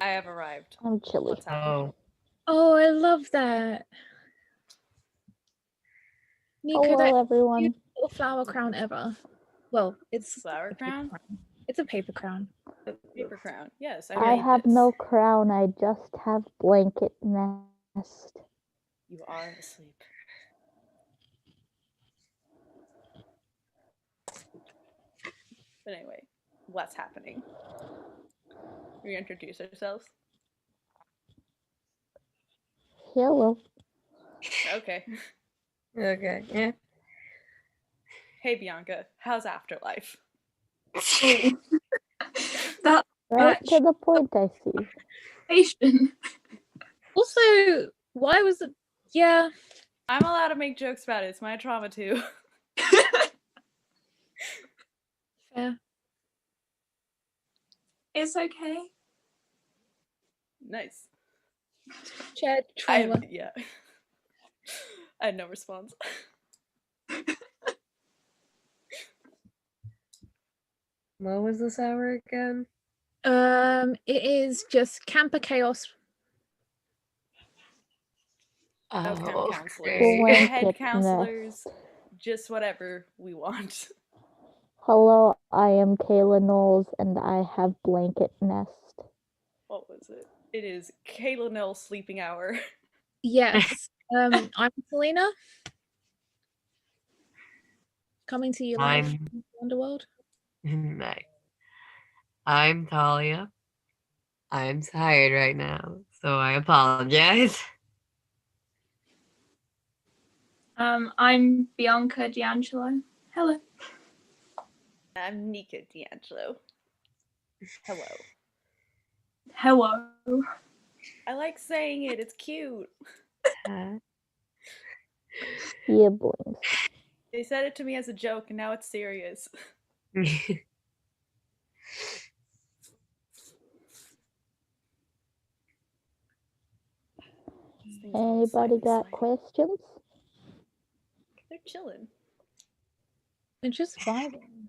I have arrived. I'm chilly. What's happening? Oh, I love that. Nico, Hello, everyone. Little flower crown ever. Well, it's Flower a paper crown? It's a paper crown. Paper crown. Yes, I have no crown. I just have blanket nest. You are asleep. But anyway, what's happening? We introduce ourselves. Hello. Okay. Okay, yeah. Hey Bianca, how's Afterlife? That Right to the point, I see. patient. Also, why was it? Yeah. I'm allowed to make jokes about it. It's my trauma too. Fair. It's okay. Nice. Shared trauma. Yeah. I had no response. What was this hour again? It is just camper chaos. Camp Oh, counselors, great. head counselors, just whatever we want. Hello, I am Kayla Knowles, and I have blanket nest. What was it? It is Kayla Nell sleeping hour. Yes. I'm Selena. Coming to you live from Underworld. Nice. I'm Talia. I'm tired right now, so I apologize. I'm Bianca D'Angelo. Hello. I'm Nika D'Angelo. Hello. Hello. I like saying it. It's cute. Siblings. They said it to me as a joke, and now it's serious. Anybody got questions? They're chilling. They're just vibing.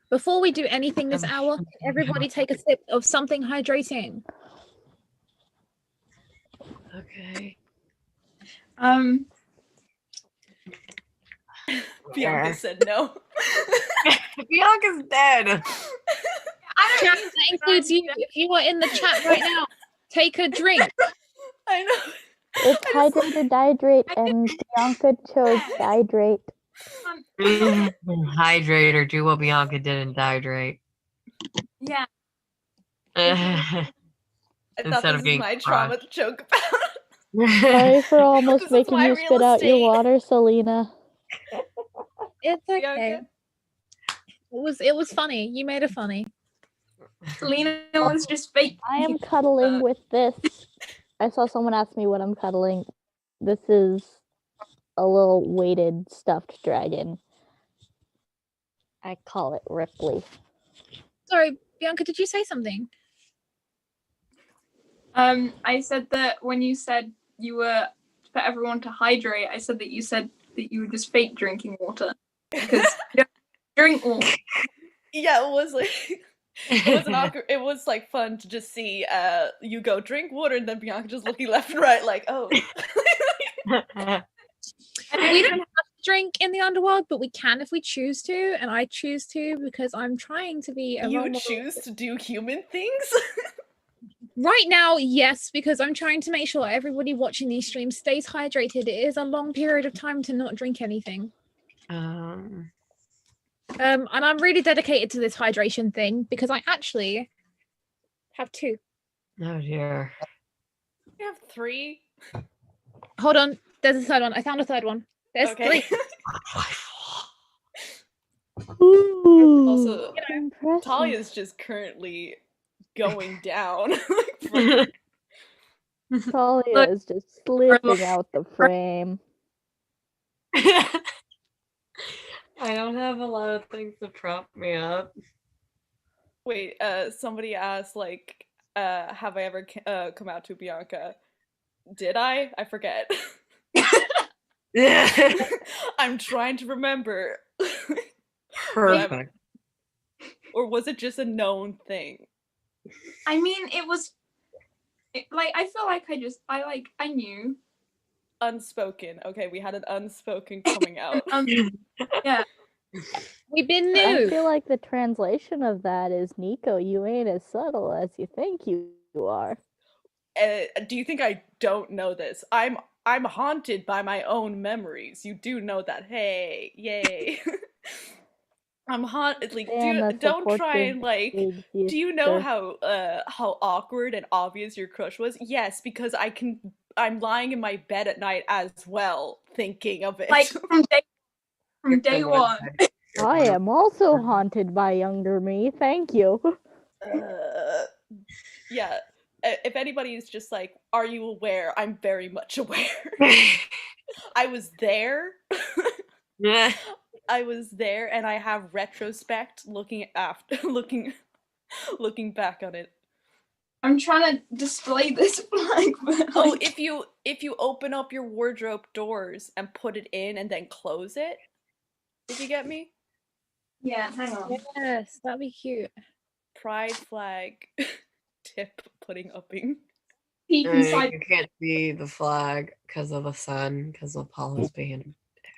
Before we do anything this hour, everybody take a sip of something hydrating. Okay. Bianca said no. Bianca's dead. Chat, that includes you. If you are in the chat right now, take a drink. I know. It's hydrate or dihydrate, and Bianca chose dihydrate. Hydrate or do what Bianca did and dihydrate. Yeah. I thought this was my trauma to joke about. Sorry for almost making you spit out your water, Selena. It's okay. It was funny. You made it funny. Selena was just fake. I am cuddling with this. I saw someone ask me what I'm cuddling. This is a little weighted stuffed dragon. I call it Ripley. Sorry, Bianca, did you say something? I said that when you said you were for everyone to hydrate, I said that you said that you were just fake drinking water because you don't drink water. Yeah, it was like it was an awkward. It was like fun to just see you go drink water and then Bianca just looking left and right like, oh. We don't have to drink in the Underworld, but we can if we choose to, and I choose to because I'm trying to be a You choose to do human things? Right now, yes, because I'm trying to make sure everybody watching these streams stays hydrated. It is a long period of time to not drink anything. And I'm really dedicated to this hydration thing because I actually have 2. Oh dear. You have 3? Hold on, there's a third one. I found a third one. There's 3. Ooh, also, impressive. Talia's just currently going down. Talia is just slipping out the frame. I don't have a lot of things to prop me up. Wait, somebody asked, like, have I ever come out to Bianca? Did I? I forget. I'm trying to remember. Perfect. Or was it just a known thing? I mean, it was I feel like I knew. Unspoken. Okay, we had an unspoken coming out. Yeah. We've been I new. feel like the translation of that is Nico, you ain't as subtle as you think you are. Do you think I don't know this? I'm haunted by my own memories. You do know that. Hey, yay. I'm haunted. Like, And the don't try supportive and like. big Do you know sister. how awkward and obvious your crush was? Yes, because I'm lying in my bed at night as well, thinking of it. Like from day one. I am also haunted by younger me, thank you. Yeah. If anybody is just like, are you aware? I'm very much aware. I was there. I was there, and I have retrospect looking back on it. I'm trying to display this flag. But Oh, like, if you open up your wardrobe doors and put it in and then close it, did you get me? yeah, hang on. Yes, that'd be cute. Pride flag tip putting upping. Peek inside. You can't see the flag because of the sun, because of Paula's being.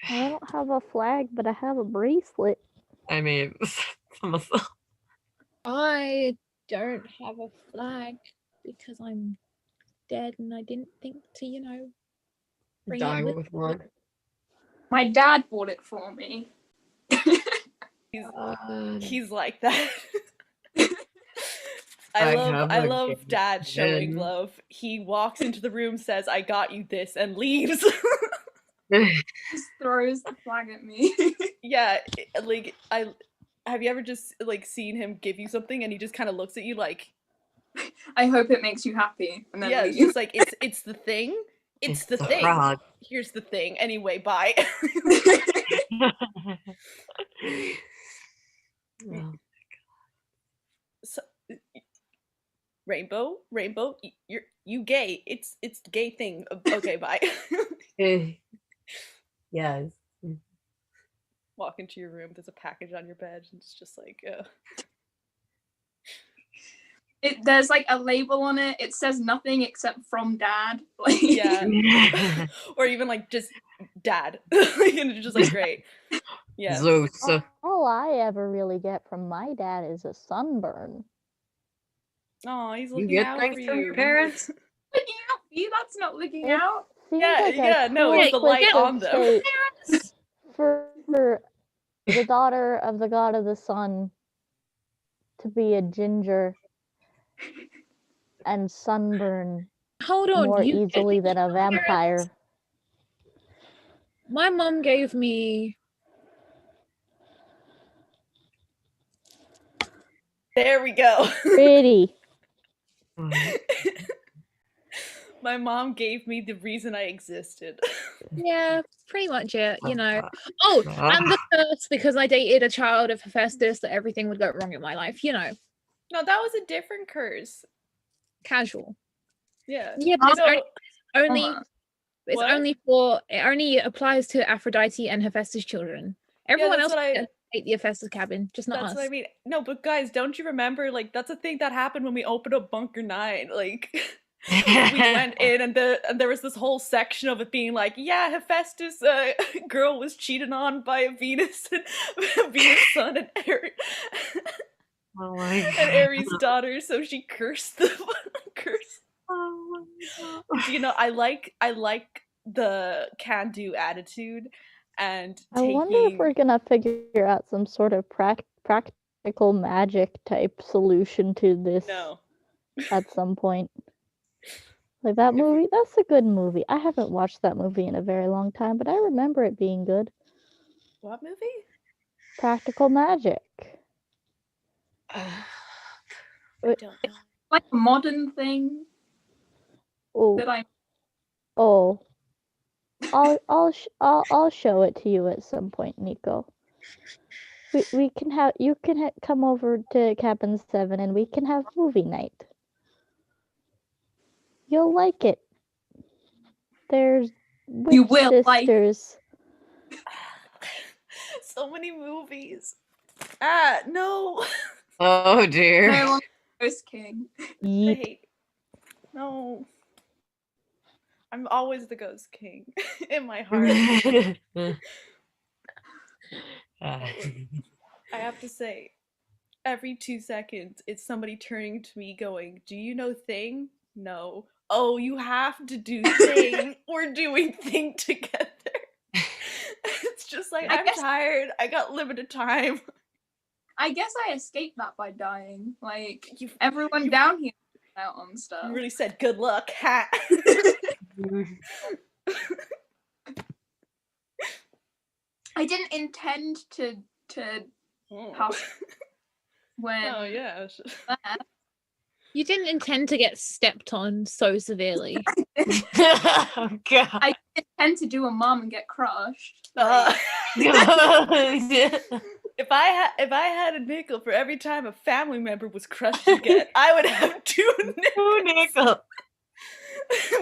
I don't have a flag, but I have a bracelet. I mean, I don't have a flag because I'm dead and I didn't think to, bring die it with one. My dad bought it for me. He's like that. I love dad showing love. He walks into the room, says, "I got you this," and leaves. Just throws the flag at me. Yeah, like have you ever just like seen him give you something and he just kind of looks at you like, I hope it makes you happy, and then yeah, leave. it's just like it's the thing. It's the thing. Frog. Here's the thing. Anyway, bye. Oh. So, Rainbow, you gay. It's the gay thing. Okay, bye. Yes. Walk into your room. There's a package on your bed, and it's just like. There's like a label on it. It says nothing except from dad. Like, Yeah. Or even like just dad. And it's just like great. Yeah. Zeus. All I ever really get from my dad is a sunburn. Oh, he's You looking get out things for from you. your parents? looking out for you. That's not looking It out. seems Yeah, like a yeah, no, cool it's the light twisted on them. fate for the daughter of the god of the sun to be a ginger and sunburn Hold on. more you easily than a vampire. My mom gave me. There we go. Pretty. My mom gave me the reason I existed. Yeah, pretty much it, Oh, and the curse because I dated a child of Hephaestus that everything would go wrong in my life, No, that was a different curse. Casual. Yeah. Yeah, but it's What? it only applies to Aphrodite and Hephaestus children. Everyone else can date the Hephaestus cabin, just not us. That's what I mean. No, but guys, don't you remember? Like, that's a thing that happened when we opened up Bunker 9. Like, we went in and there was this whole section of it being like, yeah, Hephaestus girl was cheated on by a Venus and Venus son and Aries. Oh my God. And Aries' daughter, so she cursed the curse. Oh my God. I like the can-do attitude and I wonder if we're gonna figure out some sort of practical magic type solution to this at some point. Like that movie, that's a good movie. I haven't watched that movie in a very long time, but I remember it being good. What movie? Practical Magic. I don't know. Like a modern thing. Oh. That I. Oh. I'll show it to you at some point, Nico. You can come over to Cabin 7 and we can have movie night. You'll like it. There's witch sisters. So many movies. No. Oh dear. I want Ghost King. I hate. No. I'm always the Ghost King in my heart. I have to say, every 2 seconds, it's somebody turning to me going, "Do you know Thing?" No. "Oh, you have to do Thing. We're doing Thing together." It's just like, I'm tired. I got limited time. I guess I escaped that by dying. Like, everyone down here out on stuff. You really said good luck, hat. I didn't intend to pass when Oh yeah. You didn't intend to get stepped on so severely. Oh god. I didn't intend to do a mom and get crushed. If I had a nickel for every time a family member was crushed again, I would have 2 nickels.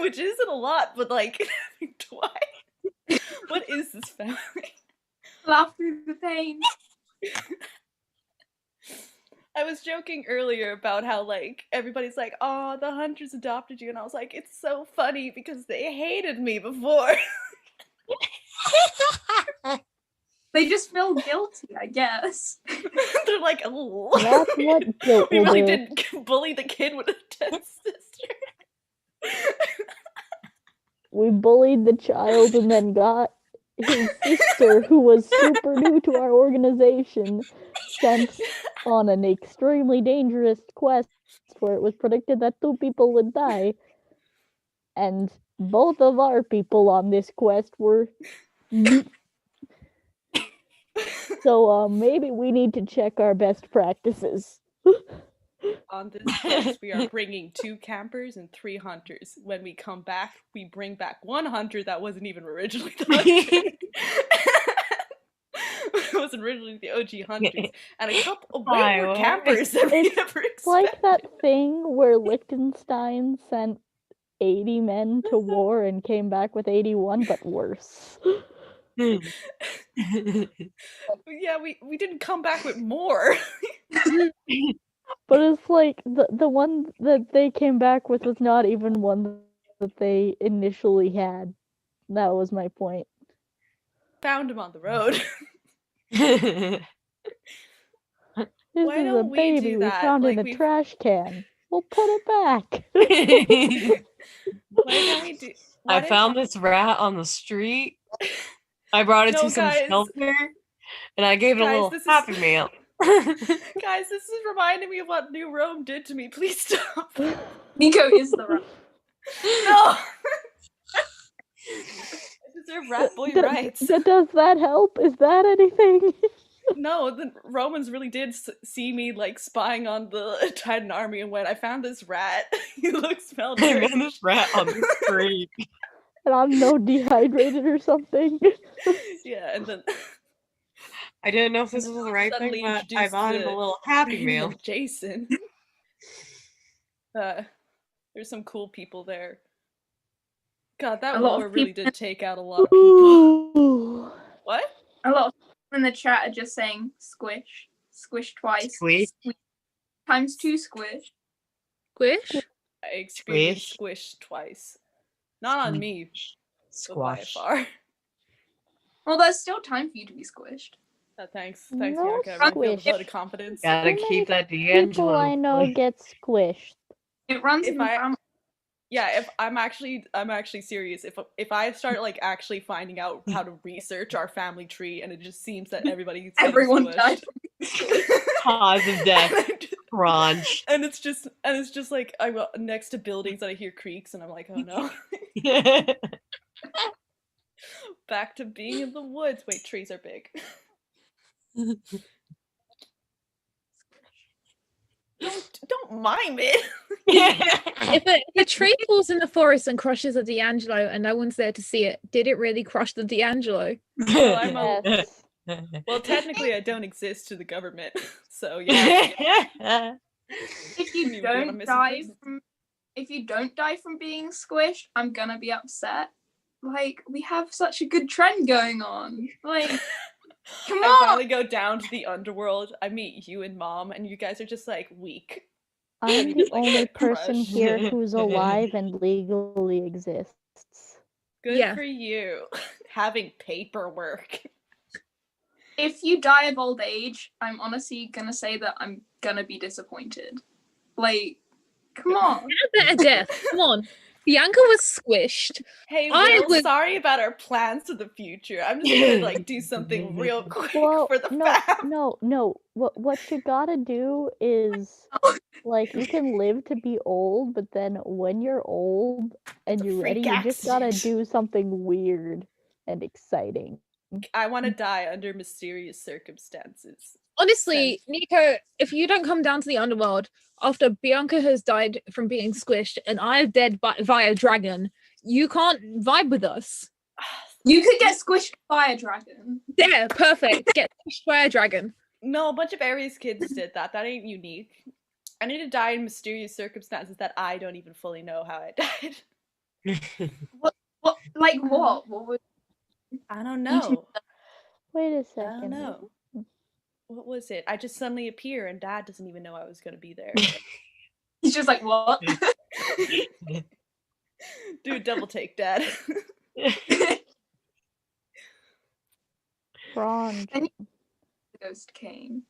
Which isn't a lot, but like twice. What is this family? Laugh through the pain. I was joking earlier about how like everybody's like, "Oh, the hunters adopted you," and I was like, it's so funny because they hated me before. They just feel guilty, I guess. They're like, "Oh, That's what guilt we will really do. didn't bully the kid with a dead sister." We bullied the child and then got his sister, who was super new to our organization, sent on an extremely dangerous quest where it was predicted that 2 people would die. And both of our people on this quest were... So maybe we need to check our best practices. On this quest, we are bringing 2 campers and 3 hunters. When we come back, we bring back 1 hunter that wasn't even originally the hunter. It wasn't originally the OG hunters. And a couple of way more campers than we ever expected. It's like that thing where Liechtenstein sent 80 men to war and came back with 81, but worse. Yeah, we didn't come back with more. But it's like the one that they came back with was not even one that they initially had. That was my point. Found him on the road. This Why is a don't we baby do we that? found in Like, a trash can. We'll put it back. Why can't we do? I found this rat on the street. I brought it No, to some guys. shelter, and I gave it a Guys, little this is- Happy Meal. Guys, this is reminding me of what New Rome did to me. Please stop. Nico is the rat. No. I deserve rat boy rights. Does that help? Is that anything? No, the Romans really did see me like spying on the Titan army and went, "I found this rat. He looks I malnourished." found this rat on the street. And I'm no dehydrated or something. Yeah, and then I didn't know if this was the right suddenly thing, but I introduced bought him a the little Happy Raven Meal. and Jason. There's some cool people there. God, that A lot of war really people- did take out a lot of people. Ooh. What? A lot of people in the chat are just saying squish. Squish twice. Squish. Times 2 squish. Squish? I experienced squish twice. Not on me, but by Squash. far. Well, there's still time for you to be squished. Thanks, No Bianca. I really feel squish. a vote of confidence. Gotta So keep that People D'Angelo. I know get squished. It runs If in the I- family. Yeah, if I'm actually serious. If I start like actually finding out how to research our family tree, and it just seems that everybody's getting Everyone squished. died. Cause of death. And I just- Crunch. And it's just like I'm next to buildings and I hear creaks and I'm like, oh no. Back to being in the woods. Wait, trees are big. Don't mime it. If a tree falls in the forest and crushes a D'Angelo and no one's there to see it, did it really crush the D'Angelo? Well, I'm a- Yes. Well, technically I don't exist to the government. So yeah. If you You've been a don't missing die person. from being squished, I'm gonna be upset. Like, we have such a good trend going on. Like, come I on. finally go down to the underworld. I meet you and Mom, and you guys are just like weak. I'm the only person Crush. here who's alive and legally exists. Good Yeah. for you. Having paperwork. If you die of old age, I'm honestly gonna say that I'm gonna be disappointed. Like, come on. Better death. Come on. Bianca was squished. Hey, I Will, would- sorry about our plans for the future. I'm just gonna like do something real quick Well, for the no, fam. no. What you gotta do is like you can live to be old, but then when you're old and It's a you're ready, freak you just gotta accident. do something weird and exciting. I want to die under mysterious circumstances. Honestly, Nico, if you don't come down to the underworld after Bianca has died from being squished and I'm dead via dragon, you can't vibe with us. You could get squished by a dragon. Yeah, perfect. Get squished by a dragon. No, a bunch of Aries kids did that. That ain't unique. I need to die in mysterious circumstances that I don't even fully know how I died. What? Like what? What would? I don't know. Wait a I second. don't know. What was it? I just suddenly appear and Dad doesn't even know I was gonna be there. He's just like, what? Dude, double take, Dad. Ron. And the ghost king.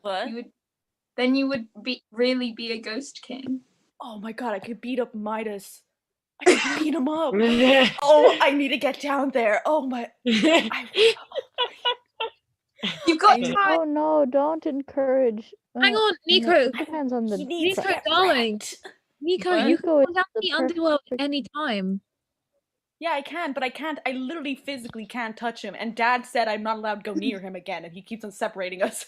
What? You would really be a ghost king. Oh my god, I could beat up Midas. I could beat him up. Oh, I need to get down there. Oh my. You've got I- time. Oh no, don't encourage. Hang on, Nico. It depends on the. He needs to Nico, get darling. wrecked. Nico, What? you can Nico come down to is the the underworld perfect- anytime. Yeah, I can, but I can't. I literally physically can't touch him. And Dad said I'm not allowed to go near him again, and he keeps on separating us.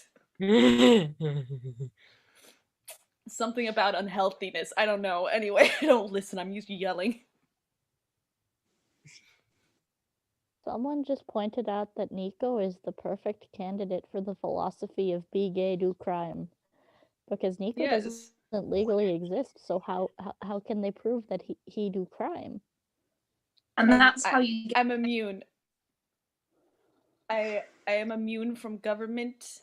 Something about unhealthiness. I don't know. Anyway, I don't listen. I'm used to yelling. Someone just pointed out that Nico is the perfect candidate for the philosophy of be gay, do crime. Because Nico Yes. doesn't legally exist, so how can they prove that he do crime? And that's how you get. I'm immune. I am immune from government.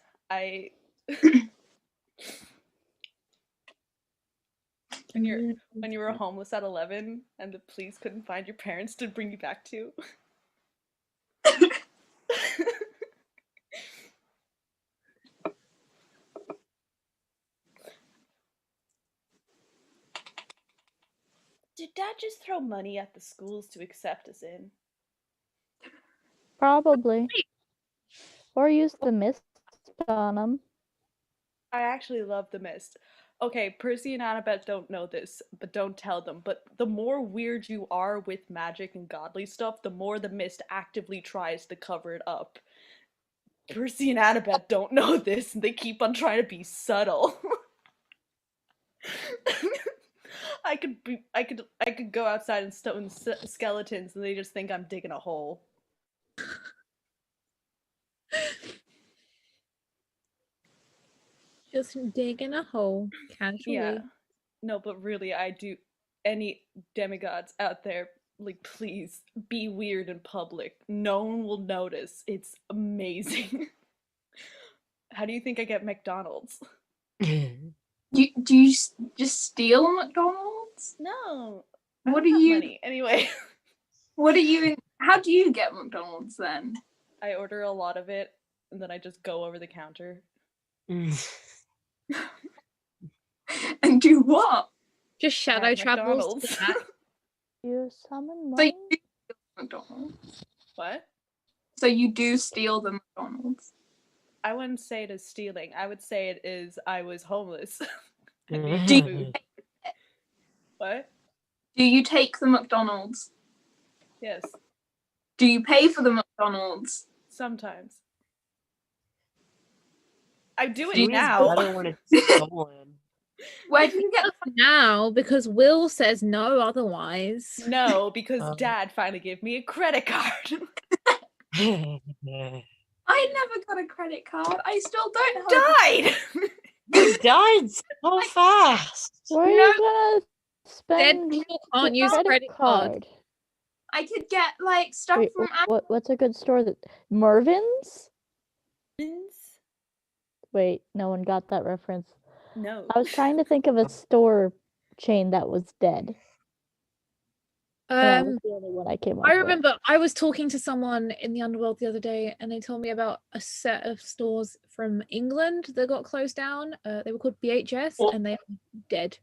When you were homeless at 11 and the police couldn't find your parents to bring you back to. Did Dad just throw money at the schools to accept us in? Probably. Or use the mist on them. I actually love the mist. Okay, Percy and Annabeth don't know this, but don't tell them. But the more weird you are with magic and godly stuff, the more the mist actively tries to cover it up. Percy and Annabeth don't know this, and they keep on trying to be subtle. I could go outside and stone skeletons, and they just think I'm digging a hole. Just digging a hole casually. Yeah. No, but really, I do. Any demigods out there, like, please be weird in public. No one will notice. It's amazing. How do you think I get McDonald's? Do you just steal McDonald's? No. What do you? Money. Anyway, What do you? How do you get McDonald's then? I order a lot of it, and then I just go over the counter. And do what? Just shadow At travels. McDonald's. To that. You summon So money? you do steal McDonald's. What? So you do steal the McDonald's. I wouldn't say it is stealing. I would say it is I was homeless. I Do needed you- food. What? Do you take the McDonald's? Yes. Do you pay for the McDonald's? Sometimes. I do Do you- it now. I don't want to stolen. Where do you get the Now, because Will says no otherwise. No, because Um. Dad finally gave me a credit card. I never got a credit card. I still don't have a Died! You died so fast. Where are you gonna Dead spend people your can't use credit card. I could get like stuff Wait, from Amazon. what's a good store that Mervin's? Wait, no one got that reference. No. I was trying to think of a store chain that was dead. That was the only one I came up I with. remember I was talking to someone in the Underworld the other day, and they told me about a set of stores from England that got closed down. They were called BHS, and they are dead.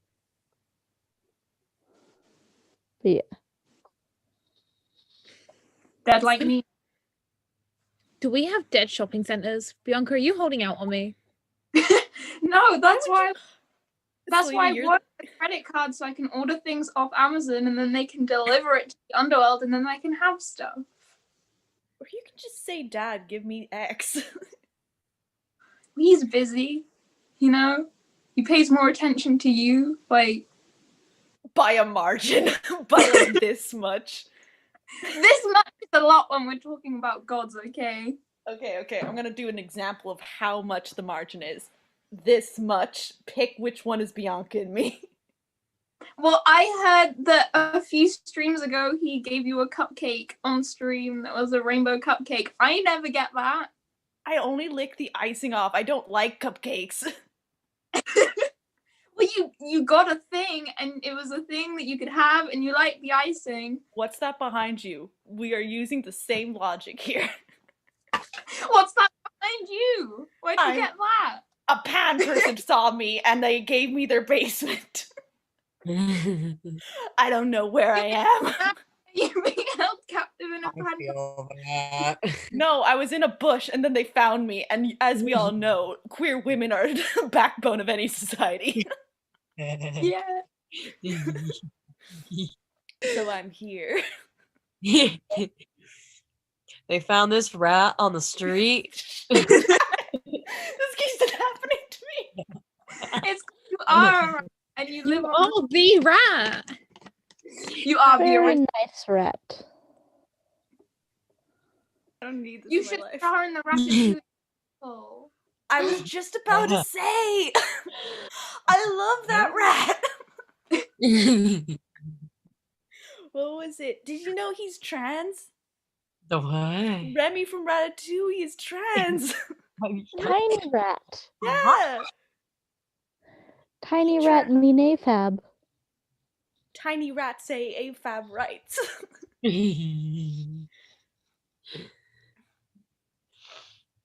But yeah. Dead like me. Do we have dead shopping centers? Bianca, are you holding out on me? No, that's why. That's Selena, why I you're work with a credit card so I can order things off Amazon and then they can deliver it to the Underworld and then I can have stuff. Or you can just say, Dad, give me X. He's busy, you know? He pays more attention to you, like... By a margin. By like this much. This much is a lot when we're talking about gods, okay? Okay, I'm gonna do an example of how much the margin is. This much. Pick which one is Bianca and me. Well, I heard that a few streams ago he gave you a cupcake on stream that was a rainbow cupcake. I never get that. I only lick the icing off. I don't like cupcakes. Well, you got a thing, and it was a thing that you could have, and you liked the icing. What's that behind you? We are using the same logic here. What's that behind you? Where'd you get that? A pan person saw me, and they gave me their basement. I don't know where I am. You're being held captive in a I pan. feel that. No, I was in a bush, and then they found me, and as we all know, queer women are the backbone of any society. Yeah. So I'm here. They found this rat on the street. This keeps happening to me. It's you are, and you live on. Oh, the rat. You are the Very original. nice rat. I don't need this You in should my life. star in the Ratatouille. Oh. I was just about to say. I love that rat. What was it? Did you know he's trans? The what? Remy from Ratatouille is trans. Tiny rat. Yeah. Tiny rat mean AFAB. Tiny rats say AFAB rights.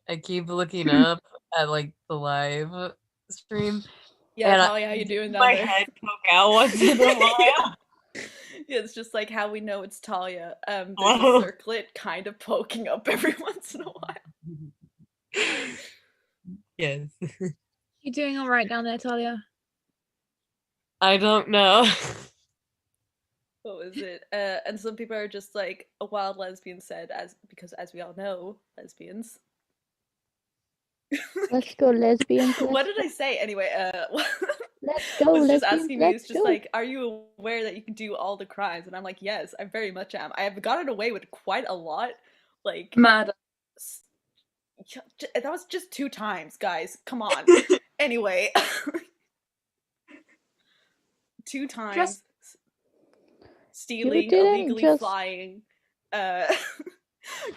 I keep looking up at like the live stream. Yeah, and Talia, how you doing down my there? head poke out once in a while. Yeah, it's just like how we know it's Talia. There's a circlet kind of poking up every once in a while. Yes. You doing all right down there, Talia? I don't know. What was it? And some people are just like, a wild lesbian said, because as we all know, lesbians. Let's go, lesbians. What did I say? Anyway, Let's go, was just lesbians. asking me, it's Let's just go. like, are you aware that you can do all the crimes? And I'm like, yes, I very much am. I have gotten away with quite a lot. Like, Murder. that was just 2 times, guys. Come on. Anyway. 2 times. Just- Stealing, didn't illegally just- flying,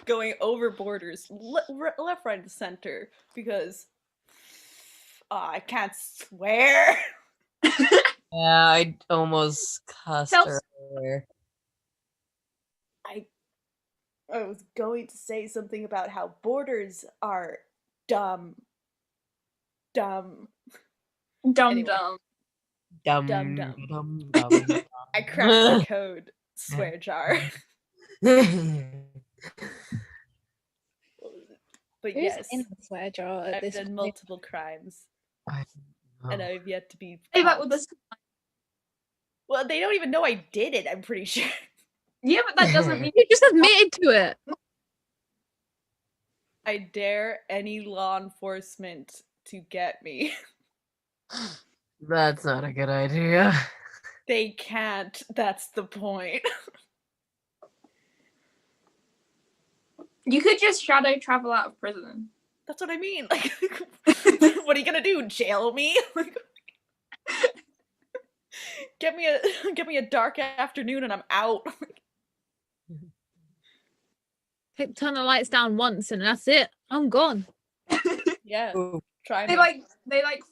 going over borders, left, right, and center, because I can't swear. Yeah, I almost cussed her. I was going to say something about how borders are dumb. Dumb Anyway. Dumb. I cracked the code. Swear jar. What was it? But Who's yes, in the swear jar at I've this done point? multiple crimes, and I've yet to be Say that with caught. this. Well, they don't even know I did it, I'm pretty sure. Yeah, but that doesn't mean You just admitted to it. I dare any law enforcement to get me. That's not a good idea. They can't, that's the point. you could just shadow travel out of prison. That's what I mean. Like, what are you gonna do? Jail me? Like, get me a dark afternoon and I'm out. Turn the lights down once and that's it. I'm gone. Yeah. Ooh. Try They me.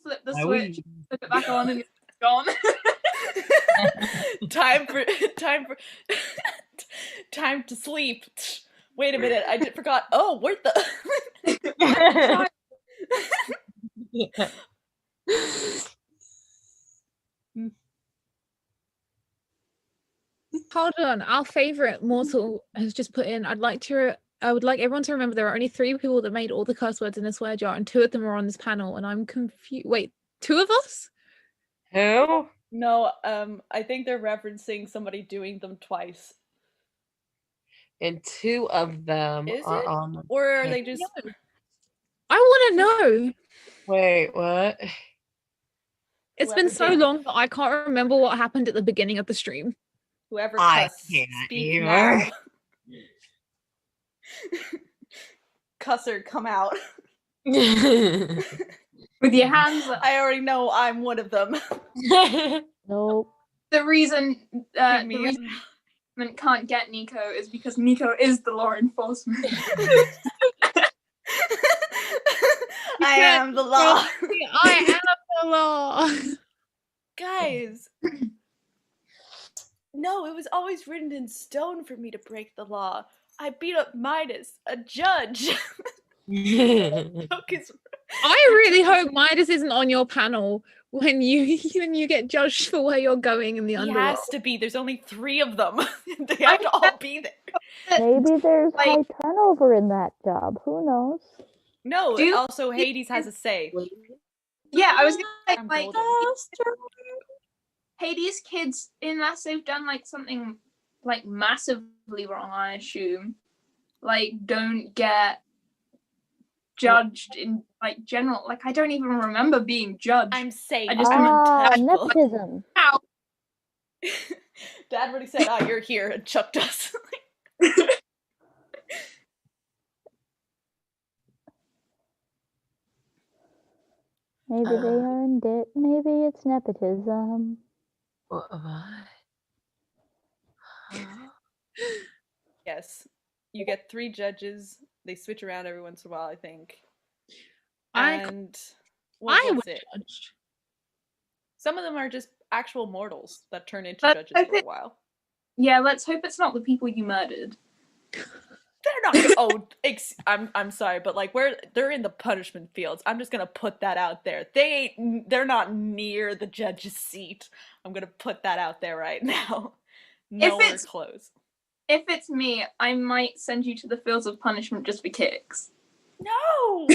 flip the Why switch, we- flip it back on, and it's gone. time for time to sleep. Wait a minute, I forgot. Oh, where the Yeah. Hold on, our favorite mortal has just put in. I would like everyone to remember there are only 3 people that made all the curse words in the swear jar, and 2 of them are on this panel, and I'm confused. Wait, 2 of us? Who? No, I think they're referencing somebody doing them twice. And 2 of them Is are it? on the Or are they panel. just I want to know. Wait, what? It's been Whoever so did- long that I can't remember what happened at the beginning of the stream. whoever I cuss, can't speak either. now. Cusser, come out. With your hands up. I already know I'm one of them. Nope. The reason Give me the reason man can't get Nico is because Nico is the law enforcement. I am the law. I am the law. Guys. No, it was always written in stone for me to break the law. I beat up Midas, a judge. Joke is- I really hope Midas isn't on your panel when you get judged for where you're going in the He underworld. has to be. There's only 3 of them. They have to all be there. Maybe there's Like- high turnover in that job. Who knows? No, Do- also Hades has a say. Yeah, I was gonna say I'm like golden. Hades kids, unless they've done like something like massively wrong, I assume, like don't get judged in like general. Like I don't even remember being judged. I'm saying I just I'm untouchable. Nepotism. Ow. Dad already said, "Oh, you're here," and chucked us. Maybe they earned it. Maybe it's nepotism. What? Yes, you get 3 judges. They switch around every once in a while, I think. I And what was was it? judged. Some of them are just actual mortals that turn into But judges I for a think- while. Yeah, let's hope it's not the people you murdered. They're not gonna. Oh, I'm sorry, but like they're in the punishment fields. I'm just gonna put that out there. They're not near the judge's seat. I'm gonna put that out there right now. Nowhere it's- close. If it's me, I might send you to the fields of punishment just for kicks. No,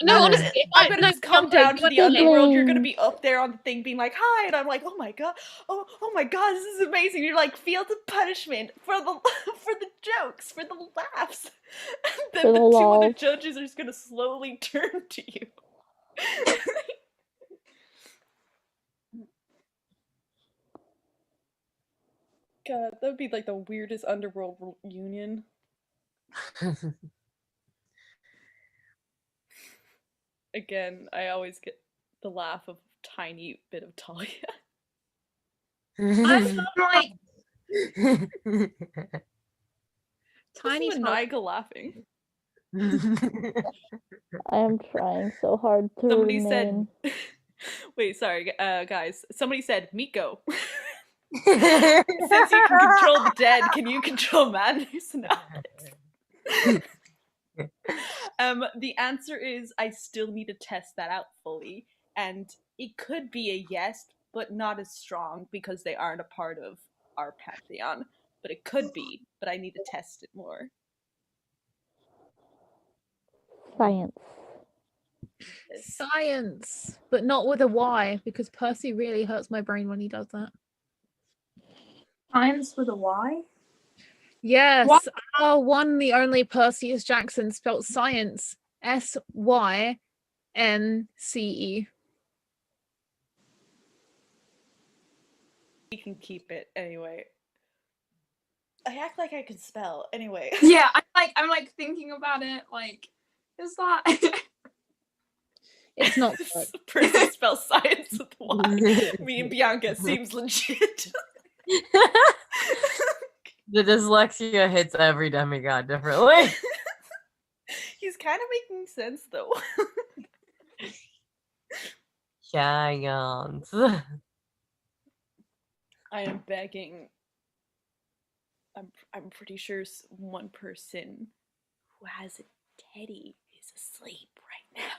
No, honestly, if I'm gonna just come down to the you- underworld. You're gonna be up there on the thing, being like, "Hi," and I'm like, "Oh my god, oh my god, this is amazing." You're like, "Fields of punishment for the for the jokes, for the laughs." And then For the the 2 other lulz. judges are just gonna slowly turn to you. God, that would be like the weirdest underworld union. Again, I always get the laugh of a tiny bit of Talia. I'm not like Tiny Listen to Niga laughing. I am trying so hard to Somebody remain. said, wait, sorry, guys. Somebody said, Miko. Since you can control the dead, can you control madness? No. The answer is I still need to test that out fully, and it could be a yes, but not as strong because they aren't a part of our pantheon. But it could be, but I need to test it more. Science. Science, but not with a Y, because Percy really hurts my brain when he does that. science with a Y. Yes, What? our one, the only Perseus Jackson spelt science SYNCE. We can keep it anyway. I act like I can spell anyway. Yeah, I'm like thinking about it. Like, is that? It's not good. Percy spells science with Y. Me and Bianca seems legit. The dyslexia hits every demigod differently. He's kind of making sense though. giants. I am begging. I'm pretty sure one person who has a teddy is asleep right now.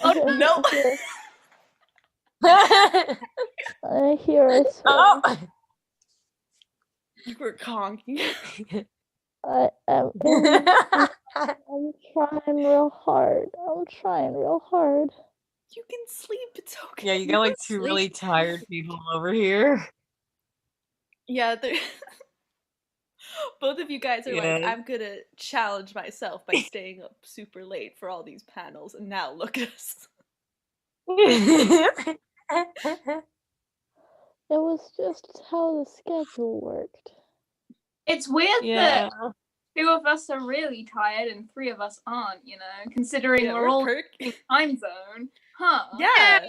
Oh no! I hear a swing. Oh. You were conking. I'm trying real hard. I'm trying real hard. You can sleep. It's okay. Yeah, you got like two really tired people over here. Yeah, both of you guys are like, Yeah. I'm gonna challenge myself by staying up super late for all these panels, and now look at us. It was just how the schedule worked. It's weird Yeah. that 2 of us are really tired and 3 of us aren't, you know, considering Yeah, we're all perk. in time zone. Huh. Yeah.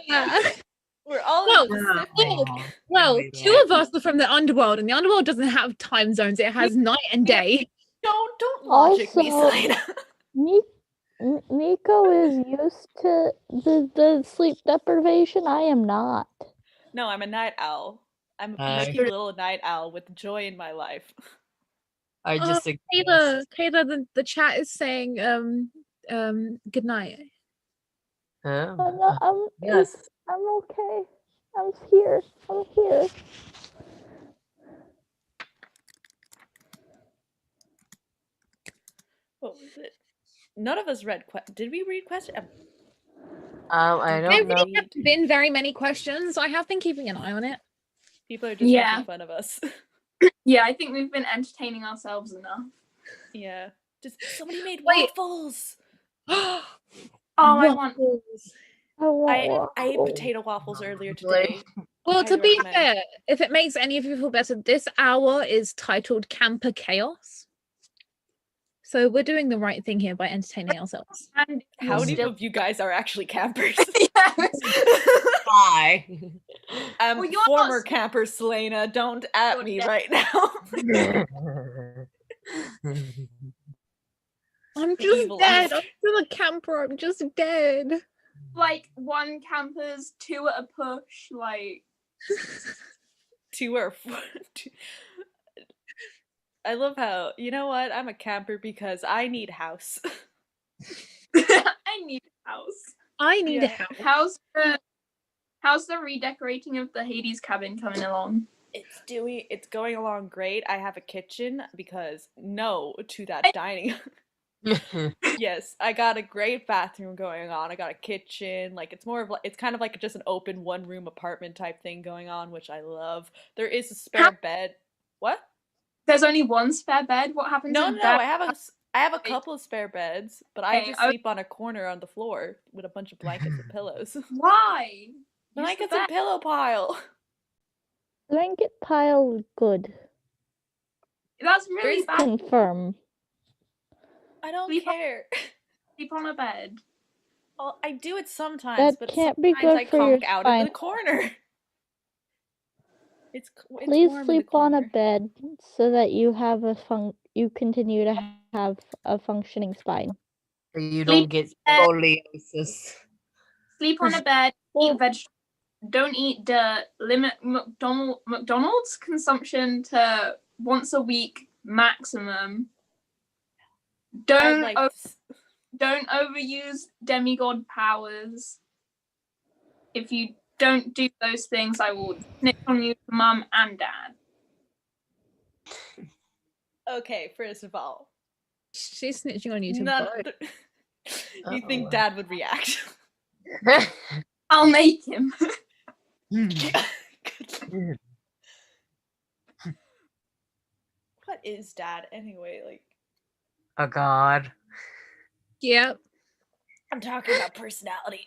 We're all Well, in the Pacific. Well, 2 of us are from the Underworld, and the Underworld doesn't have time zones. It has night and day. Don't logic me, Also, Selena. Nico is used to the sleep deprivation. I am not. No, I'm a night owl. I'm a Hi. peachy little night owl with joy in my life. I just Kayla, the chat is saying good night. Yes. I'm okay. I'm here. I'm here. What was it? None of us read did we read question? I There don't know. really haven't been very many questions. I have been keeping an eye on it. People are just Yeah. making fun of us. Yeah, I think we've been entertaining ourselves enough. Yeah. Just somebody made Wait. waffles. Oh, I want. I ate potato waffles earlier today. Well, to Highly be recommend. fair, if it makes any of you feel better, this hour is titled Camper Chaos. So we're doing the right thing here by entertaining ourselves. And How many of you guys are actually campers? Hi. Well, you're Former not- camper Selena. Don't at You're me dead. right now. I'm The just evil dead. laughter. I'm still a camper. I'm just dead. like 1 campers, 2 at a push, like 2 or 4. I love how, you know what? I'm a camper because I need house. I need a house. I need a Yeah. house. How's the redecorating of the Hades cabin coming along? It's going along great. I have a kitchen because no to that dining. Yes, I got a great bathroom going on. I got a kitchen. Like it's more of like it's kind of like just an open 1-room apartment type thing going on, which I love. There is a spare bed. What? There's only 1 spare bed. What happens No, if no, that? I have a couple of spare beds, but I Okay, just I- sleep on a corner on the floor with a bunch of blankets and pillows. Why? Use the Blankets bed. and pillow pile. Blanket pile good. That's really bad. Confirm. I don't Sleep on- care. Sleep on a bed. Well, I do it sometimes, That but can't be sometimes good I for your conk out in spine. the corner. It's Please warm sleep in the on a corner. bed so that you have you continue to have a functioning spine. You don't get scoliosis. Sleep on a bed. Well- Eat vegetables. Don't eat dirt. Limit McDonald's consumption to once a week maximum. Don't don't overuse demigod powers. If you don't do those things, I will snitch on you to mum and dad. Okay, first of all, She's snitching on you to none. both. You think Dad would react? I'll make him. What is Dad anyway? Like, Oh God. Yep. I'm talking about personality.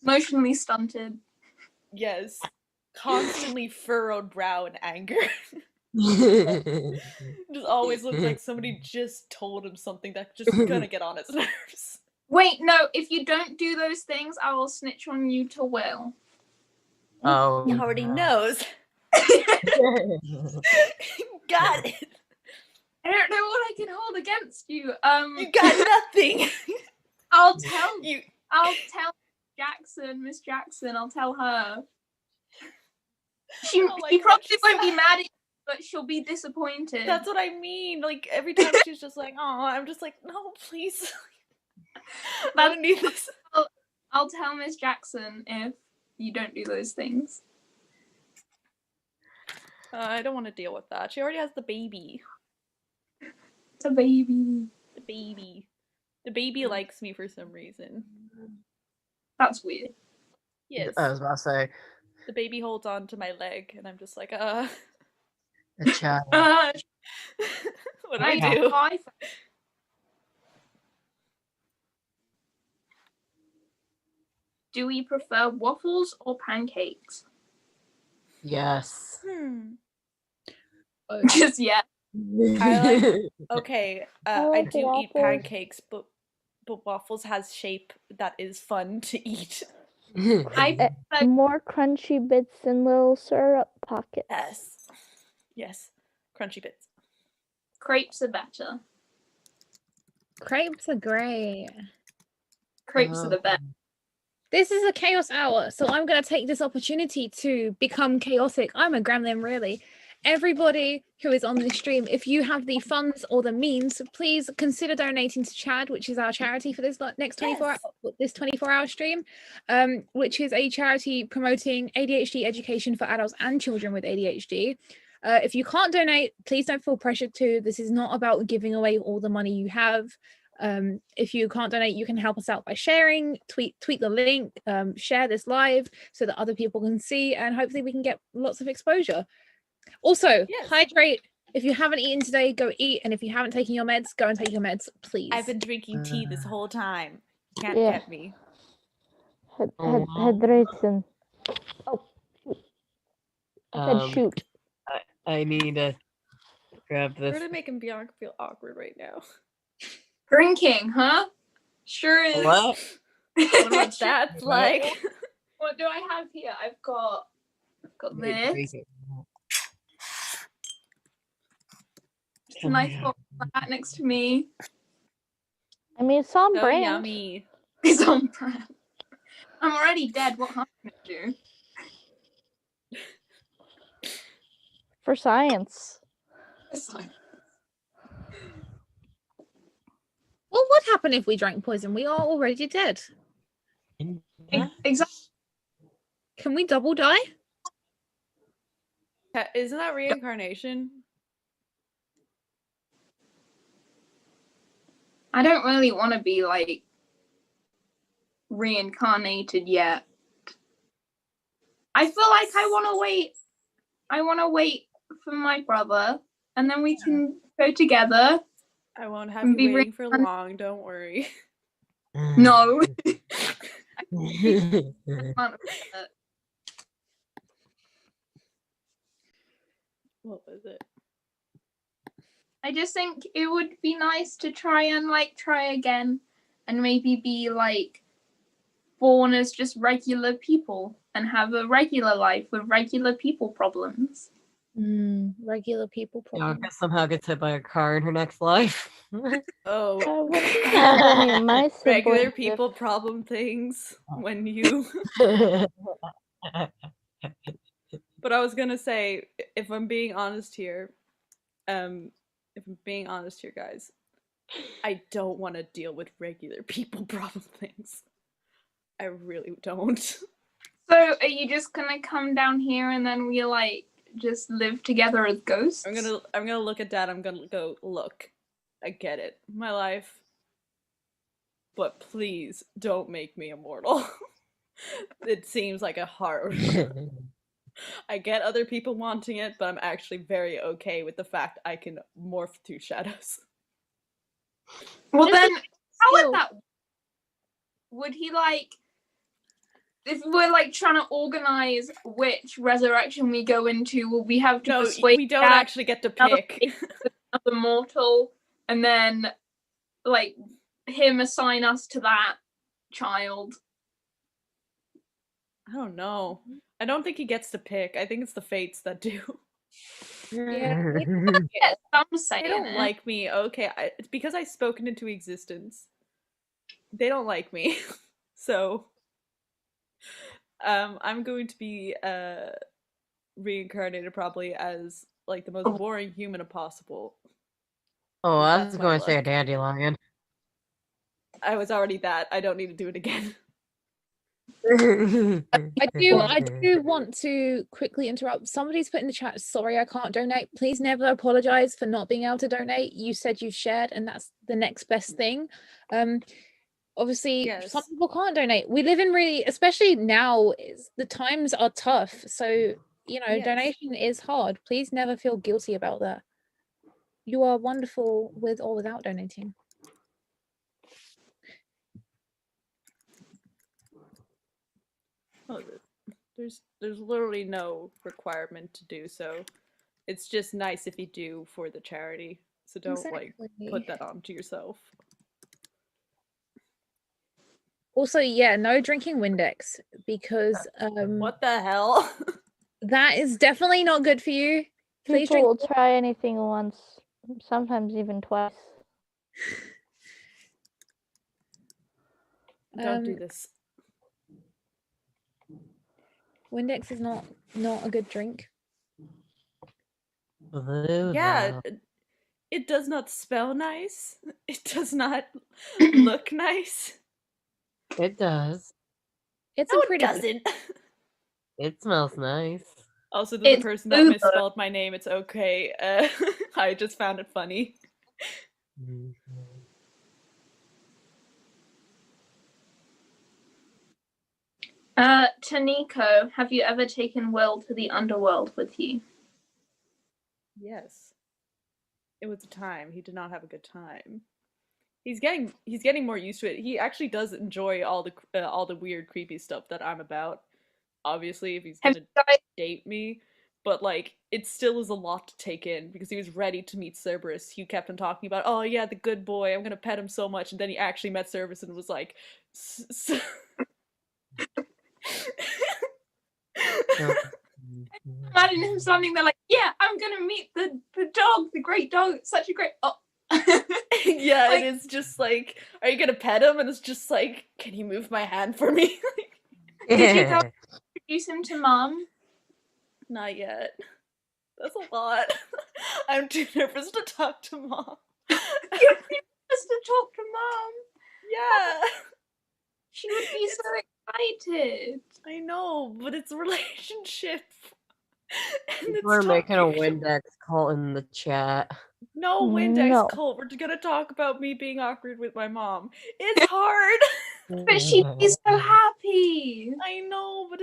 Emotionally stunted. Yes, constantly furrowed brow and anger. Just always looks like somebody just told him something that's just gonna get on his nerves. Wait, no, if you don't do those things, I will snitch on you to Will. Oh. He already knows. Got it. I don't know what I can hold against you. You got nothing. I'll tell You I'll tell Miss Jackson. I'll tell her. She Oh my she God, probably she's won't be so- mad at you, but she'll be disappointed. That's what I mean. Like every time she's just like, "Oh," I'm just like, "No, please." I don't need this. I'll tell Miss Jackson if you don't do those things. I don't want to deal with that. She already has the baby. It's a baby. The baby. The baby likes me for some reason. That's weird. Yes. I was about to say, The baby holds on to my leg, and I'm just like, a child. what do I I do? Do we prefer waffles or pancakes? Yes. Just yeah. Okay, I I like do eat waffles. pancakes, but waffles has shape that is fun to eat. I More crunchy bits and little syrup pockets. Yes. Yes. Crunchy bits. crepes are better. Crepes are great. Crepes are the best. This is a chaos hour, so I'm going to take this opportunity to become chaotic. I'm a gremlin, really. Everybody who is on this stream, if you have the funds or the means, please consider donating to CHADD, which is our charity for this next 24-hour stream, which is a charity promoting ADHD education for adults and children with ADHD. If you can't donate, please don't feel pressured to. This is not about giving away all the money you have. If you can't donate, you can help us out by sharing, tweet the link, share this live so that other people can see, and hopefully we can get lots of exposure. Also, hydrate. If you haven't eaten today, go eat, and if you haven't taken your meds, go and take your meds, please. I've been drinking tea this whole time. Can't get me. Hydration. Oh, I said shoot. I need to grab this. We're gonna make him feel awkward right now. Drinking, huh? Sure is. What? What that's like. What do I have here? I've got this. It's a nice little flat next to me. I mean, it's on So brand. yummy. It's on brand. I'm already dead. What harm can I do? For science. Well, what happened if we drank poison? We are already dead. Exactly. Can we double die? Isn't that reincarnation? I don't really want to be like reincarnated yet. I feel like I want to wait. I want to wait for my brother, and then we can go together. I won't have you waiting for long. Don't worry. No. What was it? I just think it would be nice to try again and maybe be like born as just regular people and have a regular life with regular people problems. Regular people problems. Yeah, somehow gets hit by a car in her next life. Oh, I wouldn't have any of my regular siblings people problem things when you. But I was gonna say, if I'm being honest here, guys, I don't want to deal with regular people problem things. I really don't. So are you just gonna come down here and then we like just live together as ghosts? I'm gonna look at Dad. I'm gonna go, look, I get it, my life, but please don't make me immortal. It seems like a hard. I get other people wanting it, but I'm actually very okay with the fact I can morph through shadows. Well then, how would that? Would he like? If we're like trying to organize which resurrection we go into, will we have to persuade? We don't actually get to pick another mortal, and then like him assign us to that child. I don't know. I don't think he gets to pick. I think it's the fates that do. Yeah, some say they don't like me. Okay, it's because I've spoken into existence. They don't like me. So I'm going to be reincarnated probably as like the most boring human possible. Oh, I That's was my going to say a luck. dandelion. I was already that. I don't need to do it again. I do want to quickly interrupt. Somebody's put in the chat, sorry, I can't donate. Please never apologize for not being able to donate. You said you shared, and that's the next best thing. Obviously, some Yes. people can't donate. We live in really, especially now, the times are tough. So, you know, Yes. donation is hard. Please never feel guilty about that. You are wonderful with or without donating. Oh, there's literally no requirement to do so. It's just nice if you do for the charity. So don't like put that onto yourself. Also, yeah, no drinking Windex because What the hell? that is definitely not good for you. Please People will drink. try anything once, sometimes even twice. Don't do this. Windex is not a good drink. Yeah, it does not smell nice. It does not look nice. It does. It's No, a it pretty doesn't. It smells nice. Also, to the person that misspelled my name, it's okay. I just found it funny. Taniko, have you ever taken Will to the Underworld with you? Yes. It was a time. He did not have a good time. He's getting more used to it. He actually does enjoy all the weird, creepy stuff that I'm about. Obviously, if he's gonna date me, but like it still is a lot to take in because he was ready to meet Cerberus. He kept on talking about, oh yeah, the good boy. I'm gonna pet him so much, and then he actually met Cerberus and was like, Imagine him standing there like, yeah, I'm gonna meet the dog, the great dog. It's such a great. Oh. Yeah, like, it is just like, are you gonna pet him? And it's just like, can you move my hand for me? Did you go introduce him to Mom? Not yet. That's a lot. I'm too nervous to talk to Mom. You're too nervous to talk to Mom. Yeah. She would be so excited. I know, but it's a relationship. And we're making a Windex call in the chat. No Windex cult. We're gonna talk about me being awkward with my mom. It's hard. But she'd be so happy. I know, but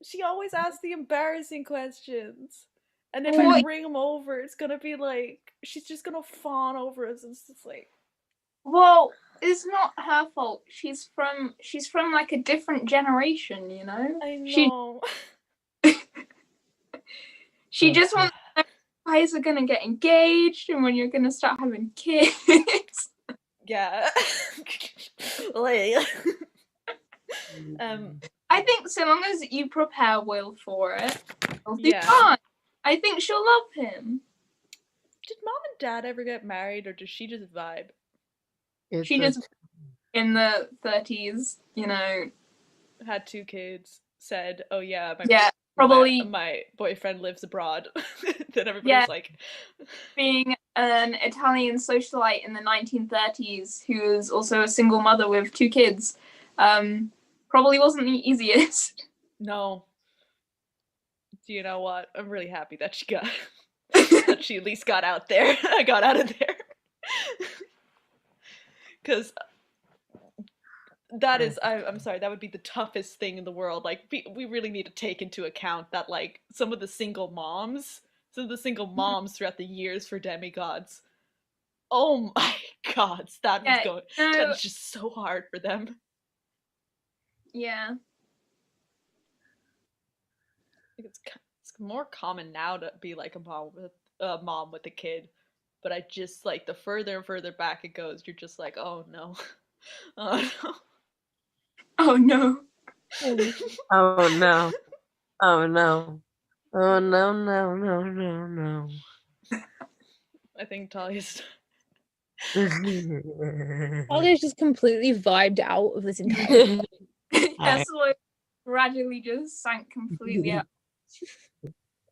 she always asks the embarrassing questions. And if I bring them over, it's gonna be like she's just gonna fawn over us. It's just like, well, it's not her fault. She's from like a different generation, you know. I know. She just wants to know when guys are gonna get engaged and when you're gonna start having kids. Yeah. Like. I think so long as you prepare Will for it, it'll be fine. I think she'll love him. Did Mom and Dad ever get married, or does she just vibe? She just in the 30s, you know, had 2 kids. Said, "Oh yeah, my boyfriend lives abroad." Then everybody's like, being an Italian socialite in the 1930s who was also a single mother with 2 kids. Probably wasn't the easiest. No. Do you know what? I'm really happy that she got that she at least got out there. I got out of there. Because that is, I'm sorry, that would be the toughest thing in the world. Like, we really need to take into account that, like, some of the single moms throughout the years for Demigods, oh my god, that is just so hard for them. Yeah. It's more common now to be like a mom with a kid, but I just like the further and further back it goes, you're just like, oh no, oh no, oh no, oh no, oh no, oh no, no, no, no, no. I think Talia's. Ollie's just completely vibed out of this entire. That's why gradually just sank completely out.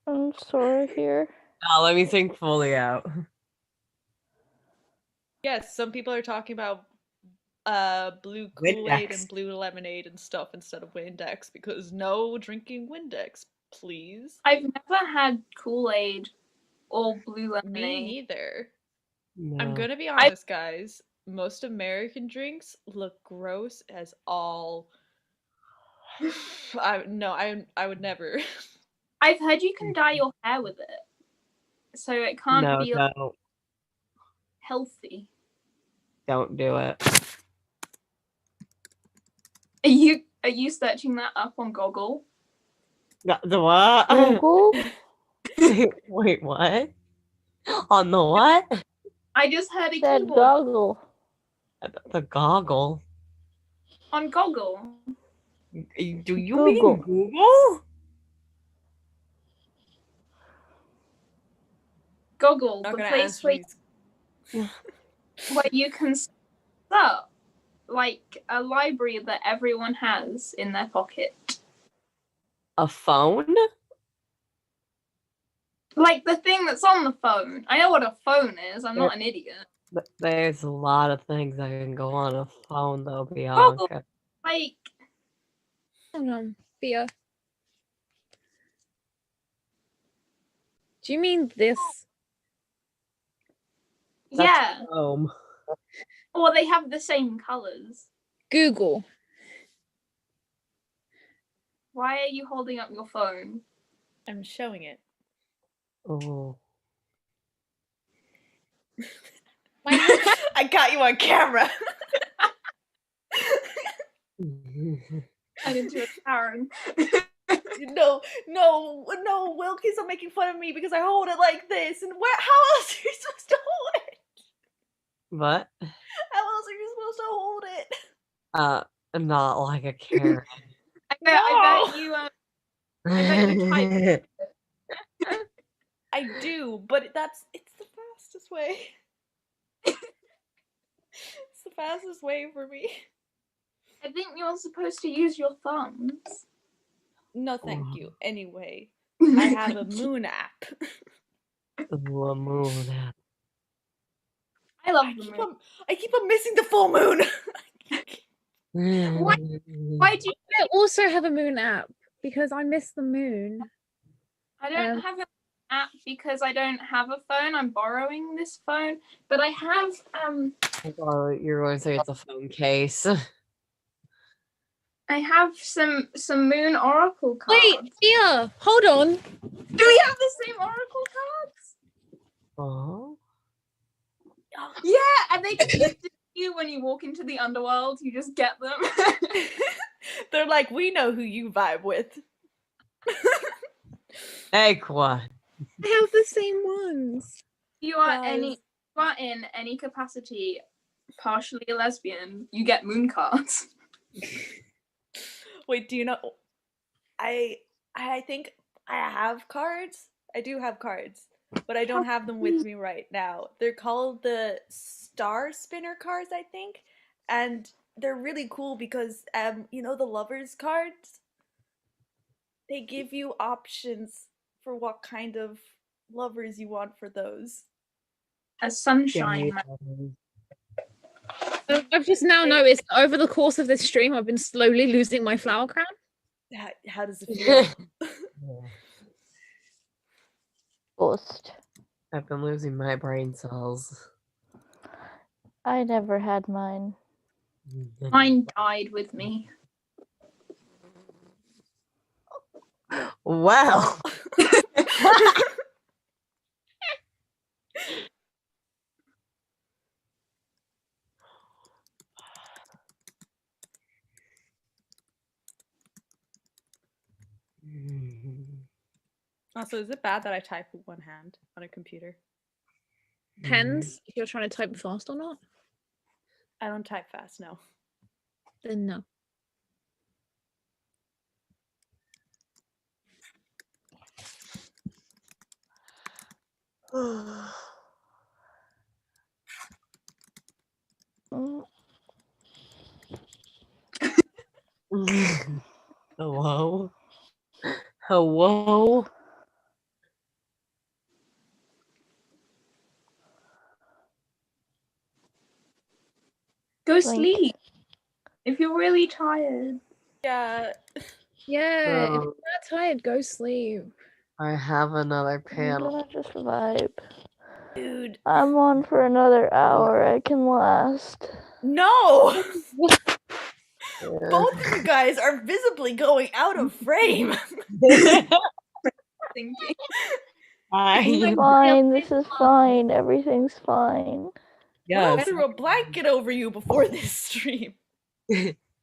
I'm sorry here. Oh, let me think fully out. Yes, some people are talking about blue Kool-Aid and blue lemonade and stuff instead of Windex because no drinking Windex, please. I've never had Kool-Aid or blue lemonade. Me neither. No. I'm gonna be honest, guys. Most American drinks look gross as all. I would never. I've heard you can dye your hair with it, so it can't be like, healthy. Don't do it. Are you searching that up on Google? The what? Google? Wait, what? On the what? I just heard a Said keyboard goggle. The goggle. on Google. Do you Google. mean Google? Google, Not the gonna place answer where you can start like a library that everyone has in their pocket. A phone? Like the thing that's on the phone. I know what a phone is. I'm not an idiot. There's a lot of things that can go on a phone, though, Bianca. Google, like, Hold on, Thea. Do you mean this? yeah. Chrome. Or they have the same colors. Google. Why are you holding up your phone? I'm showing it. Oh. I got you on camera. And into a Karen. No, Wilkie's are making fun of me because I hold it like this. And how else are you supposed to hold it? What? How else are you supposed to hold it? Not like a Karen. I bet you type. I do, but it's the fastest way. It's the fastest way for me. I think you're supposed to use your thumbs. No, thank you. Anyway, I have a moon app. The moon app. I love the moon. I keep on missing the full moon. Why do you? I also have a moon app because I miss the moon. I don't have an app because I don't have a phone. I'm borrowing this phone, but I have Oh, you're going to say it's a phone case. I have some moon oracle cards. Wait, Thea, hold on. Do we have the same oracle cards? Oh. Yeah, and they gift you when you walk into the Underworld. You just get them. They're like, we know who you vibe with. Aqua. I have the same ones. You are in any capacity partially a lesbian, you get moon cards. Wait, do you know? I think I have cards. I do have cards, but I don't have them with me right now. They're called the Star Spinner cards, I think, and they're really cool because you know the lovers cards. They give you options for what kind of lovers you want for those. A sunshine. I've just now noticed over the course of this stream, I've been slowly losing my flower crown. How does it feel? Ghost. I've been losing my brain cells. I never had mine. Mine died with me. Wow. Also, is it bad that I type with one hand on a computer? Depends if you're trying to type fast or not. I don't type fast, no. Then no. Hello? Hello? Go Blink. sleep if you're really tired. Yeah. Yeah, if No. you're not tired, go sleep. I have another I'm panel. gonna just vibe. Dude. I'm on for another hour. I can last. No! Yeah. Both of you guys are visibly going out of frame. Thinking. my Fine. This is fine. Everything's fine. Will Yeah, threw a blanket over you before this stream.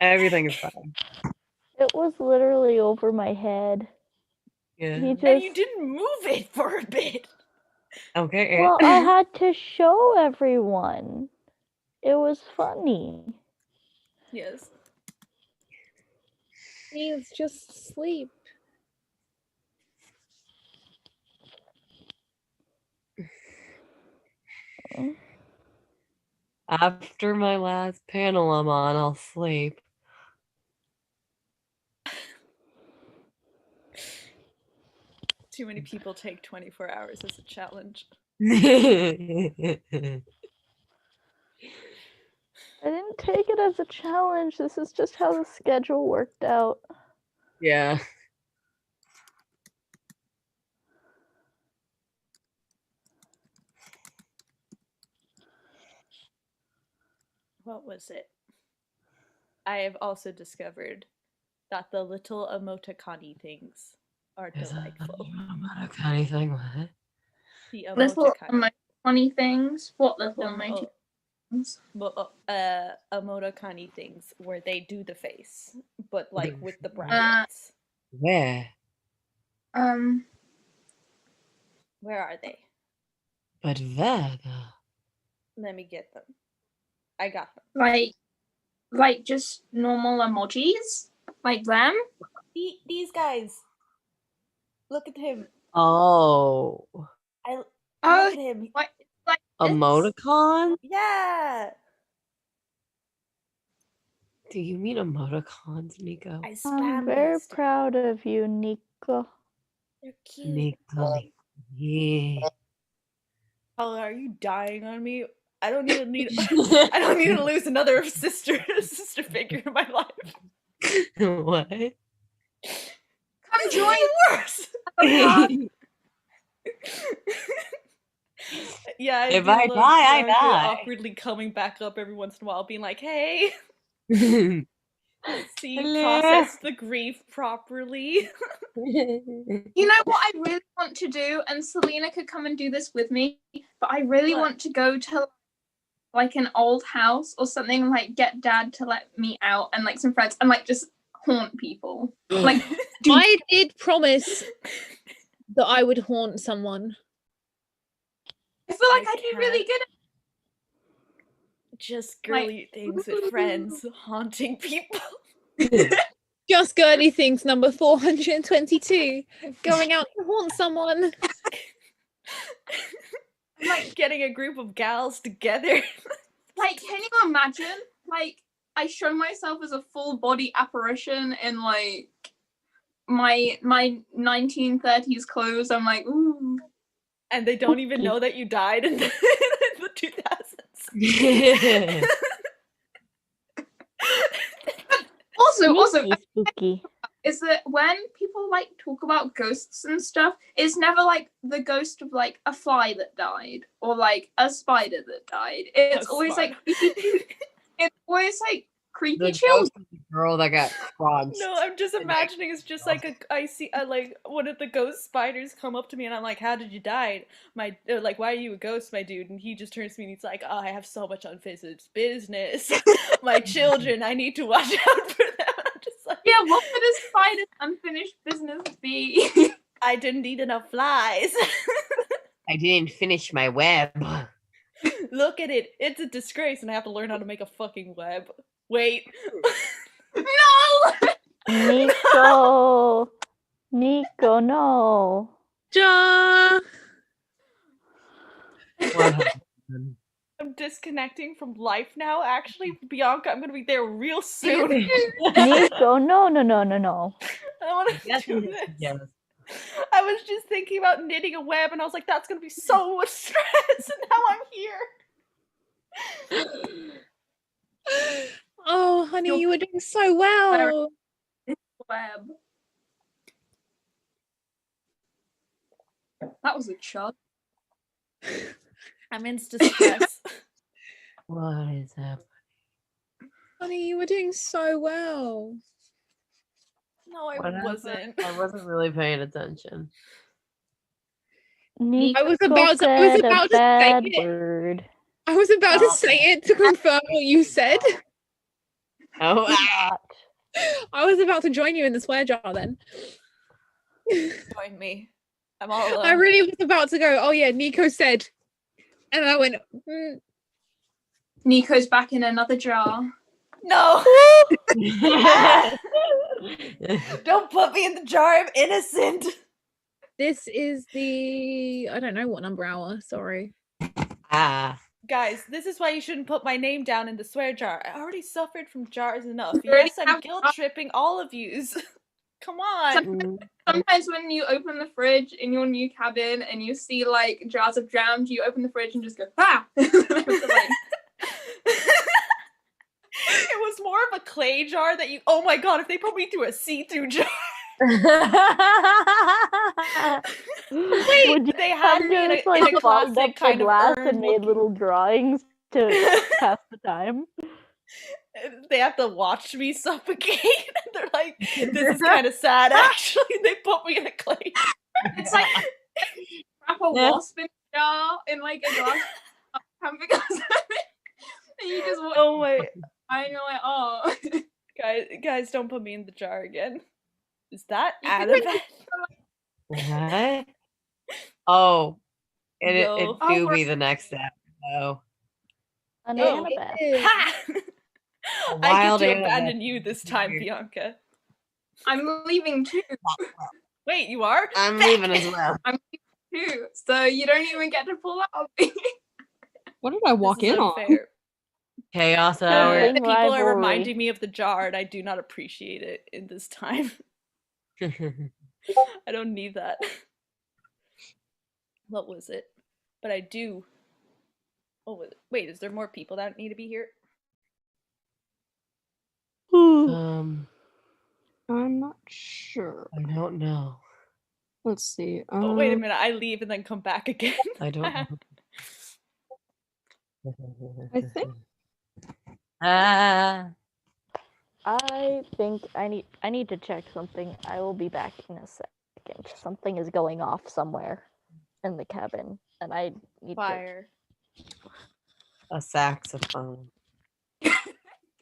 everything is fine. It was literally over my head. Yeah. He And just. you didn't move it for a bit. Okay. Well, I had to show everyone. It was funny. Yes. Please just sleep. After my last panel I'm on, I'll sleep. Too many people take 24 hours as a challenge. I didn't take it as a challenge. This is just how the schedule worked out. Yeah. What was it? I have also discovered that the little emoticon things are delightful. Anything? What? The Little emoticon. funny things. What little The emoji things? emoticon things where they do the face, but like with the brackets. Where? Where are they? But where though? Let me get them. I got them. Like just normal emojis, like them. These guys. Look at him. Oh. Look Oh, at him. like this? Emoticon? Yeah. Do you mean emoticons, Nico? I I'm spam very these. proud of you, Nico. They're cute. Nico. Yeah. Paula, are you dying on me? I don't need I don't need to lose another sister figure in my life. What? Come join. Worse. the Yeah, If I die, I Veronica die. awkwardly coming back up every once in a while, being like, "Hey, Hello. process the grief properly." You know what I really want to do, and Selena could come and do this with me, but I really What? want to go to like an old house or something, like get Dad to let me out and like some friends and like just haunt people. Like I did promise that I would haunt someone. I feel like I I'd be really good at Just girly things with friends, haunting people. Just girly things number 422. Going out to haunt someone. like Getting a group of gals together. like can you imagine? Like I show myself as a full body apparition in like my 1930s clothes. I'm like, ooh. And they don't even know that you died in the 2000s. Also, Spooky. is that when people like talk about ghosts and stuff, it's never like the ghost of like a fly that died or like a spider that died. It's always like it's always like creepy The children. ghost of the girl that got crunched. No, I'm just imagining it's just like I see like one of the ghost spiders come up to me and I'm like, "How did you die? Like, why are you a ghost, my dude?" And he just turns to me and he's like, "Oh, I have so much unfinished business. My children, I need to watch out for them." I'm just like, Yeah, what would a spider's unfinished business be? I didn't eat enough flies. I didn't finish my web. Look at it. It's a disgrace, and I have to learn how to make a fucking web. Wait. No! Nico. Nico, no. Ja! What happened? I'm disconnecting from life now. Actually, Bianca, I'm gonna be there real soon. Nico, no. I want Yes, to do yes, this. yes. I was just thinking about knitting a web, and I was like, that's gonna be so much stress, and now I'm here. Oh, honey, You're you were doing so well. web. That was a chug. I'm in distress. What is happening? Honey, you were doing so well. No, I What happened? wasn't. I wasn't really paying attention. Nico I was about to said say a bad it. word. I was about to say it to confirm what you said. Oh, Not. I was about to join you in the swear jar then. Join me. I'm all I really was about to go, oh yeah, Nico said. And I went, Nico's back in another jar. No! Don't put me in the jar, I'm innocent! this is the, I don't know what number hour, sorry. Guys, this is why you shouldn't put my name down in the swear jar. I already suffered from jars enough. You already Yes, I'm have- guilt tripping all of yous. Come on. Sometimes when you open the fridge in your new cabin and you see like jars of jam, you open the fridge and just go, ah! It was more of a clay jar that you. Oh my god! If they put me through a see-through jar, Would you they had have me in just a like fogged up classic the kind of glass urn and made looking- little drawings to pass the time? They have to watch me suffocate. They're like, "This is kind of sad, actually." They put me in a clay. It's like wrap a wasp in a jar in like a glass camping or something. And you just watch Oh my and you're like, oh. guys, don't put me in the jar again. Is that You can Annabeth? What? Oh, it No. do be the next step. No. An Oh. Annabeth. Ha! A I get wild to Annabeth abandon you is this time, weird. Bianca. I'm leaving too. Wait, you are? I'm Feck! leaving as well. Too. So you don't even get to pull out. What did I walk This is in on? unfair. Chaos hour. Sibling People are rivalry. reminding me of the jar, and I do not appreciate it in this time. I don't need that. What was it? But I do. Oh, wait, is there more people that need to be here? I'm not sure. I don't know. Let's see. Oh, wait a minute, I leave and then come back again. I don't know. I think- Ah. I think I need to check something. I will be back in a second. Something is going off somewhere in the cabin, and I need Fire. A saxophone.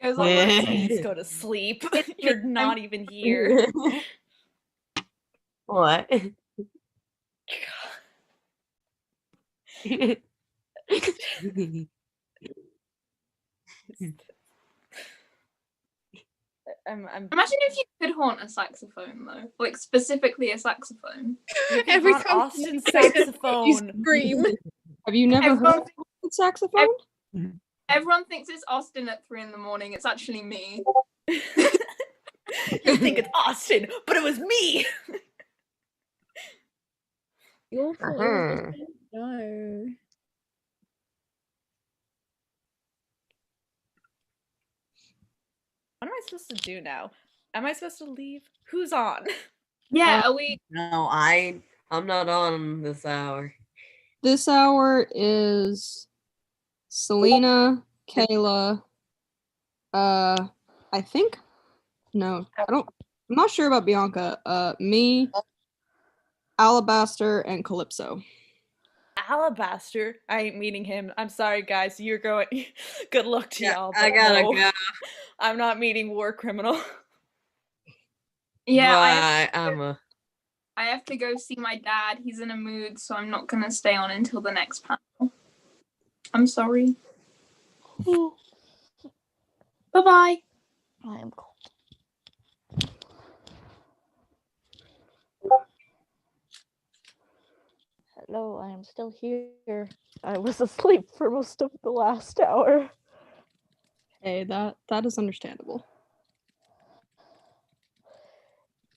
Goes Oh, like, please go to sleep. You're not even here. What? I'm imagine if you could haunt a saxophone though, like specifically a saxophone. Every on time Austin's you say that, you saxophone. scream. Have you never Everyone, heard of saxophone? everyone thinks it's Austin at 3 a.m. It's actually me. You think it's Austin, but it was me. Your fault. Uh-huh. No. What am I supposed to do now? Am I supposed to leave? Who's on? Yeah, are we? No, I'm not on this hour. This hour is Selena, Kayla, I think no, I'm not sure about Bianca. Me, Alabaster, and Calypso. Alabaster. I ain't meeting him. I'm sorry, guys. You're going. Good luck to Yeah, y'all. I but gotta no. go. I'm not meeting War Criminal. Yeah, Bye, I have to go see my dad. He's in a mood, so I'm not gonna stay on until the next panel. I'm sorry. Bye bye. I am cold. No, I am still here. I was asleep for most of the last hour. Hey, that is understandable.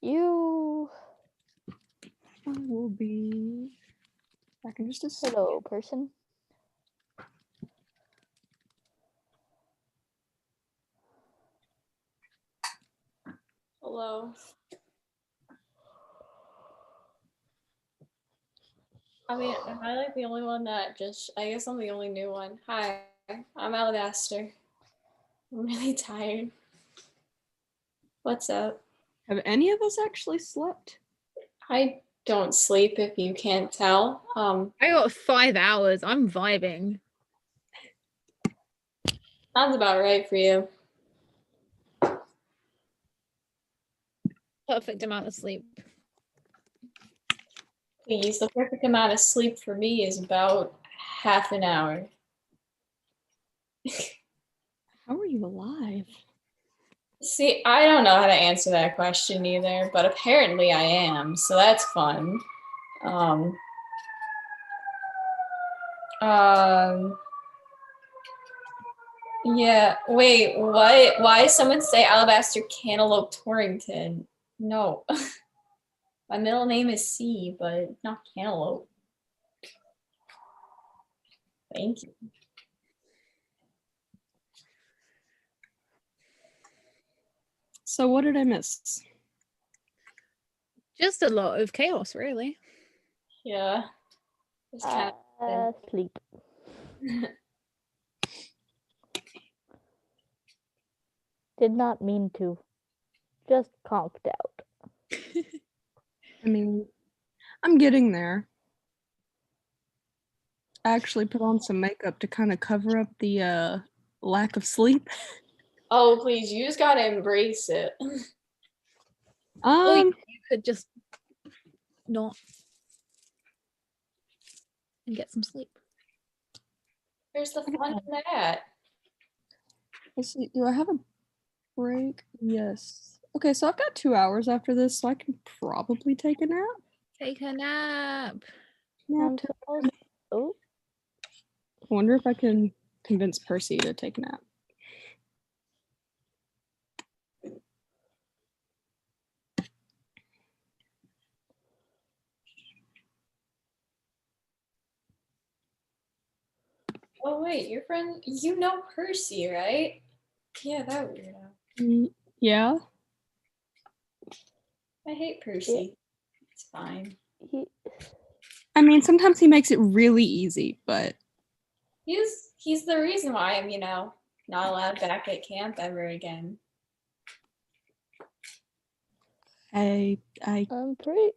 You. I will be back in just a second. Hello, person. Hello. I mean, am I like the only one that just, I guess I'm the only new one. Hi, I'm Alabaster. I'm really tired. What's up? Have any of us actually slept? I don't sleep if you can't tell. I got 5 hours. I'm vibing. Sounds about right for you. Perfect amount of sleep. Please, the perfect amount of sleep for me is about half an hour. How are you alive? See, I don't know how to answer that question either, but apparently I am, so that's fun. Yeah, wait, what? Why someone say Alabaster Cantaloupe Torrington? No. My middle name is C, but not Cantaloupe. Thank you. So what did I miss? Just a lot of chaos, really. Yeah. Just kind of Sleep. Did not mean to. Just conked out. I mean, I'm getting there. I actually put on some makeup to kind of cover up the lack of sleep. Oh, please, you just gotta embrace it. Or you could just not and get some sleep. Where's the fun in that? Let's see, do I have a break? Yes. Okay, so I've got 2 hours after this, so I can probably take a nap. Take a nap. I'm supposed. Oh, I wonder if I can convince Percy to take a nap. Oh wait, your friend, you know Percy, right? Yeah, that weirdo. Yeah. I hate Percy. It's fine. I mean, sometimes he makes it really easy, but He's the reason why I'm, not allowed back at camp ever again. I'm pretty.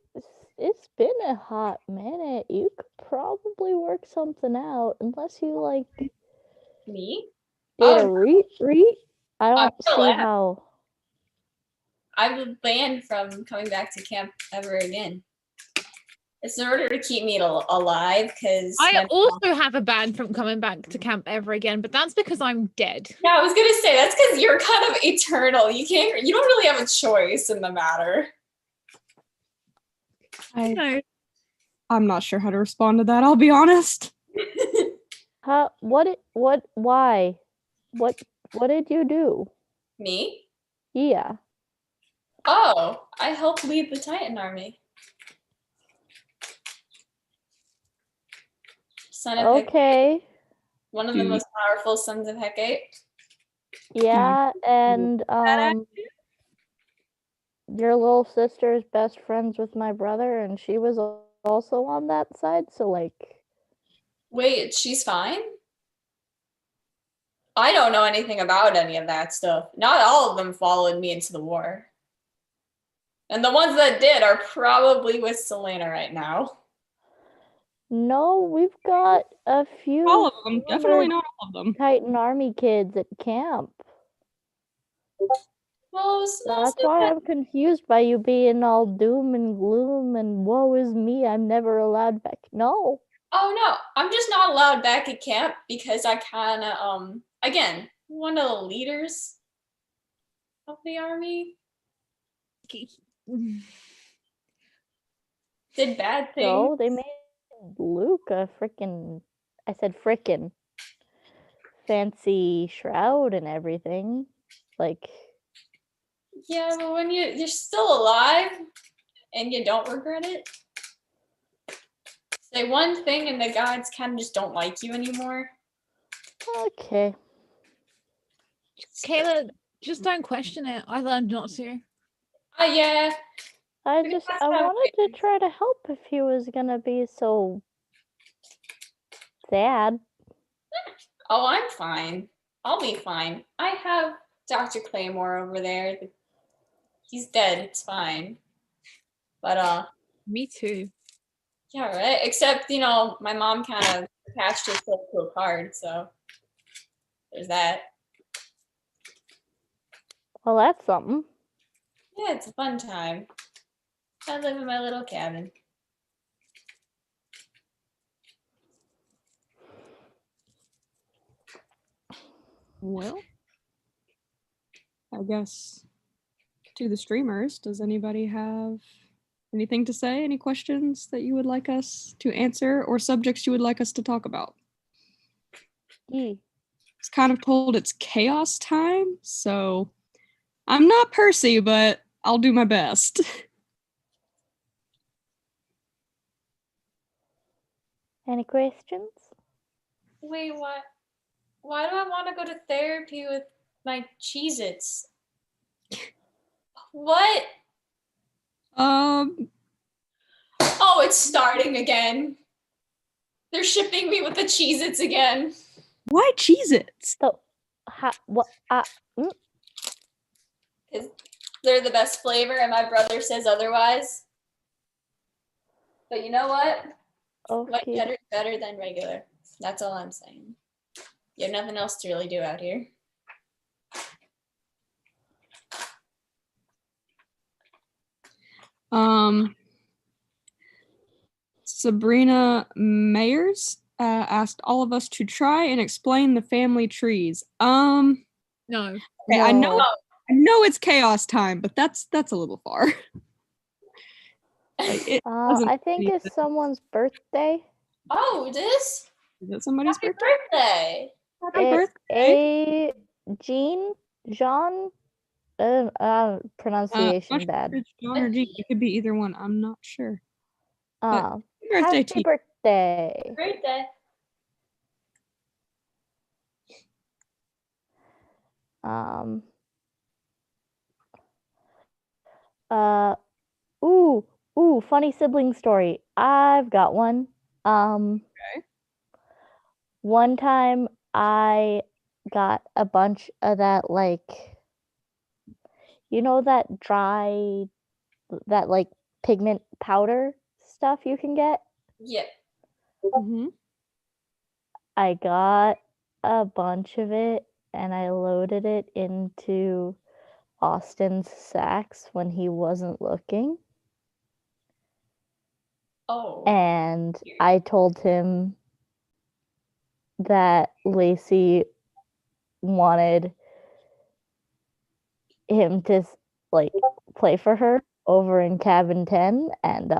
It's been a hot minute. You could probably work something out, unless you like. Me? Did a read? I don't see allowed. how. I'm banned from coming back to camp ever again. It's in order to keep me alive, because I also have a ban from coming back to camp ever again, but that's because I'm dead. Yeah, I was gonna say that's because you're kind of eternal. You don't really have a choice in the matter. I'm not sure how to respond to that, I'll be honest. Why? What did you do? Me? Yeah. Oh, I helped lead the Titan army. Son of Okay. Hecate. One of the most powerful sons of Hecate. Yeah, and your little sister is best friends with my brother, and she was also on that side, so like. Wait, she's fine? I don't know anything about any of that stuff. Not all of them followed me into the war. And the ones that did are probably with Selena right now. No, we've got a few. All of them, definitely not all of them. Titan Army kids at camp. Well, that's why I'm confused by you being all doom and gloom and woe is me. I'm never allowed back. No. Oh no, I'm just not allowed back at camp because I kind of again, one of the leaders of the army did bad things. So Luke a frickin', I said frickin' fancy shroud and everything. Like, Yeah, but when you're still alive and you don't regret it, say one thing and the gods kind of just don't like you anymore. okay. Kayla, just don't question it. I learned not to. Yeah. I Because that's I how it wanted to is. try to help if he was gonna be so sad. Oh, I'm fine. I'll be fine. I have Dr. Claymore over there. He's dead. It's fine. But Me too. yeah, right. Except my mom kind of attached herself to a card, so there's that. Well, that's something. Yeah, it's a fun time. I live in my little cabin. Well, I guess to the streamers, does anybody have anything to say? Any questions that you would like us to answer or subjects you would like us to talk about? It's kind of told it's chaos time, so I'm not Percy, but I'll do my best. Any questions? Wait, what? Why do I want to go to therapy with my Cheez-Its? What? Oh, it's starting again. They're shipping me with the Cheez-Its again. Why Cheez-Its? So, what? They're the best flavor, and my brother says otherwise. But you know what? White Okay. cheddar's better than regular. That's all I'm saying. You have nothing else to really do out here. Sabrina Mayers asked all of us to try and explain the family trees. No. Okay, I know it's chaos time, but that's a little far. I think it's someone's birthday. Oh, this? Is it somebody's Happy birthday? Happy birthday. Jean? Pronunciation bad. It's John or Jean. It could be either one. I'm not sure. Happy birthday to you. birthday. Birthday. Funny sibling story. I've got one. Okay. One time I got a bunch of that, like, that dry, that like pigment powder stuff you can get. Yeah. Mm-hmm. I got a bunch of it and I loaded it into Austin's sacks when he wasn't looking. Oh. And I told him that Lacey wanted him to like play for her over in cabin 10, and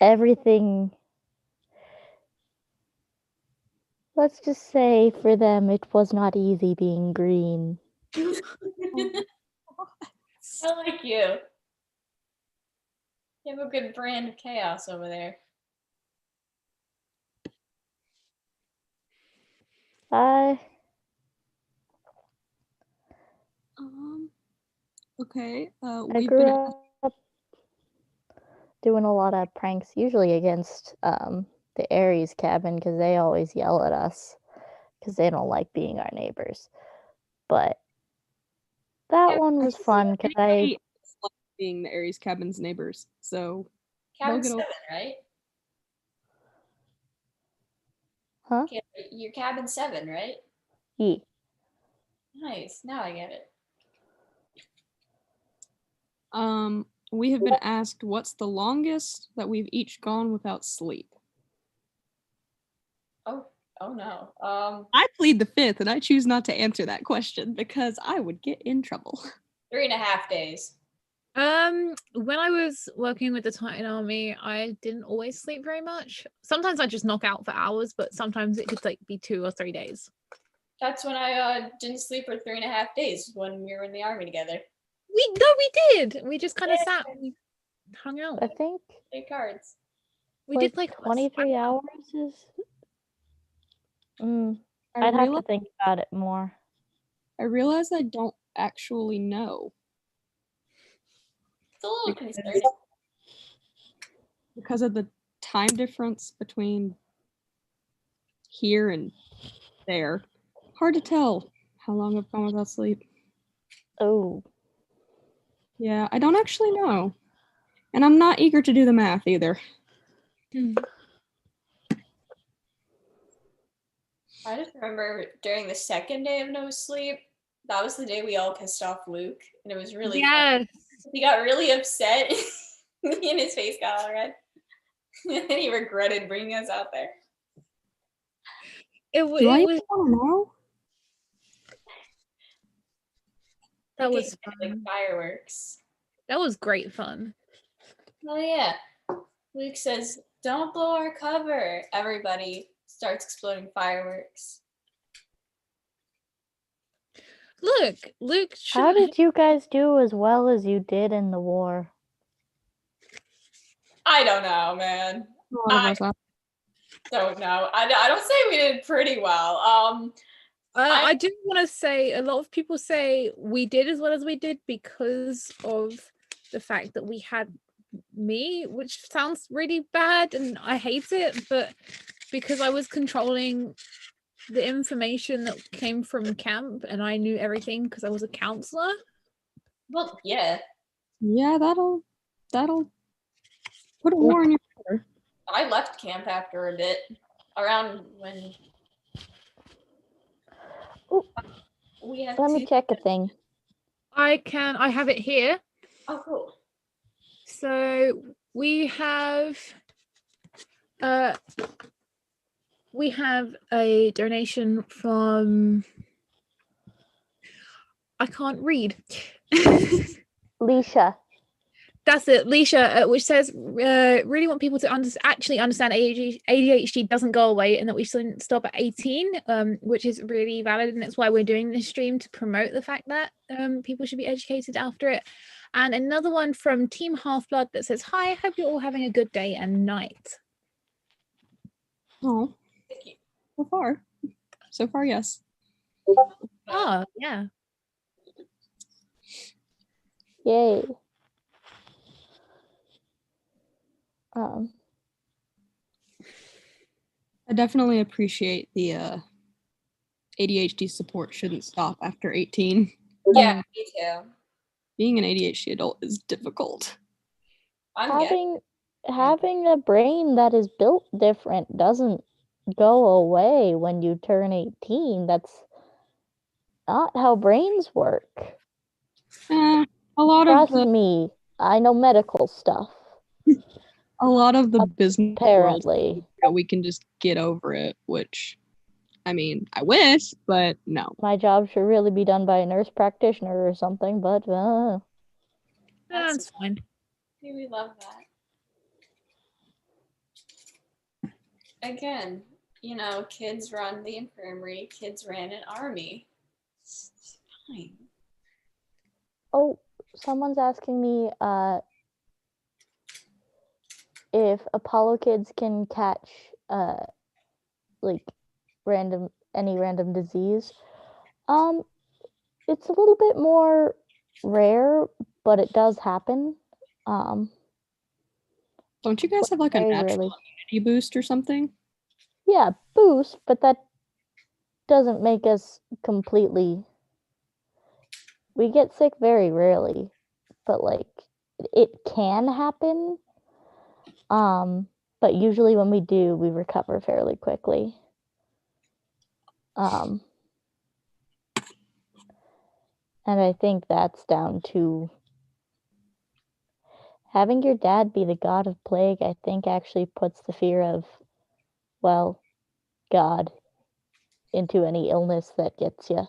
everything, let's just say for them it was not easy being green. I like you. You have a good brand of chaos over there. Okay. I grew up doing a lot of pranks, usually against the Aries cabin, because they always yell at us because they don't like being our neighbors. But that one was fun because I being the Aries cabin's neighbors. So Cabin 7, right? Huh? Okay, you're cabin 7, right? Yeah. Nice. Now I get it. We have been asked what's the longest that we've each gone without sleep. Oh no. I plead the fifth, and I choose not to answer that question because I would get in trouble. 3.5 days. When I was working with the Titan Army, I didn't always sleep very much. Sometimes I just knock out for hours, but sometimes it could like be 2 or 3 days. That's when I didn't sleep for 3.5 days when we were in the army together. We did. We just kind of sat and hung out. I think Play cards. We like did like 23 hours is. I'd have to realize, think about it more. I realize I don't actually know It's a little concerning. because of the time difference between here and there. Hard to tell how long I've gone without sleep. Oh, Yeah, I don't actually know. And I'm not eager to do the math either. I just remember during the second day of no sleep, that was the day we all pissed off Luke, and it was really yes. fun. He got really upset, and his face got all red, and then he regretted bringing us out there. It Do I was even want to know? that Like, was like fun. fireworks. That was great fun. Oh yeah. Luke says, "Don't blow our cover." Everybody starts exploding fireworks. Look, Luke how shouldn't did you guys do as well as you did in the war? I don't know, man. A lot of us have. Don't know. I don't say we did pretty well. I do want to say a lot of people say we did as well as we did because of the fact that we had me, which sounds really bad and I hate it, but because I was controlling the information that came from camp and I knew everything because I was a counselor. Well, yeah. Yeah, that'll put a war in your favor. I left camp after a bit, around when Ooh, we had let me check a thing. I have it here. Oh, cool. So we have a donation from I can't read. Leisha. That's it, Leisha, which says, really want people to actually understand ADHD doesn't go away and that we shouldn't stop at 18, which is really valid. And that's why we're doing this stream, to promote the fact that people should be educated after it. And another one from Team Half-Blood that says, hi, hope you're all having a good day and night. Oh, so far, yes. Oh, yeah. Yay. I definitely appreciate the ADHD support shouldn't stop after 18. Yeah, me too. Being an ADHD adult is difficult. Having a brain that is built different doesn't go away when you turn 18. That's not how brains work. Trust me, I know medical stuff. A lot of the business apparently world, that we can just get over it, which, I mean, I wish, but no. My job should really be done by a nurse practitioner or something, but that's fine. We love that. Again, you know, kids run the infirmary, kids ran an army. It's fine. Oh, someone's asking me if Apollo kids can catch like any random disease. It's a little bit more rare, but it does happen. Don't you guys have like a natural immunity boost or something? Yeah, boost, but that doesn't make us completely. We get sick very rarely, but like it can happen. But usually when we do, we recover fairly quickly. And I think that's down to having your dad be the god of plague. I think actually puts the fear of, well, God into any illness that gets you.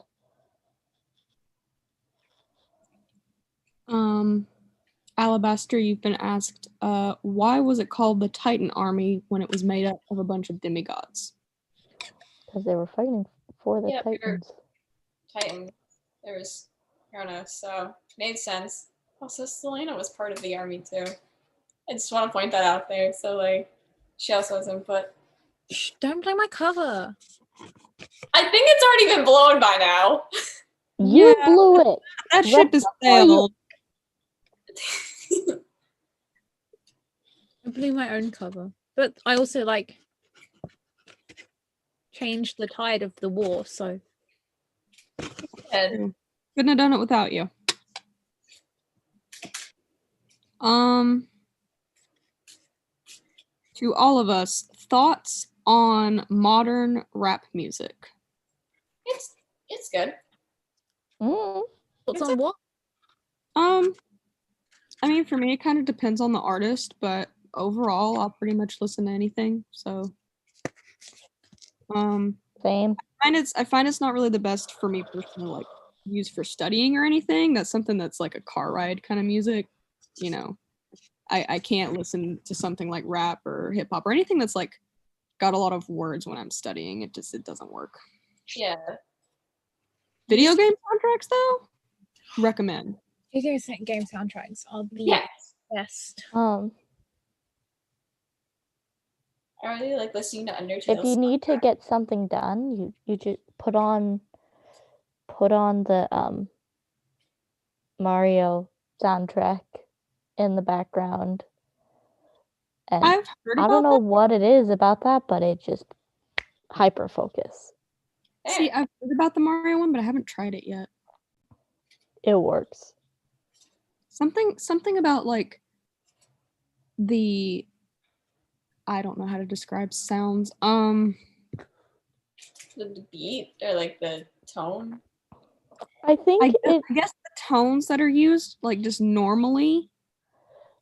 Alabaster, you've been asked, why was it called the Titan Army when it was made up of a bunch of demigods? Because they were fighting for the Yeah, we were- Titans. Titan. There was Kronos, so made sense. Also, Selena was part of the army too. I just want to point that out there. So like, she also has input. Shh, don't play my cover. I think it's already been blown by now. You Yeah. blew it. That ship is before you- sailed. I blew my own cover. But I also like changed the tide of the war, so And Couldn't have done it without you. To all of us, thoughts on modern rap music? it's good. Mm. what's on what? I mean, for me, it kind of depends on the artist, but overall, I'll pretty much listen to anything. So, Same. I find it's not really the best for me personally, like use for studying or anything. That's something that's like a car ride kind of music. You know, I can't listen to something like rap or hip hop or anything that's like got a lot of words when I'm studying. It doesn't work. Yeah. Video game soundtracks though, recommend. Video game soundtracks are the Yes. best. I really like listening to Undertale. If you need to get something done, you just put on the Mario soundtrack in the background. And I've heard I about don't know that. what it is about that, but it just hyper focus. See, I've heard about the Mario one, but I haven't tried it yet. It works. Something about like the I don't know how to describe sounds. The beat or like the tone. I think I guess the tones that are used, like just normally,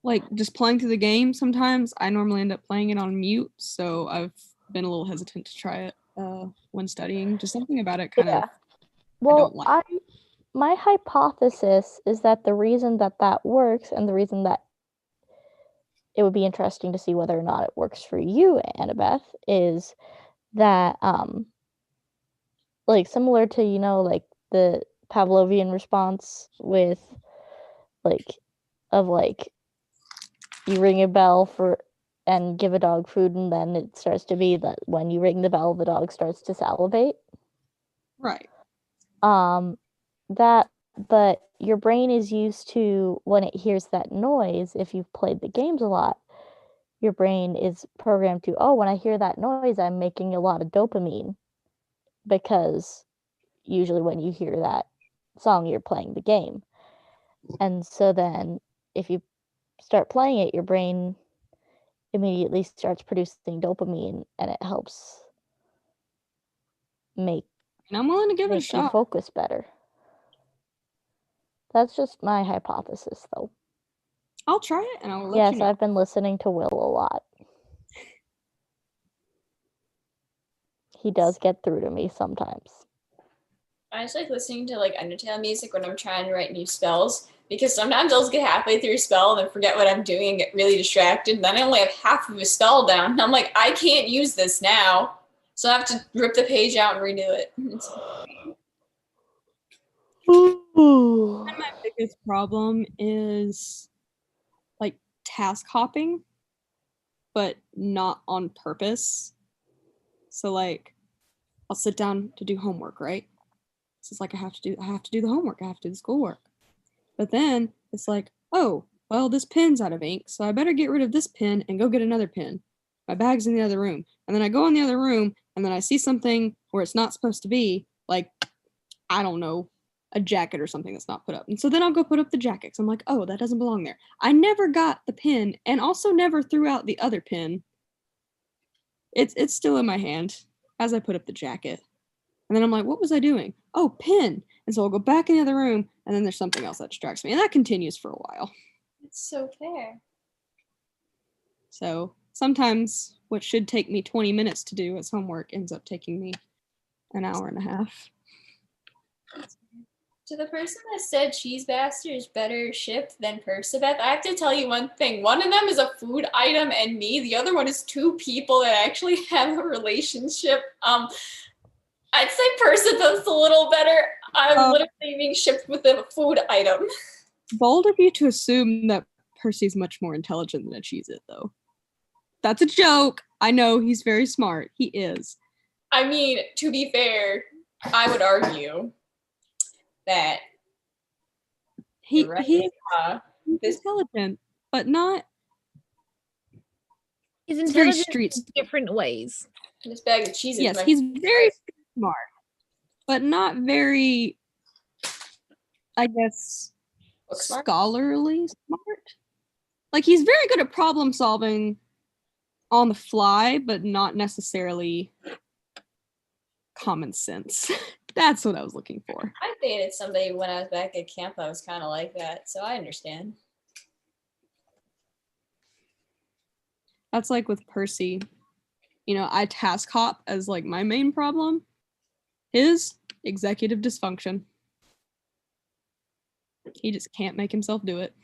like just playing through the game. Sometimes I normally end up playing it on mute, so I've been a little hesitant to try it when studying. Just something about it kind of. Well, like. my hypothesis is that the reason that works and the reason that it would be interesting to see whether or not it works for you, Annabeth, is that like similar to, you know, like the Pavlovian response with like you ring a bell and give a dog food, and then it starts to be that when you ring the bell, the dog starts to salivate. Right. But your brain is used to, when it hears that noise, if you've played the games a lot, your brain is programmed to, oh, when I hear that noise, I'm making a lot of dopamine, because usually when you hear that song, you're playing the game. And so then if you start playing it, your brain immediately starts producing dopamine, and it helps make And I'm willing to give it a you shot. focus better. That's just my hypothesis, though. I'll try it and I will let you Yes, know. I've been listening to Will a lot. He does get through to me sometimes. I just like listening to like Undertale music when I'm trying to write new spells, because sometimes I'll just get halfway through a spell and then forget what I'm doing and get really distracted. And then I only have half of a spell down. And I'm like, I can't use this now. So I have to rip the page out and redo it. My biggest problem is like task hopping, but not on purpose. So like I'll sit down to do homework, right? So it's like I have to do the homework, I have to do the schoolwork. But then it's like, oh, well, this pen's out of ink, so I better get rid of this pen and go get another pen. My bag's in the other room. And then I go in the other room and then I see something where it's not supposed to be, like, I don't know, a jacket or something that's not put up. And so then I'll go put up the jacket, because I'm like, oh, that doesn't belong there. I never got the pen and also never threw out the other pen. It's still in my hand as I put up the jacket. And then I'm like, what was I doing? Oh, pen. And so I'll go back in the other room, and then there's something else that distracts me. And that continues for a while. It's so fair. So sometimes what should take me 20 minutes to do as homework ends up taking me an hour and a half. To the person that said Cheese Bastard is better shipped than Percabeth, I have to tell you one thing. One of them is a food item and me. The other one is two people that actually have a relationship. I'd say Percabeth's a little better. I'm literally being shipped with a food item. Bold of you to assume that Percy's much more intelligent than a Cheez-It, though. That's a joke. I know he's very smart. He is. I mean, to be fair, I would argue that He right, he's intelligent, but not. He's It's very intelligent street in different ways. this bag of cheese is Yes, he's very smart, but not very, I guess, scholarly smart. Like, he's very good at problem solving on the fly, but not necessarily common sense. That's what I was looking for. I dated somebody when I was back at camp that was kind of like that, so I understand. That's like with Percy. You know, I task hop as like my main problem. His executive dysfunction. He just can't make himself do it.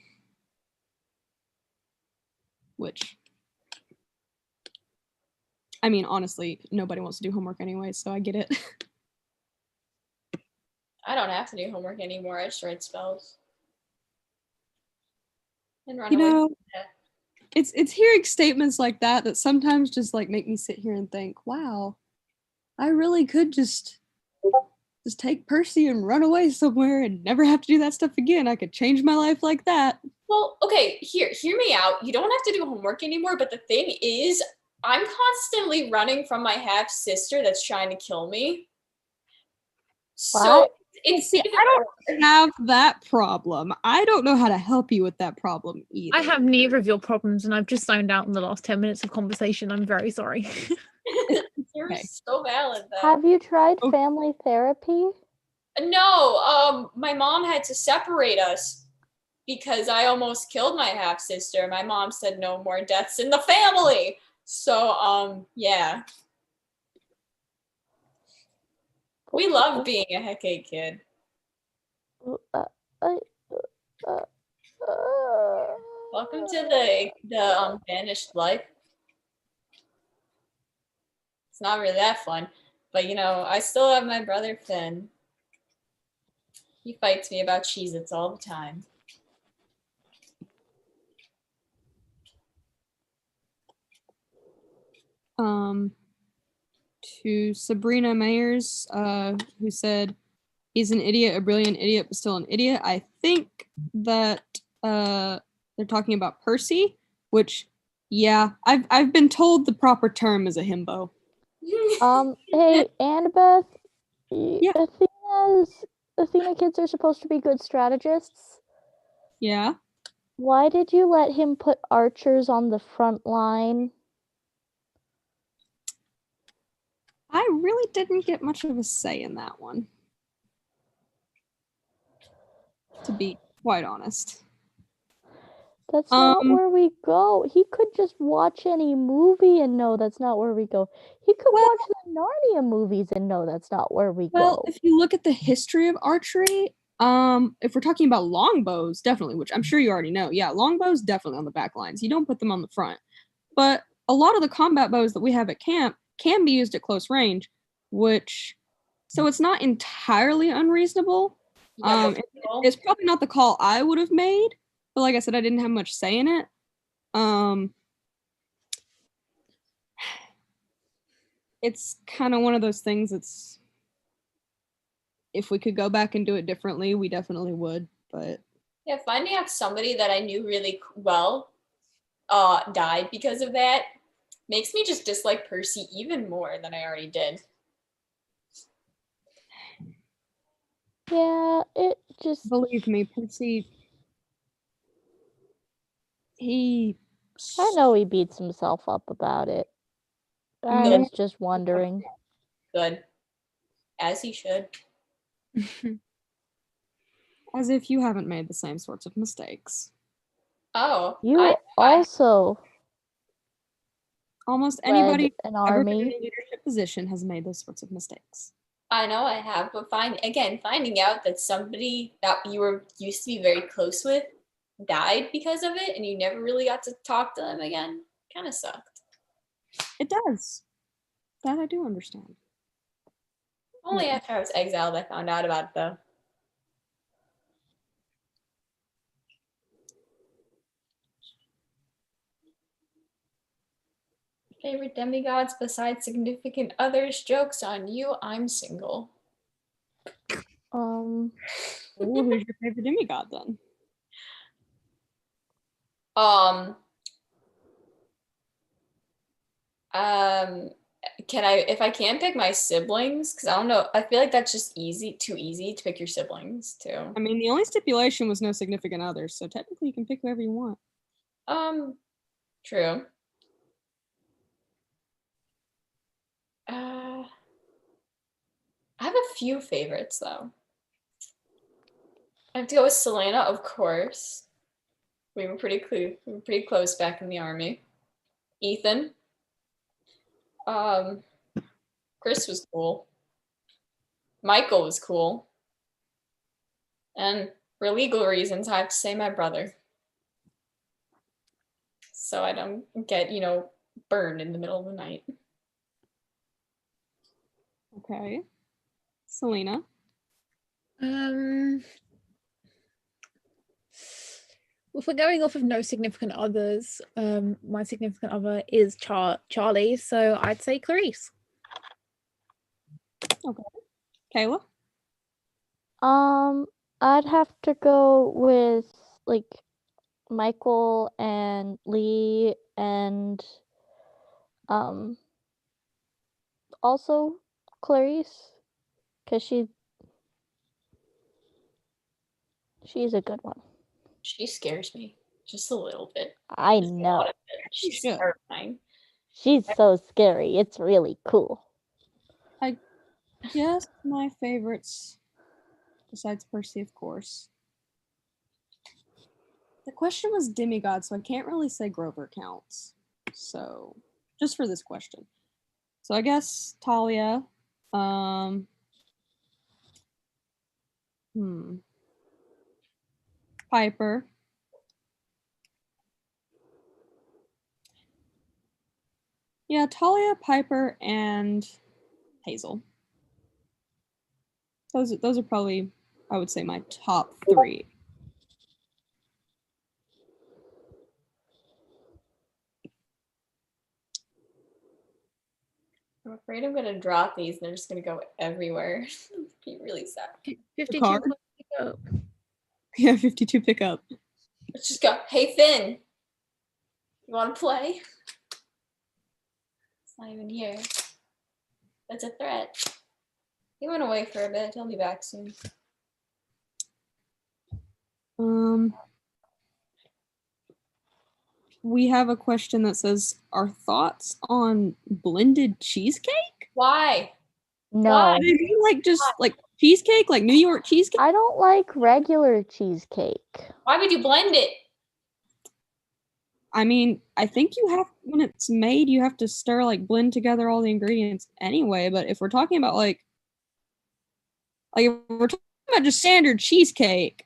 Which, I mean, honestly, nobody wants to do homework anyway, so I get it. I don't have to do homework anymore. I just write spells. And run You away know, from that. it's hearing statements like that sometimes just like make me sit here and think, wow, I really could just take Percy and run away somewhere and never have to do that stuff again. I could change my life like that. Well, okay, hear me out. You don't have to do homework anymore, but the thing is, I'm constantly running from my half-sister that's trying to kill me. So it's See, I don't have that problem. I don't know how to help you with that problem either. I have neither of your problems, and I've just zoned out in the last 10 minutes of conversation. I'm very sorry. You're Okay. so valid. Though. Have you tried family therapy? No, my mom had to separate us because I almost killed my half-sister. My mom said no more deaths in the family. So, yeah. We love being a Hecate kid. Welcome to the vanished life. It's not really that fun, but you know, I still have my brother Finn. He fights me about Cheez-Its all the time. To Sabrina Mayers, who said he's an idiot, a brilliant idiot, but still an idiot. I think that they're talking about Percy, which, yeah, I've been told the proper term is a himbo. Hey, Annabeth. Yeah. Athena kids are supposed to be good strategists. Yeah. Why did you let him put archers on the front line? I really didn't get much of a say in that one, to be quite honest. That's not where we go. He could just watch any movie and know that's not where we go. He could watch the Narnia movies and know that's not where we go. Well, if you look at the history of archery, if we're talking about longbows, definitely, which I'm sure you already know. Yeah, longbows definitely on the back lines. You don't put them on the front. But a lot of the combat bows that we have at camp can be used at close range, so it's not entirely unreasonable. It's probably not the call I would have made, but like I said, I didn't have much say in it. It's kind of one of those things that's, if we could go back and do it differently, we definitely would, but... Yeah, finding out somebody that I knew really well died because of that makes me just dislike Percy even more than I already did. Yeah, it just... Believe me, Percy... I know he beats himself up about it. I was just wondering. Good. As he should. As if you haven't made the same sorts of mistakes. Oh. You also... Almost anybody an ever army. been in a leadership position has made those sorts of mistakes. I know I have, but finding out that somebody that you were used to be very close with died because of it, and you never really got to talk to them again, kind of sucked. It does. That I do understand. Only after I was exiled I found out about it, though. Favorite demigods besides significant others? Joke's on you, I'm single. Ooh, who's your favorite demigod then? If I can pick my siblings, because I don't know, I feel like that's just too easy to pick your siblings too. I mean, the only stipulation was no significant others, so technically you can pick whoever you want. True. I have a few favorites though. I have to go with Selena, of course. We were pretty close back in the army. Ethan. Chris was cool. Michael was cool. And for legal reasons, I have to say my brother. So I don't get, burned in the middle of the night. Okay. Selena. If we're going off of no significant others, my significant other is Charlie, so I'd say Clarice. Okay. Kayla? I'd have to go with like Michael and Lee and also Clarice, because she's a good one. She scares me just a little bit. I Just a know. lot of it. She's terrifying. She's so scary. It's really cool. I guess my favorites, besides Percy, of course. The question was demigod, so I can't really say Grover counts. So, just for this question. So I guess Talia. Piper. Yeah, Talia, Piper, and Hazel. Those are probably, I would say, my top 3. I'm afraid I'm gonna drop these and they're just gonna go everywhere. It'd be really sad. 52 card? pick up. Yeah, 52 pick up. Let's just go. Hey Finn, you want to play? It's not even here. That's a threat. He went away for a bit. He'll be back soon. We have a question that says, our thoughts on blended cheesecake? Why? No. Why? Do you mean like just like cheesecake, like New York cheesecake? I don't like regular cheesecake. Why would you blend it? I mean, I think you have, when it's made, you have to blend together all the ingredients anyway. But if we're talking about like if we're talking about just standard cheesecake,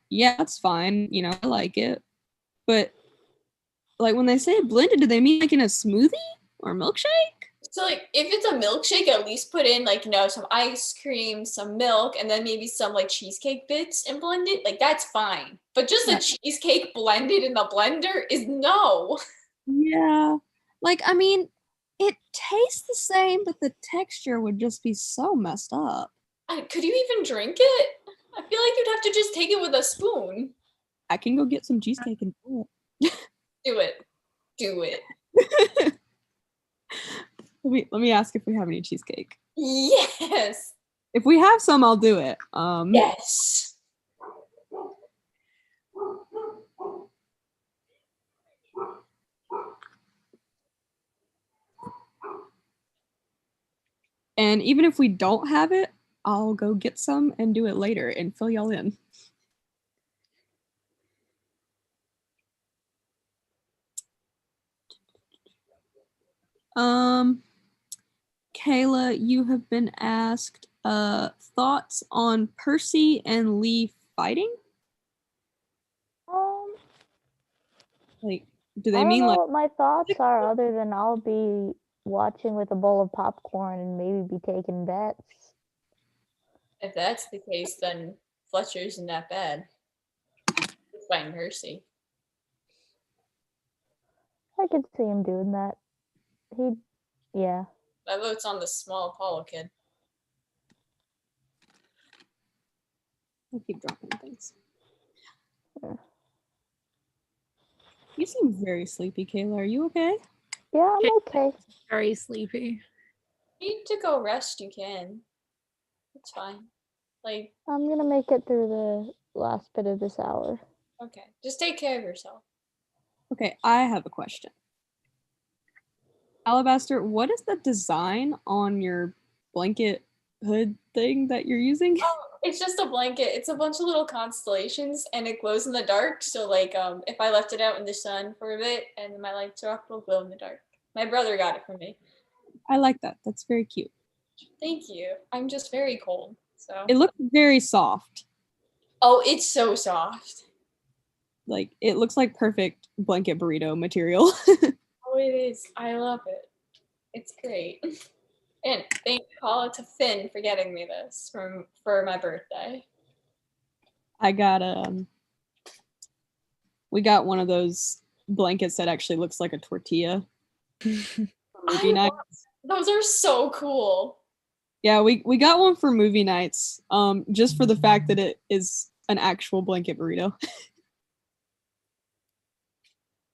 yeah, that's fine. I like it. But like when they say blended, do they mean like in a smoothie or milkshake? So like if it's a milkshake, at least put in like some ice cream, some milk, and then maybe some like cheesecake bits and blend it. Like that's fine. But just a cheesecake blended in the blender is no. Yeah. Like I mean, it tastes the same, but the texture would just be so messed up. Could you even drink it? I feel like you'd have to just take it with a spoon. I can go get some cheesecake and do it. Do it. Let me ask if we have any cheesecake. Yes. If we have some, I'll do it. Yes. And even if we don't have it, I'll go get some and do it later and fill y'all in. Kayla, you have been asked, thoughts on Percy and Lee fighting? Like, do they I don't mean know like what my thoughts are other than I'll be watching with a bowl of popcorn and maybe be taking bets. If that's the case, then Fletcher isn't that bad. He's fighting Percy. I could see him doing that. Yeah. My vote's on the small Apollo kid. I keep dropping things? Yeah. You seem very sleepy, Kayla. Are you okay? Yeah, I'm okay. Very sleepy. If you need to go rest, you can. It's fine. Like, I'm gonna make it through the last bit of this hour. okay. Just take care of yourself. Okay, I have a question. Alabaster, what is the design on your blanket hood thing that you're using? Oh, it's just a blanket. It's a bunch of little constellations and it glows in the dark. So like if I left it out in the sun for a bit and my lights are off, it'll glow in the dark. My brother got it for me. I like that. That's very cute. Thank you. I'm just very cold. So It looks very soft. oh, it's so soft. Like, it looks like perfect blanket burrito material. Oh, it is. I love it. It's great. And thank call it to Finn for getting me this for my birthday. I got we got one of those blankets that actually looks like a tortilla. Movie night. Those are so cool. Yeah, we got one for movie nights. Just for the fact that it is an actual blanket burrito.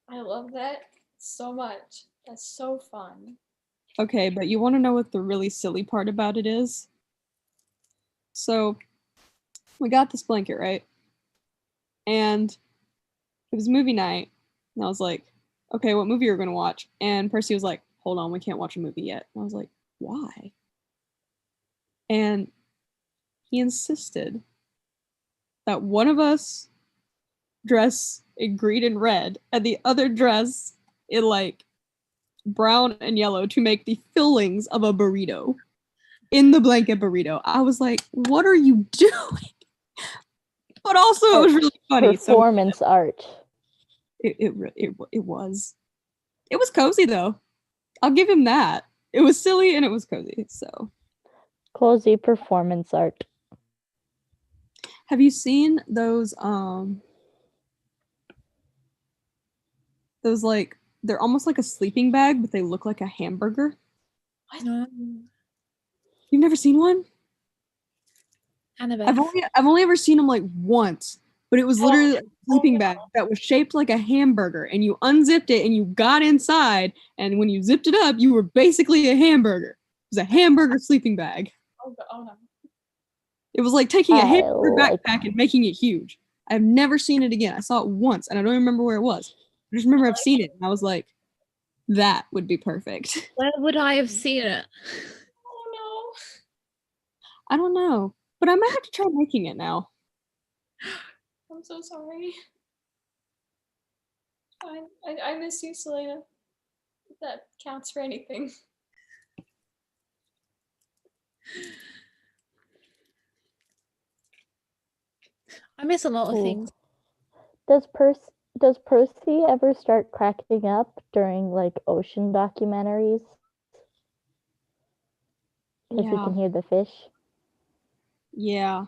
I love that so much. That's so fun. Okay, but you want to know what the really silly part about it is? So, we got this blanket, right? And it was movie night. And I was like, okay, what movie are we going to watch? And Percy was like, hold on, we can't watch a movie yet. And I was like, why? And he insisted that one of us dress in green and red and the other dress in like brown and yellow to make the fillings of a burrito in the blanket burrito. I was like, what are you doing? But also it was really funny. Performance art. It was. It was cozy though. I'll give him that. It was silly and it was cozy. So Cozy performance art. have you seen those like they're almost like a sleeping bag, but they look like a hamburger? No. You've never seen one? Annabeth. I've only ever seen them like once, but it was literally a sleeping bag that was shaped like a hamburger, and you unzipped it and you got inside, and when you zipped it up, you were basically a hamburger. It was a hamburger sleeping bag. Oh no. It was like taking a hamburger like backpack and making it huge. I've never seen it again. I saw it once, and I don't remember where it was. I just remember I've seen it, and I was like, that would be perfect. Where would I have seen it? Oh I don't know, but I might have to try making it now. no. I'm so sorry. I miss you, Selena. If that counts for anything. I miss a lot of Ooh. things. Does Percy ever start cracking up during like ocean documentaries? Because he Yeah. can hear the fish. Yeah.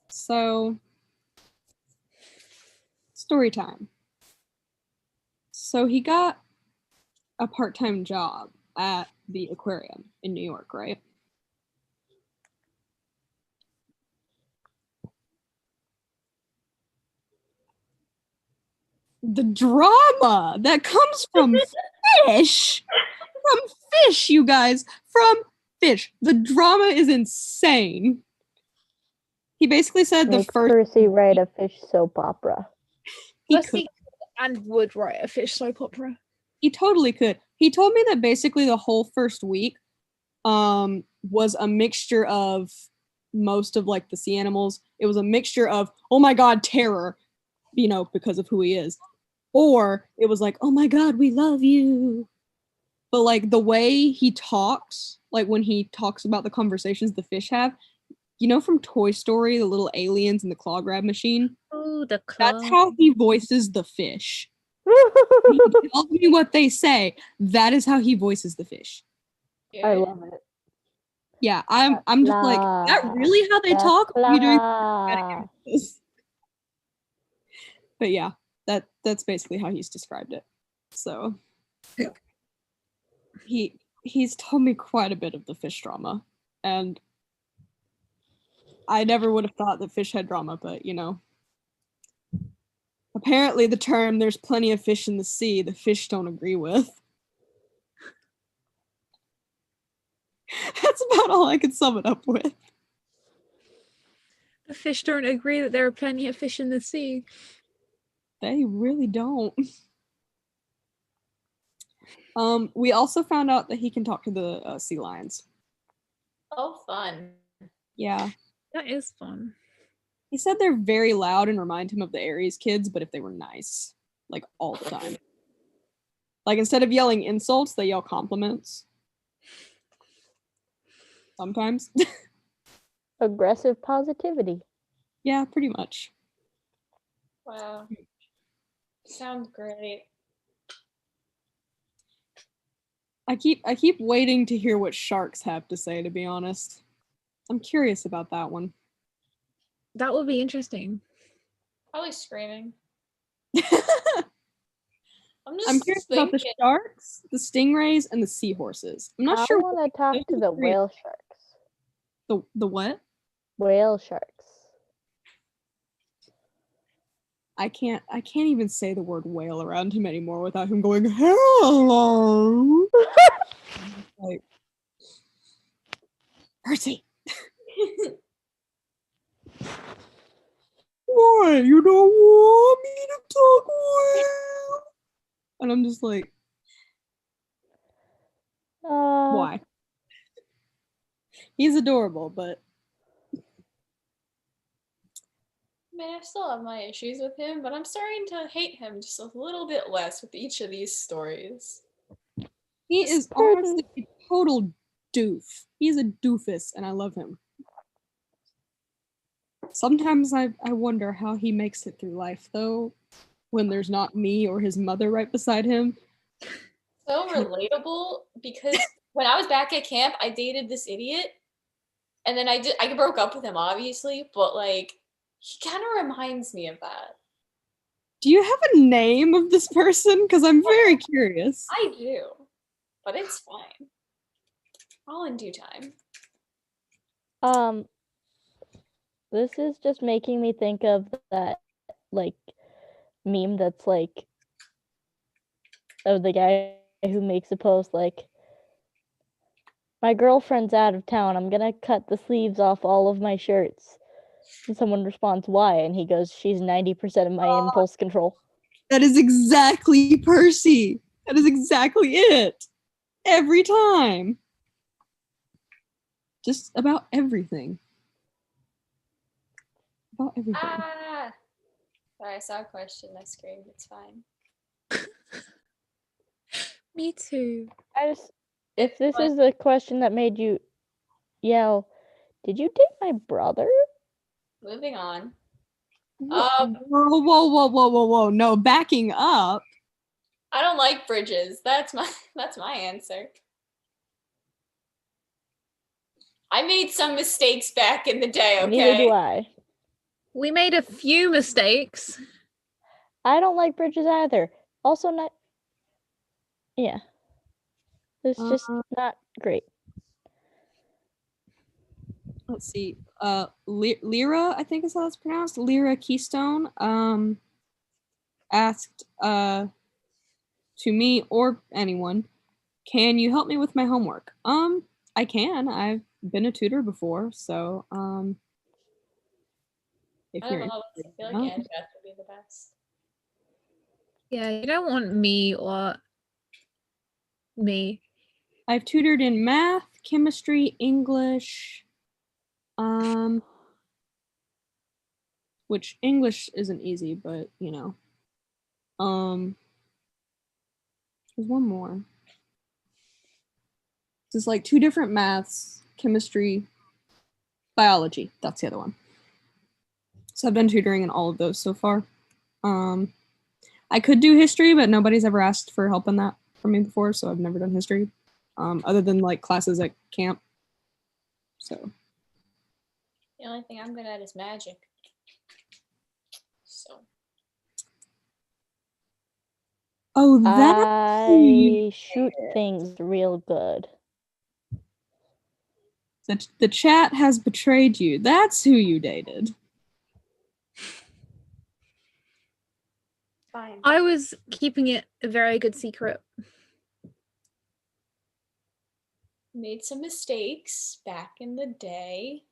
So, story time. So he got a part-time job at the aquarium in New York, right? The drama that comes from fish. From fish, you guys. From fish. The drama is insane. He basically said Make the first Percy write a fish soap opera. he Percy could. and would write a fish soap opera. He totally could. He told me that basically the whole first week was a mixture of most of like the sea animals. It was a mixture of, oh my god, terror, you know, because of who he is. Or it was like, oh my god, we love you. but like the way he talks, like when he talks about the conversations the fish have, you know, from Toy Story, the little aliens and the claw grab machine. Oh, the That's claw. how he voices the fish. He tells me what they say. That is how he voices the fish. I love it. Yeah, I'm just like, is that really how they talk? Or are you doing this? But yeah, that's basically how he's described it. So he's told me quite a bit of the fish drama, and I never would have thought that fish had drama, but you know, apparently the term "there's plenty of fish in the sea" the fish don't agree with. That's about all I can sum it up with. The fish don't agree that there are plenty of fish in the sea. They really don't. We also found out that he can talk to the sea lions. Oh, fun. Yeah. That is fun. He said they're very loud and remind him of the Aries kids, but if they were nice, like all the time. Like instead of yelling insults, they yell compliments. Sometimes. Aggressive positivity. Yeah, pretty much. Wow. Sounds great. I keep waiting to hear what sharks have to say, to be honest. I'm curious about that one. That would be interesting. Probably screaming. I'm curious about the sharks, the stingrays, and the seahorses. I'm not I sure. want to talk to the whale sharks. The what? Whale sharks. I can't even say the word whale around him anymore without him going, hello. Like, Percy. Why? You don't want me to talk whale? And I'm just like, why? He's adorable, but Man, I still have my issues with him, but I'm starting to hate him just a little bit less with each of these stories. he is honestly a total doof. He's a doofus, and I love him. Sometimes I wonder how he makes it through life, though, when there's not me or his mother right beside him. So relatable, because when I was back at camp, I dated this idiot, and then I broke up with him, obviously, but like, he kind of reminds me of that. Do you have a name of this person? Because I'm very curious. I do, but it's fine. All in due time. This is just making me think of that, like, meme that's like, of the guy who makes a post like, my girlfriend's out of town, I'm gonna cut the sleeves off all of my shirts. And someone responds, why? And he goes, she's 90% of my impulse control. That is exactly Percy. That is exactly it. Every time. Just about everything. About everything. Ah! Sorry, I saw a question. I screamed. It's fine. Me too. If this is the question that made you yell, did you date my brother? Moving on. Whoa. No, backing up. I don't like bridges. That's my answer. I made some mistakes back in the day, okay? Neither do I. We made a few mistakes. I don't like bridges either. Also not... Yeah. It's just not great. Let's see. Lyra, I think is how it's pronounced. Lyra Keystone asked to me or anyone, can you help me with my homework? I can. I've been a tutor before, so if I you're don't know. I feel like Annabeth would be the best. Yeah, you don't want me or me. I've tutored in math, chemistry, English, which English isn't easy, but you know. There's one more. It's like 2 different maths, chemistry, biology. That's the other one. So I've been tutoring in all of those so far. I could do history, but nobody's ever asked for help in that from me before, so I've never done history, other than like classes at camp. So The only thing I'm good at is magic. So. oh, that I shoot things real good. the chat has betrayed you. That's who you dated. Fine. I was keeping it a very good secret. Made some mistakes back in the day.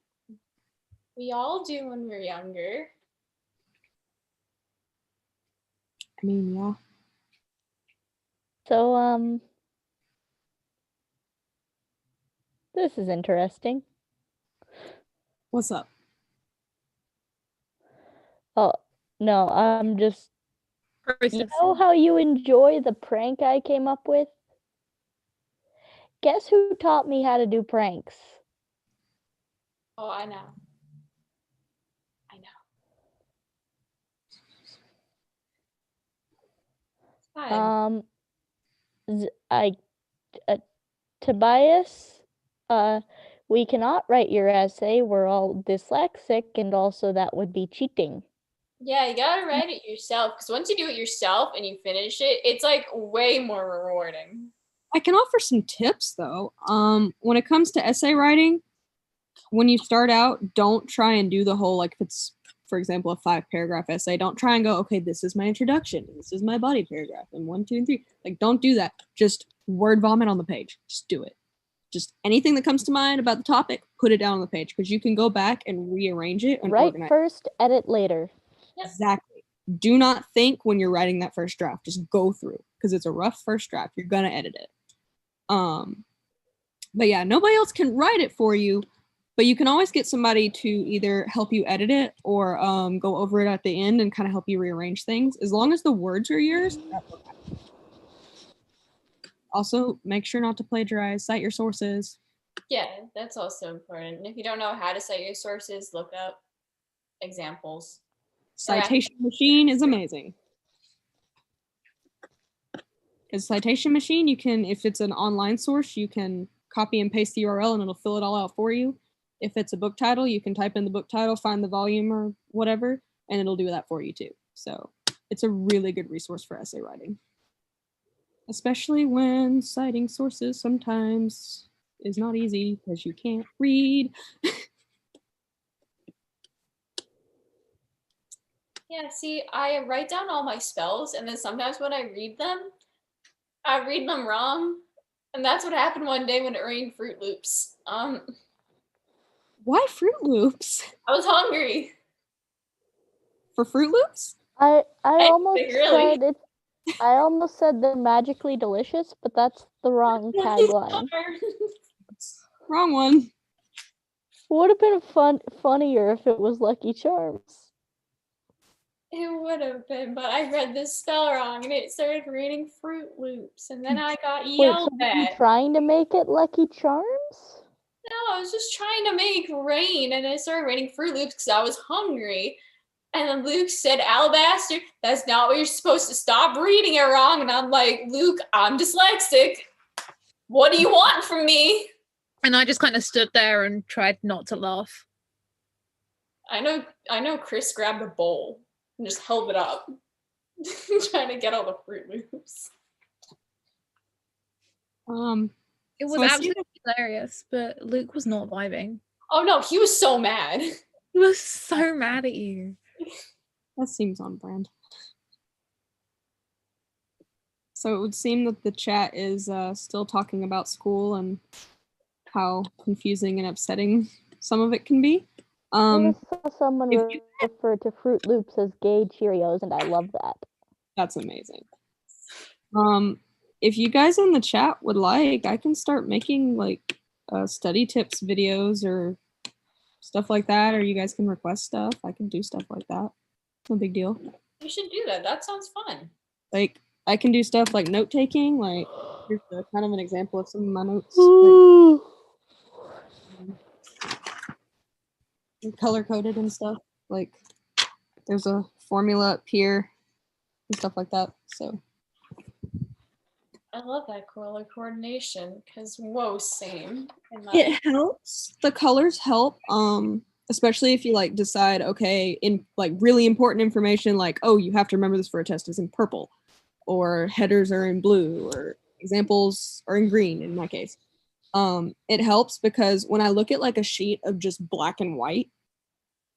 We all do when we're younger. I mean, yeah. So, this is interesting. What's up? Oh, no, I'm just, you Processing. know how you enjoy the prank I came up with? Guess who taught me how to do pranks? Oh, I know. Fine. Tobias, we cannot write your essay. We're all dyslexic, and also that would be cheating. Yeah, you gotta write it yourself, because once you do it yourself and you finish it, it's like way more rewarding. I can offer some tips though. When it comes to essay writing, when you start out, don't try and do the whole, like if it's, for example, a 5-paragraph essay, don't try and go, okay, this is my introduction, this is my body paragraph, and 1, 2, and 3. Like, don't do that. Just word vomit on the page. Just do it. Just anything that comes to mind about the topic, put it down on the page, because you can go back and rearrange it and Write organize. first, edit later. Exactly. Do not think when you're writing that first draft. Just go through, because it's a rough first draft. You're gonna edit it. But yeah, nobody else can write it for you, but you can always get somebody to either help you edit it or go over it at the end and kind of help you rearrange things. As long as the words are yours, that's okay. Also, make sure not to plagiarize. Cite your sources. Yeah, that's also important. And if you don't know how to cite your sources, look up examples. Citation Machine is amazing. Because Citation Machine, you can, if it's an online source, you can copy and paste the URL and it'll fill it all out for you. If it's a book title, you can type in the book title, find the volume or whatever, and it'll do that for you too. So it's a really good resource for essay writing. Especially when citing sources sometimes is not easy because you can't read. Yeah, see, I write down all my spells, and then sometimes when I read them wrong. And that's what happened one day when it rained Fruit Loops. Why Fruit Loops? I was hungry. For Fruit Loops? I almost really. said it's. I almost said they're magically delicious, but that's the wrong tagline. Wrong one. Would have been funnier if it was Lucky Charms. It would have been, but I read this spell wrong and it started raining Fruit Loops, and then I got yelled Wait, so were you at. trying to make it Lucky Charms? No, I was just trying to make rain, and it started raining Fruit Loops because I was hungry. And then Luke said, Alabaster, that's not what you're supposed to, stop reading it wrong. And I'm like, Luke, I'm dyslexic. What do you want from me? And I just kind of stood there and tried not to laugh. I know Chris grabbed a bowl and just held it up, trying to get all the Fruit Loops. It was absolutely hilarious, but Luke was not vibing. Oh no, he was so mad. He was so mad at you. That seems on brand. So it would seem that the chat is still talking about school and how confusing and upsetting some of it can be. I saw someone refer to Fruit Loops as gay Cheerios, and I love that. That's amazing. If you guys in the chat would like, I can start making like study tips videos or stuff like that, or you guys can request stuff. I can do stuff like that. No big deal. You should do that. That sounds fun. Like I can do stuff like note taking, like Here's kind of an example of some of my notes. Color coded and stuff. Like there's a formula up here and stuff like that. So I love that color coordination because whoa, same. it helps. The colors help. Especially if you like decide, okay, in like really important information, like, oh, you have to remember this for a test is in purple, or headers are in blue, or examples are in green in my case. It helps because when I look at like a sheet of just black and white,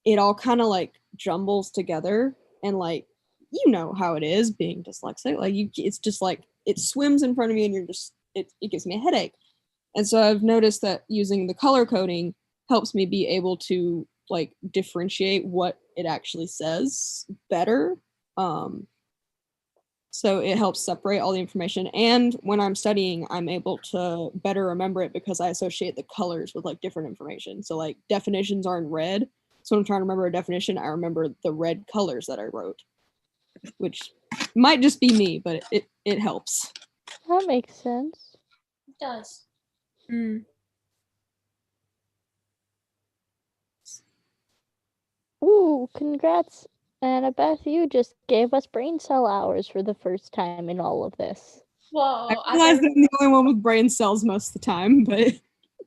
it all kind of like jumbles together, and like, you know how it is being dyslexic, like it's just like it swims in front of me and you're just it gives me a headache. And so I've noticed that using the color coding helps me be able to like differentiate what it actually says better. So it helps separate all the information, and when I'm studying, I'm able to better remember it because I associate the colors with like different information. So like definitions are in red, so when I'm trying to remember a definition, I remember the red colors that I wrote, which might just be me, but it helps. That makes sense. It does. Ooh, congrats, Annabeth. You just gave us brain cell hours for the first time in all of this. Whoa, I realize that I'm the only one with brain cells most of the time, but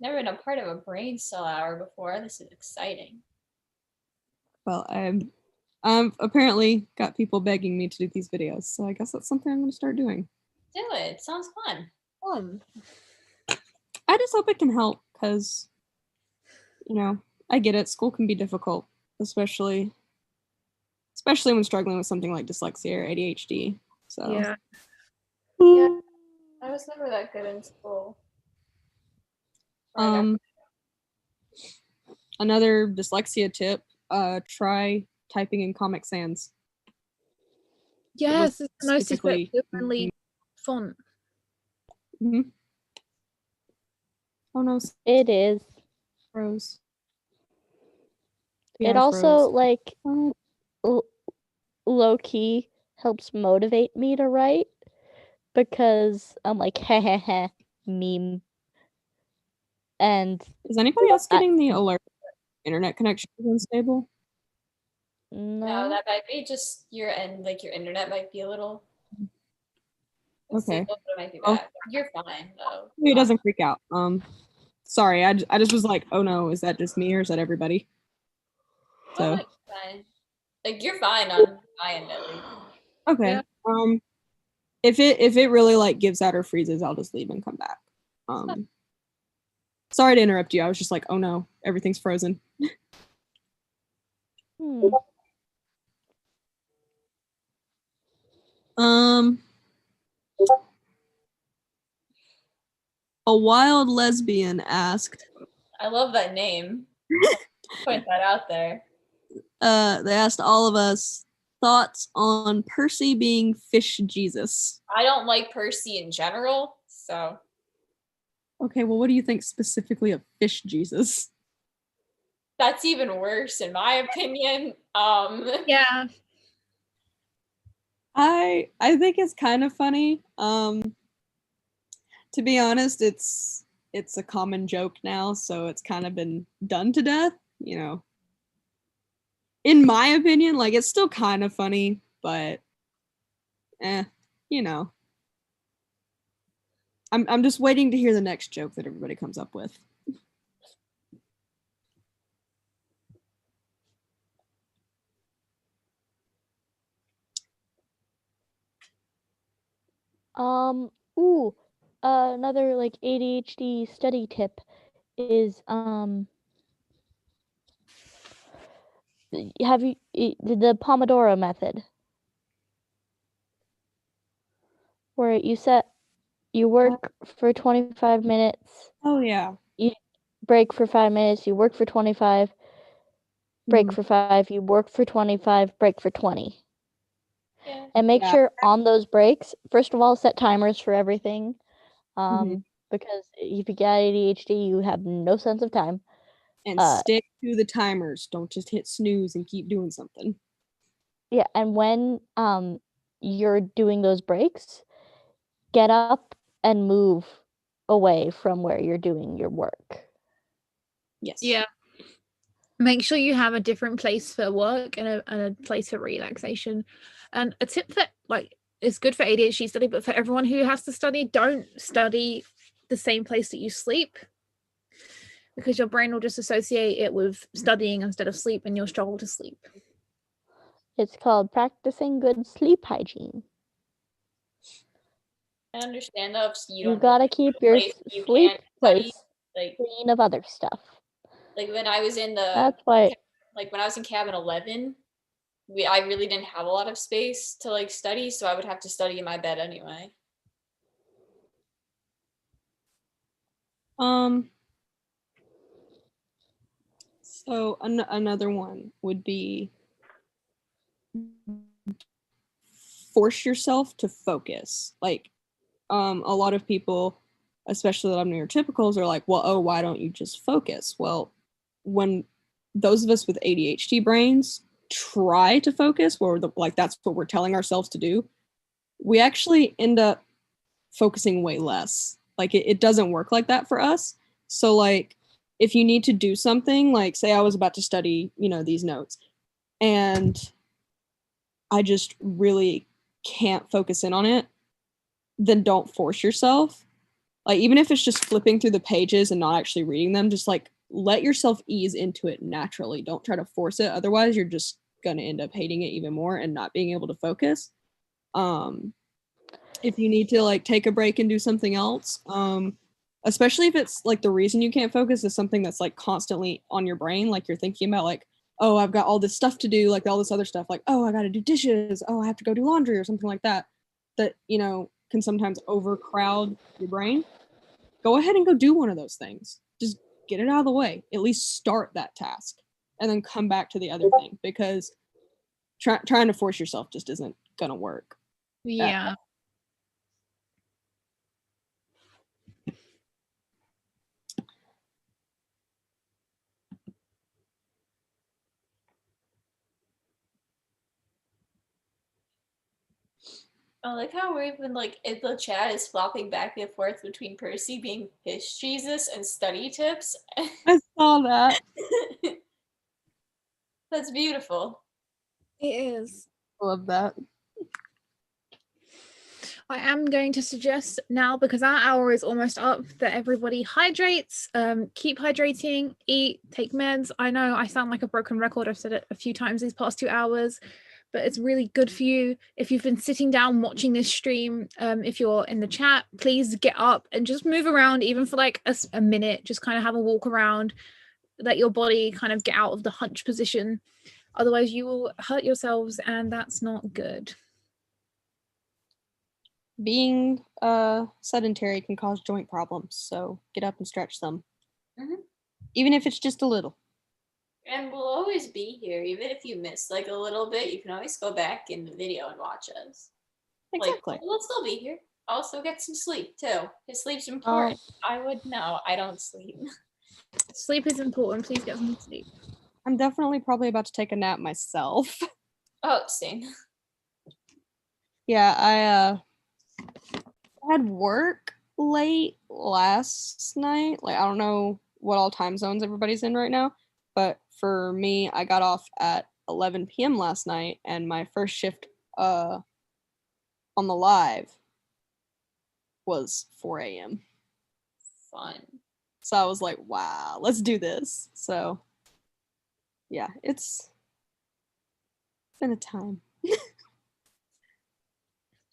never been a part of a brain cell hour before. This is exciting. well, I've apparently got people begging me to do these videos, so I guess that's something I'm going to start doing. Do it. Sounds fun. I just hope it can help because, you know, I get it. School can be difficult, especially when struggling with something like dyslexia or ADHD. So Yeah. Yeah. I was never that good in school. Another dyslexia tip, try typing in Comic Sans. Yes, it's the most specifically- effective font. Mm-hmm. Oh no, It is. froze. It also like low key helps motivate me to write because I'm like heh meme. And is anybody else getting the alert internet connection is unstable? No, that might be just your internet might be a little okay. It might be bad. You're fine though. It doesn't freak out. Sorry, I just was like, oh no, is that just me or is that everybody? So you're fine. Like you're fine on my end at least. okay. Yeah. If it really like gives out or freezes, I'll just leave and come back. Sorry to interrupt you. I was just like, oh no, everything's frozen. A wild lesbian asked. I love that name. Point that out there. They asked all of us thoughts on Percy being Fish Jesus. I don't like Percy in general, so. Okay, well, what do you think specifically of Fish Jesus? That's even worse in my opinion. Yeah. I think it's kind of funny. To be honest, it's a common joke now, so it's kind of been done to death, you know. In my opinion, like it's still kind of funny, but you know. I'm just waiting to hear the next joke that everybody comes up with. Another like ADHD study tip is have you the Pomodoro method, where you work for 25 minutes. Oh yeah. You break for 5 minutes, you work for 25, break for 5, you work for 25, break for 20. Yeah. And make sure on those breaks, first of all, set timers for everything. Because if you got ADHD, you have no sense of time. And stick to the timers. Don't just hit snooze and keep doing something. Yeah, and when you're doing those breaks, get up and move away from where you're doing your work. Yes. Yeah. Make sure you have a different place for work and a place for relaxation. And a tip that is good for ADHD study, but for everyone who has to study, don't study the same place that you sleep, because your brain will just associate it with studying instead of sleep, and you'll struggle to sleep. It's called practicing good sleep hygiene. I understand though if you You don't gotta keep your place you sleep can't study, place like clean of other stuff. when I was in the That's why when I was in cabin 11, I really didn't have a lot of space to like study, so I would have to study in my bed anyway. So another one would be force yourself to focus. Like, a lot of people, especially that I'm neurotypicals, are like, well, oh, why don't you just focus? Well, when those of us with ADHD brains try to focus, or that's what we're telling ourselves to do, we actually end up focusing way less. Like it doesn't work like that for us. So like if you need to do something, like say I was about to study, these notes, and I just really can't focus in on it, then don't force yourself. Like even if it's just flipping through the pages and not actually reading them, just like let yourself ease into it naturally. Don't try to force it. Otherwise, you're just going to end up hating it even more and not being able to focus. If you need to like take a break and do something else, especially if it's like the reason you can't focus is something that's like constantly on your brain, like you're thinking about like, oh, I've got all this stuff to do, like all this other stuff, like, oh, I got to do dishes, oh, I have to go do laundry or something like that, can sometimes overcrowd your brain. Go ahead and go do one of those things. Just get it out of the way. At least start that task and then come back to the other thing, because trying to force yourself just isn't going to work. Yeah. I like how we're even like if the chat is flopping back and forth between Percy being piss Jesus and study tips. I saw that. That's beautiful. It is. Love that. I am going to suggest now, because our hour is almost up, that everybody hydrates, keep hydrating, eat, take meds. I know I sound like a broken record. I've said it a few times these past 2 hours, but it's really good for you. If you've been sitting down watching this stream, if you're in the chat, please get up and just move around, even for like a minute. Just kind of have a walk around, let your body kind of get out of the hunch position. Otherwise you will hurt yourselves, and that's not good. Being sedentary can cause joint problems, so get up and stretch some. Mm-hmm. Even if it's just a little. And we'll always be here, even if you miss like a little bit. You can always go back in the video and watch us. Exactly. Like, we'll still be here. Also get some sleep too. His sleep's important. I don't sleep. Sleep is important. Please get some sleep. I'm definitely probably about to take a nap myself. Oh, same. Yeah, I had work late last night. Like, I don't know what all time zones everybody's in right now, but for me, I got off at 11 p.m. last night, and my first shift on the live was 4 a.m. Fun. So I was like, wow, let's do this. So yeah, it's been a time.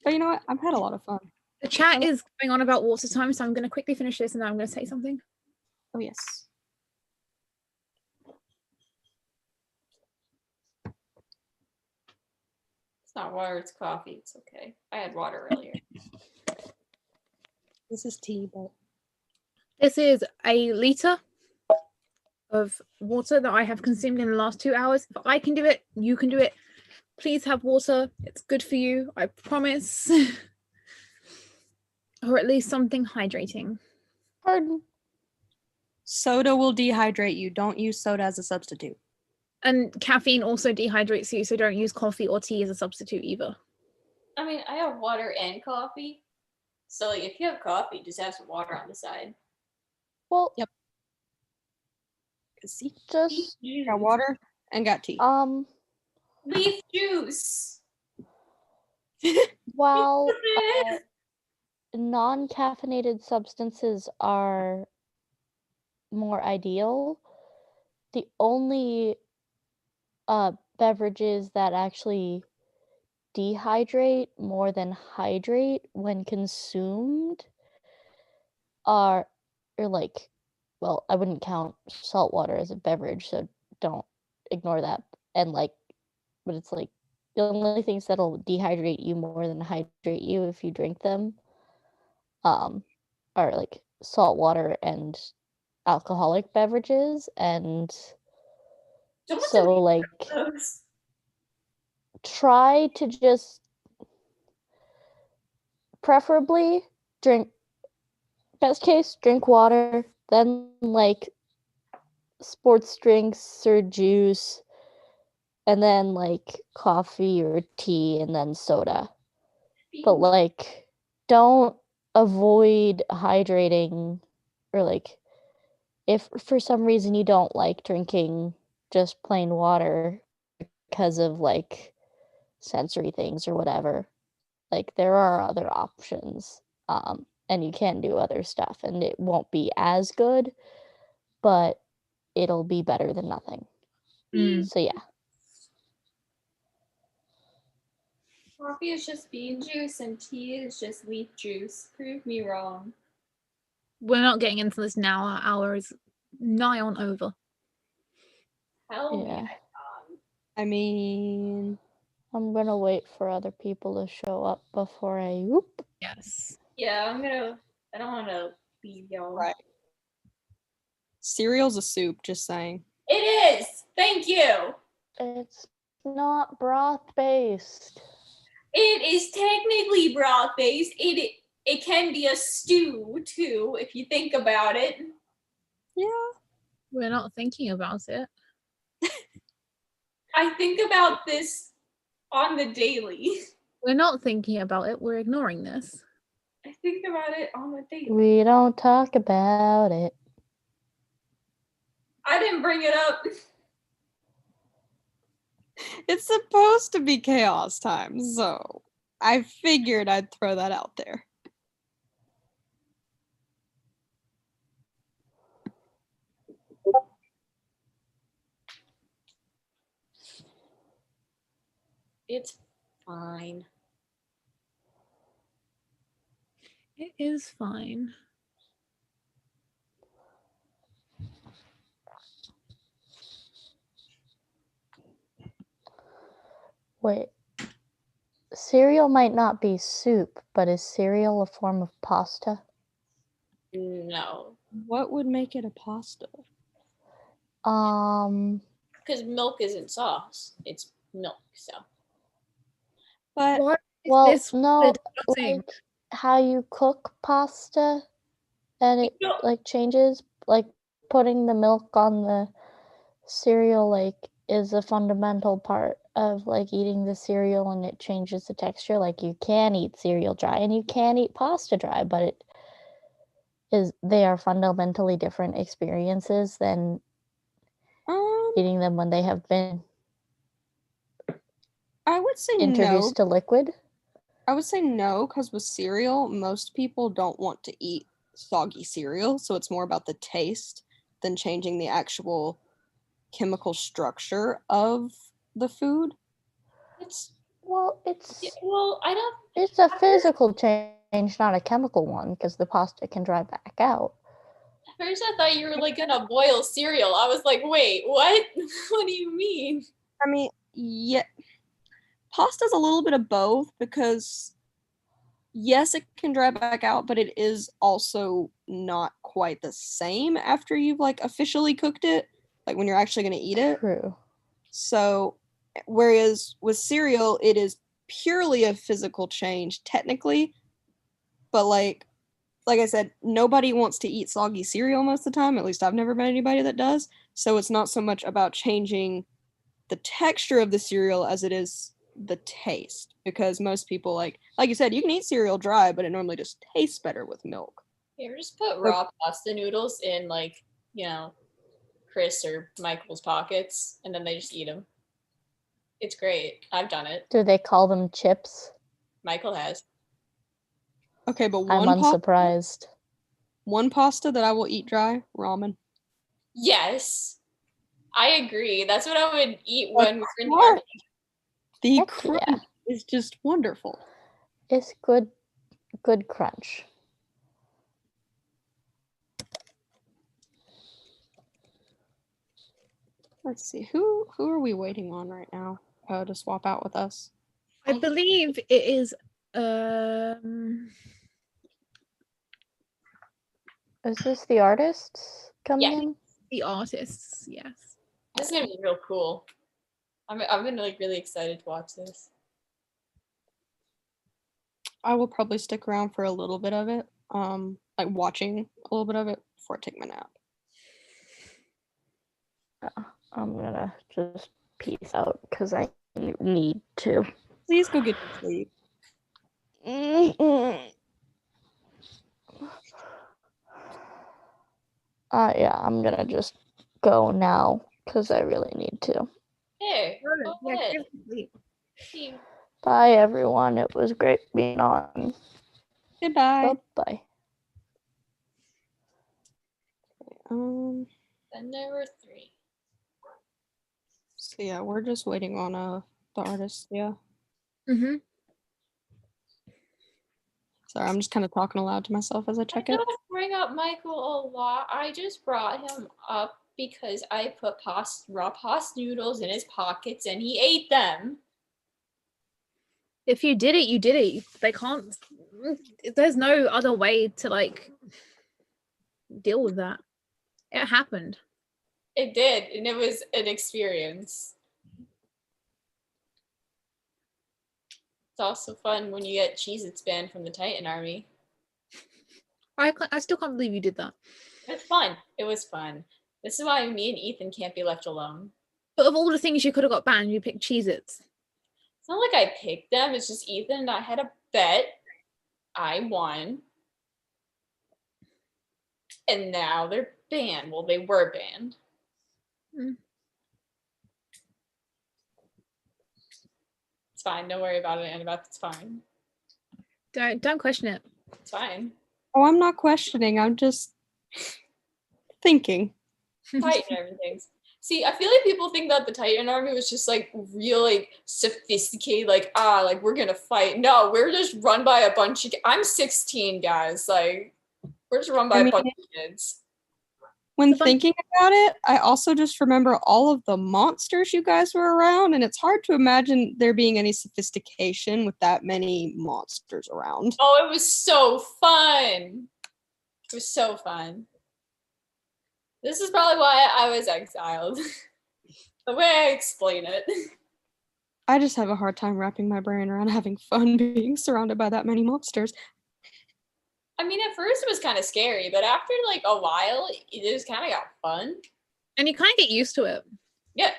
But you know what? I've had a lot of fun. The chat is going on about water time, so I'm going to quickly finish this and then I'm going to say something. Oh, yes. It's not water, it's coffee. It's okay. I had water earlier. This is tea, but This is a liter of water that I have consumed in the last 2 hours. If I can do it, you can do it. Please have water. It's good for you, I promise. Or at least something hydrating. Pardon. soda will dehydrate you. Don't use soda as a substitute. And caffeine also dehydrates you, so don't use coffee or tea as a substitute either. I mean, I have water and coffee, So like, if you have coffee, just have some water on the side. Well, Yep. See, just got water and got tea. Leaf juice. while non-caffeinated substances are more ideal, the only beverages that actually dehydrate more than hydrate when consumed are like, well, I wouldn't count salt water as a beverage, so don't ignore that. And like, but it's like the only things that'll dehydrate you more than hydrate you if you drink them are like salt water and alcoholic beverages. And so like try to just preferably drink, best case, drink water, then like sports drinks or juice, and then like coffee or tea, and then soda. But like, don't avoid hydrating, or like, if for some reason you don't like drinking just plain water because of like sensory things or whatever, like there are other options, and you can do other stuff, and it won't be as good, but it'll be better than nothing. So yeah. Coffee is just bean juice and tea is just leaf juice. Prove me wrong. We're not getting into this now. Our hour is nigh on over. Hell Yeah. I mean, I'm gonna wait for other people to show up before I whoop. Yes. Yeah, I don't want to leave y'all. right. Cereal's a soup, just saying. It is! Thank you! It's not broth based. It is technically broth-based. It can be a stew, too, if you think about it. Yeah. We're not thinking about it. I think about this on the daily. We're not thinking about it. We're ignoring this. I think about it on the daily. We don't talk about it. I didn't bring it up. It's supposed to be chaos time, so I figured I'd throw that out there. It's fine. It is fine. Wait. Cereal might not be soup, but is cereal a form of pasta? No. What would make it a pasta? Because milk isn't sauce. It's milk, so. But What is well, this no, we're discussing? like how you cook pasta, and it No. like changes. Like putting the milk on the cereal, like, is a fundamental part of like eating the cereal, and it changes the texture. Like you can eat cereal dry and you can eat pasta dry, but they are fundamentally different experiences than eating them when they have been I would say introduced to liquid. I would say no, because with cereal, most people don't want to eat soggy cereal, so it's more about the taste than changing the actual chemical structure of the food. Well, I don't. It's a physical change, not a chemical one, because the pasta can dry back out. At first, I thought you were like gonna boil cereal. I was like, wait, what? What do you mean? I mean, yeah, pasta's a little bit of both, because yes, it can dry back out, but it is also not quite the same after you've like officially cooked it, like when you're actually going to eat it. True. So, whereas with cereal, it is purely a physical change, technically, but like I said, nobody wants to eat soggy cereal most of the time. At least I've never met anybody that does. So it's not so much about changing the texture of the cereal as it is the taste. because most people like you said, you can eat cereal dry, but it normally just tastes better with milk. Here, just put raw pasta noodles in, like, you know, Chris or Michael's pockets, and then they just eat them. It's great. I've done it. Do they call them chips? Michael has. Okay, but I'm unsurprised. One pasta that I will eat dry, ramen. Yes, I agree. That's what I would eat when we're in the What? army. The Heck crunch yeah. is just wonderful. It's good crunch. Let's see, who are we waiting on right now to swap out with us? I believe it is Is this the artists coming Yeah. in? the artists, yes. This is gonna be real cool. I've been like really excited to watch this. I will probably stick around for a little bit of it, like watching a little bit of it before I take my nap. I'm gonna just peace out because I need to. Please go get your sleep. Yeah, I'm gonna just go now because I really need to. Hey, go Yeah, ahead. give it sleep. See, Bye, everyone. It was great being on. Goodbye. Bye. then there were 3. So yeah, we're just waiting on the artist. Yeah. Mm-hmm. Sorry, I'm just kind of talking aloud to myself as I check I it. don't bring up Michael a lot. I just brought him up because I put raw pasta noodles in his pockets and he ate them. If you did it, you did it. They can't. There's no other way to like deal with that. It happened. It did, and it was an experience. It's also fun when you get Cheez-Its banned from the Titan Army. I still can't believe you did that. It's fun. It was fun. This is why me and Ethan can't be left alone. But of all the things you could have got banned, you picked Cheez-Its. It's not like I picked them. It's just Ethan and I had a bet. I won. And now they're banned. Well, they were banned. Mm. It's fine. Don't worry about it, Annabeth. It's fine. Don't question it. It's fine. Oh, I'm not questioning. I'm just thinking. Titan and everything. See, I feel like people think that the Titan Army was just like real, like sophisticated, like we're gonna fight. No, we're just run by a bunch of. I'm 16, guys. Like, we're just run by a bunch of kids. When thinking about it, I also just remember all of the monsters you guys were around, and it's hard to imagine there being any sophistication with that many monsters around. Oh, it was so fun. It was so fun. This is probably why I was exiled. The way I explain it. I just have a hard time wrapping my brain around having fun being surrounded by that many monsters. I mean, at first it was kind of scary, but after like a while, it just kind of got fun. And you kind of get used to it. Yeah.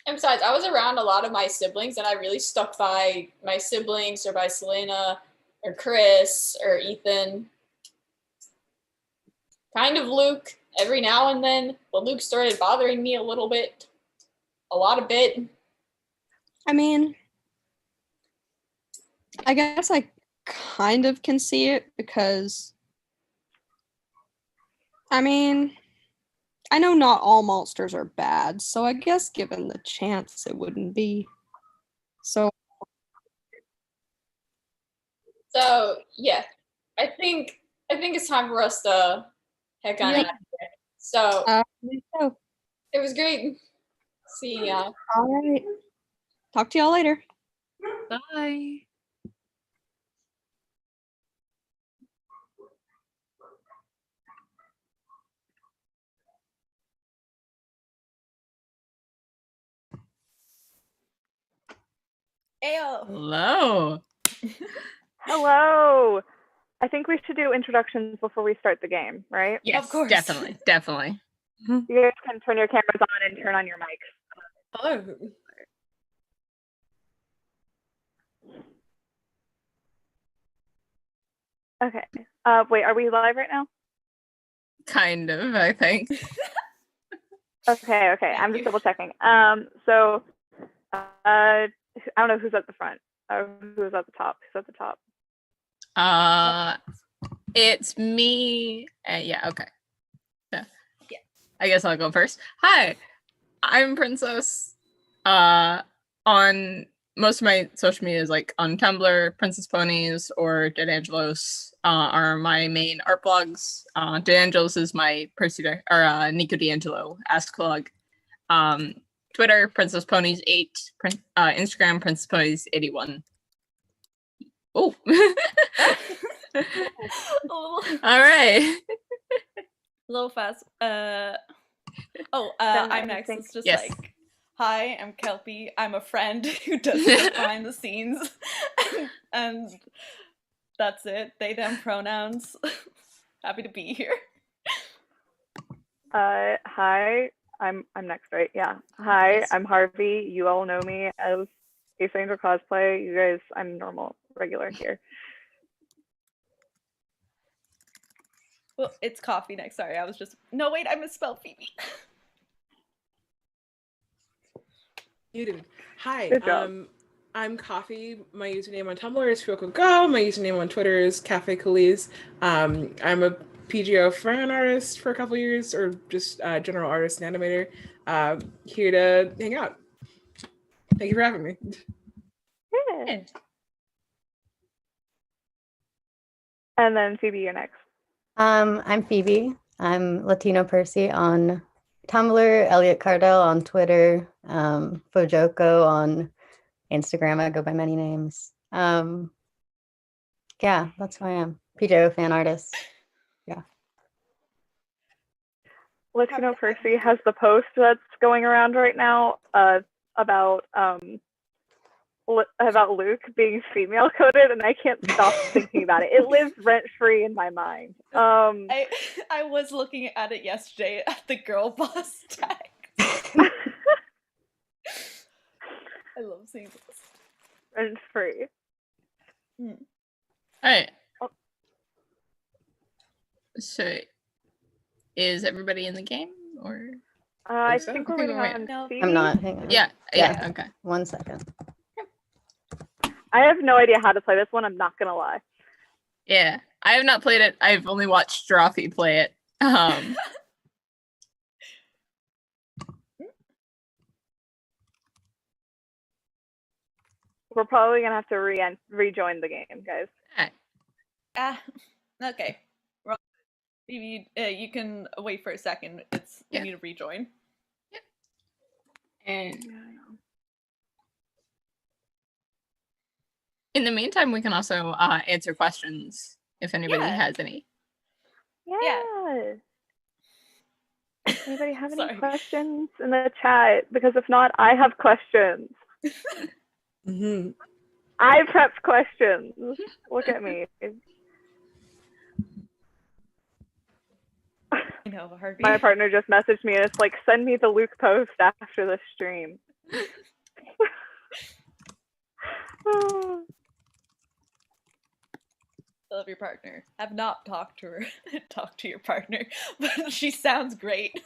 And besides, I was around a lot of my siblings, and I really stuck by my siblings or by Selena or Chris or Ethan. Kind of Luke every now and then, but Luke started bothering me a little bit. A lot of bit. I mean, I guess I kind of can see it because, I mean, I know not all monsters are bad, so I guess given the chance it wouldn't be. So yeah, I think it's time for us to heck on out of here. So it was great seeing y'all. All right. Talk to y'all later. Bye. Ayo. Hello. Hello. I think we should do introductions before we start the game, right? Yes, Of course. definitely. You guys can turn your cameras on and turn on your mics. Oh. Okay. Wait, are we live right now? Kind of, I think. Okay. Thank I'm you. just double checking. So, I don't know who's at the front. Who's at the top? Who's at the top? It's me. Yeah, okay. Yeah. Yeah. I guess I'll go first. Hi, I'm Princess. On most of my social media is like on Tumblr, Princess Ponies or Dead Angelos are my main art blogs. Dead Angelos is my Nico D'Angelo Ask blog. Twitter, Princess Ponies 8. Instagram, Princess Ponies 81. Oh. All right. A little fast. Then I'm I next. think- It's just Yes. like, hi, I'm Kelpie. I'm a friend who does stuff behind the scenes, and that's it. They them pronouns. Happy to be here. Hi. I'm next, right? Yeah. Hi, Yes. I'm Harvey. You all know me as Ace Angel Cosplay. You guys, I'm normal, regular here. Well, it's coffee next. Sorry, I was just. No, wait, I misspelled Phoebe. You did. Hi, Good job. I'm Coffee. My username on Tumblr is Fuoko Go. My username on Twitter is Cafe Khalees. I'm a PJO fan artist for a couple years, or just general artist and animator. Here to hang out. Thank you for having me. Yeah. And then Phoebe, you're next. I'm Phoebe. I'm Latino Percy on Tumblr, Elliot Cardell on Twitter, Fojoko on Instagram. I go by many names. Yeah, that's who I am. PJO fan artist. Latino Percy has the post that's going around right now about Luke being female coded, and I can't stop thinking about it. It lives rent free in my mind. I was looking at it yesterday at the girl boss tag. I love seeing this. Rent free. All right. Oh. So, is everybody in the game, or? I so. think we're I think waiting we're on No. Phoebe. I'm not. Hang on. Yeah. Yeah. Okay. 1 second. I have no idea how to play this one. I'm not gonna lie. Yeah, I have not played it. I've only watched Drawfee play it. We're probably gonna have to rejoin the game, guys. Okay. Phoebe, you can wait for a second. It's Yeah. we need to rejoin. And in the meantime, we can also answer questions if anybody Yeah. has any. Yeah. Anybody have any Sorry. questions in the chat? Because if not, I have questions. Mm-hmm. I prepped questions. Look at me. I know, Harvey. My partner just messaged me and it's like, send me the Luke post after the stream. I love your partner. I've not talked to her. Talked to your partner, but she sounds great.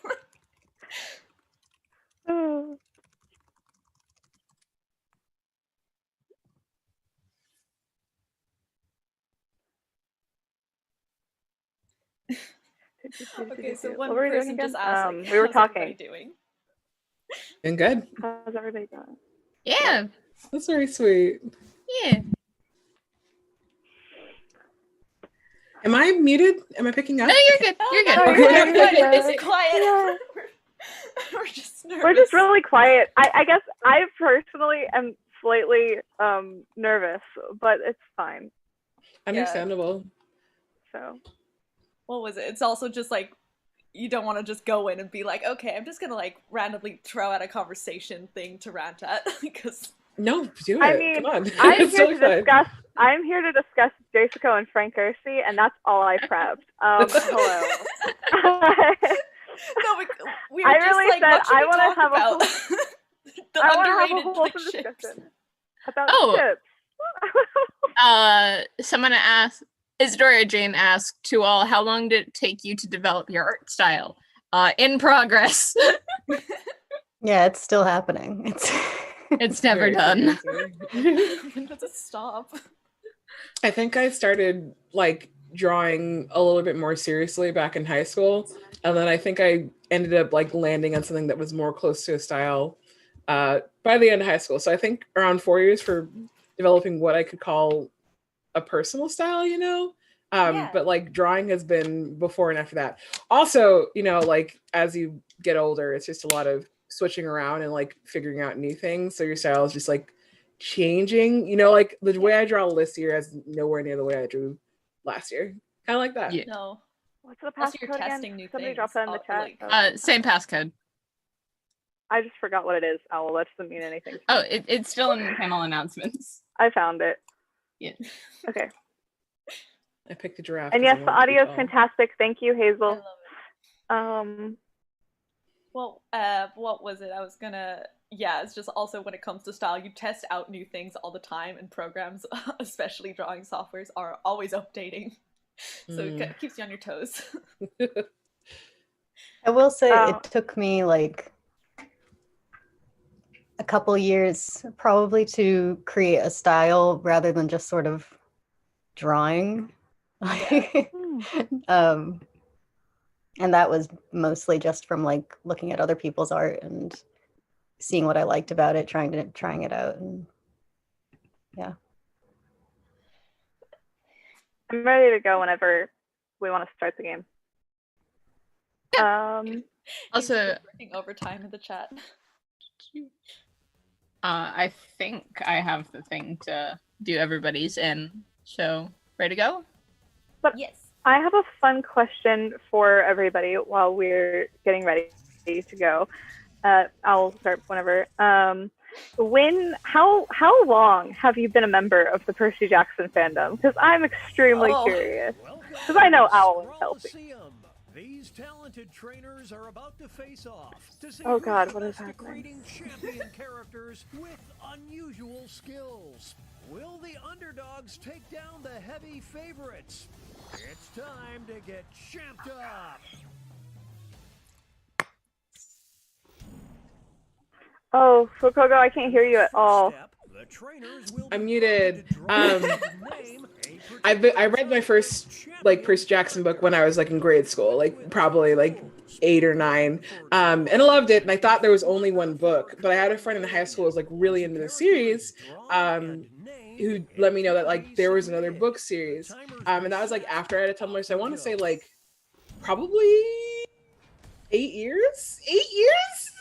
Okay, so one What were we doing person again? just asked, like, We were how's talking. everybody doing? And good. How's everybody doing? Yeah. That's very sweet. Yeah. Am I muted? Am I picking up? No, you're good. You're good. No, Oh, you're yeah, good. you're good. It's quiet. Yeah. We're just nervous. We're just really quiet. I guess I personally am slightly nervous, but it's fine. Understandable. So What was it? It's also just like you don't want to just go in and be like, okay, I'm just gonna like randomly throw out a conversation thing to rant at because No, do it. I mean, Come on. I'm It's here totally to fine. discuss. I'm here to discuss Jessica and Frank Ercy, and that's all I prepped. Hello. no, we were I just really like, said what should I we want talk to have about? The I want to have a underrated wholesome ships. discussion about Oh. ships. Someone asked, Isidora Jane asked to all, how long did it take you to develop your art style? In progress. Yeah, it's still happening. It's never Very done. When does it stop? I think I started like drawing a little bit more seriously back in high school, and then I think I ended up like landing on something that was more close to a style by the end of high school. So I think around 4 years for developing what I could call a personal style, you know. Yeah. But like drawing has been before and after that. Also, you know, like as you get older, it's just a lot of switching around and like figuring out new things. So your style is just like changing. You know, like the way I draw this year is nowhere near the way I drew last year. Kind of like that. Yeah. No. What's the Unless you're passcode testing again? new Somebody things. drop that in the chat. Like, Same passcode. I just forgot what it is. Owl, that doesn't mean anything. Oh, it's still in the panel announcements. I found it. Yeah. Okay. I picked the giraffe. And 'cause I yes, the wanted to be audio is tall. fantastic. Thank you, I Hazel. love it. Well, what was it? I was gonna, yeah, it's just also when it comes to style, you test out new things all the time, and programs, especially drawing softwares, are always updating. So it keeps you on your toes. I will say it took me like a couple years probably to create a style rather than just sort of drawing. And that was mostly just from like looking at other people's art and seeing what I liked about it, trying it out, and yeah. I'm ready to go whenever we want to start the game. Also, working overtime in the chat. I think I have the thing to do everybody's in. So, ready to go? But yes. I have a fun question for everybody while we're getting ready to go. I'll start whenever. How long have you been a member of the Percy Jackson fandom? Because I'm extremely curious. Because I know Owl and Kelsey. These talented trainers are about to face off to see Oh God, what is happening? creating champion characters with unusual skills. Will the underdogs take down the heavy favorites? It's time to get champed up. Oh, Fukogo, I can't hear you at all. I'm muted. I read my first like Percy Jackson book when I was like in grade school, like probably like 8 or 9, and I loved it. And I thought there was only one book, but I had a friend in high school who was like really into the series, who let me know that like there was another book series, and that was like after I had a Tumblr. So I want to say like probably 8 years. 8 years.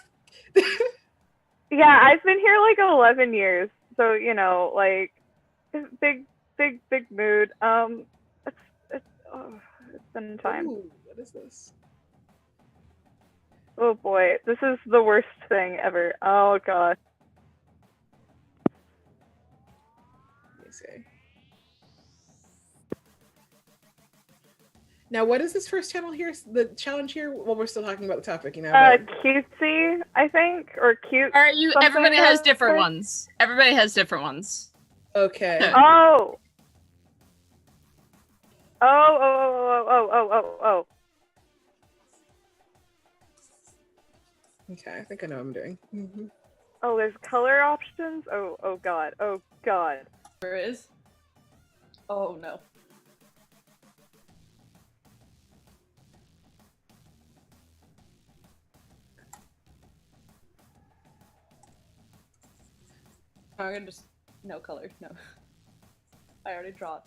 Yeah, I've been here like 11 years, so you know, like, big mood. It's been time. Ooh, what is this? Oh boy, this is the worst thing ever. Oh God. Let me see. Now, what is this first channel here? The challenge here? Well, we're still talking about the topic, you know. Cutesy, I think, or cute. All right, everybody has something different ones. Everybody has different ones. Okay. Oh. Oh. Okay, I think I know what I'm doing. Mm-hmm. Oh, there's color options? Oh God. Oh God. There is? Oh no. I'm gonna just no color, no. I already draw it.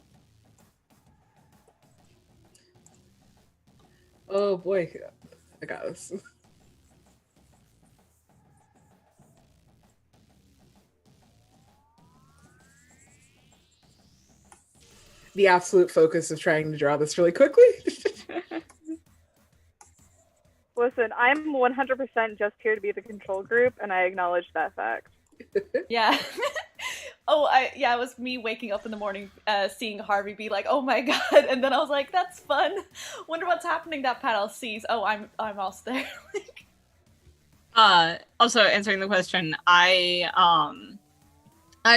Oh boy, I got this. The absolute focus of trying to draw this really quickly. Listen, I'm 100% just here to be the control group, and I acknowledge that fact. Yeah. It was me waking up in the morning, seeing Harvey be like, "Oh my God," and then I was like, "That's fun. Wonder what's happening that Paddle sees." Oh, I'm also there. Also answering the question, I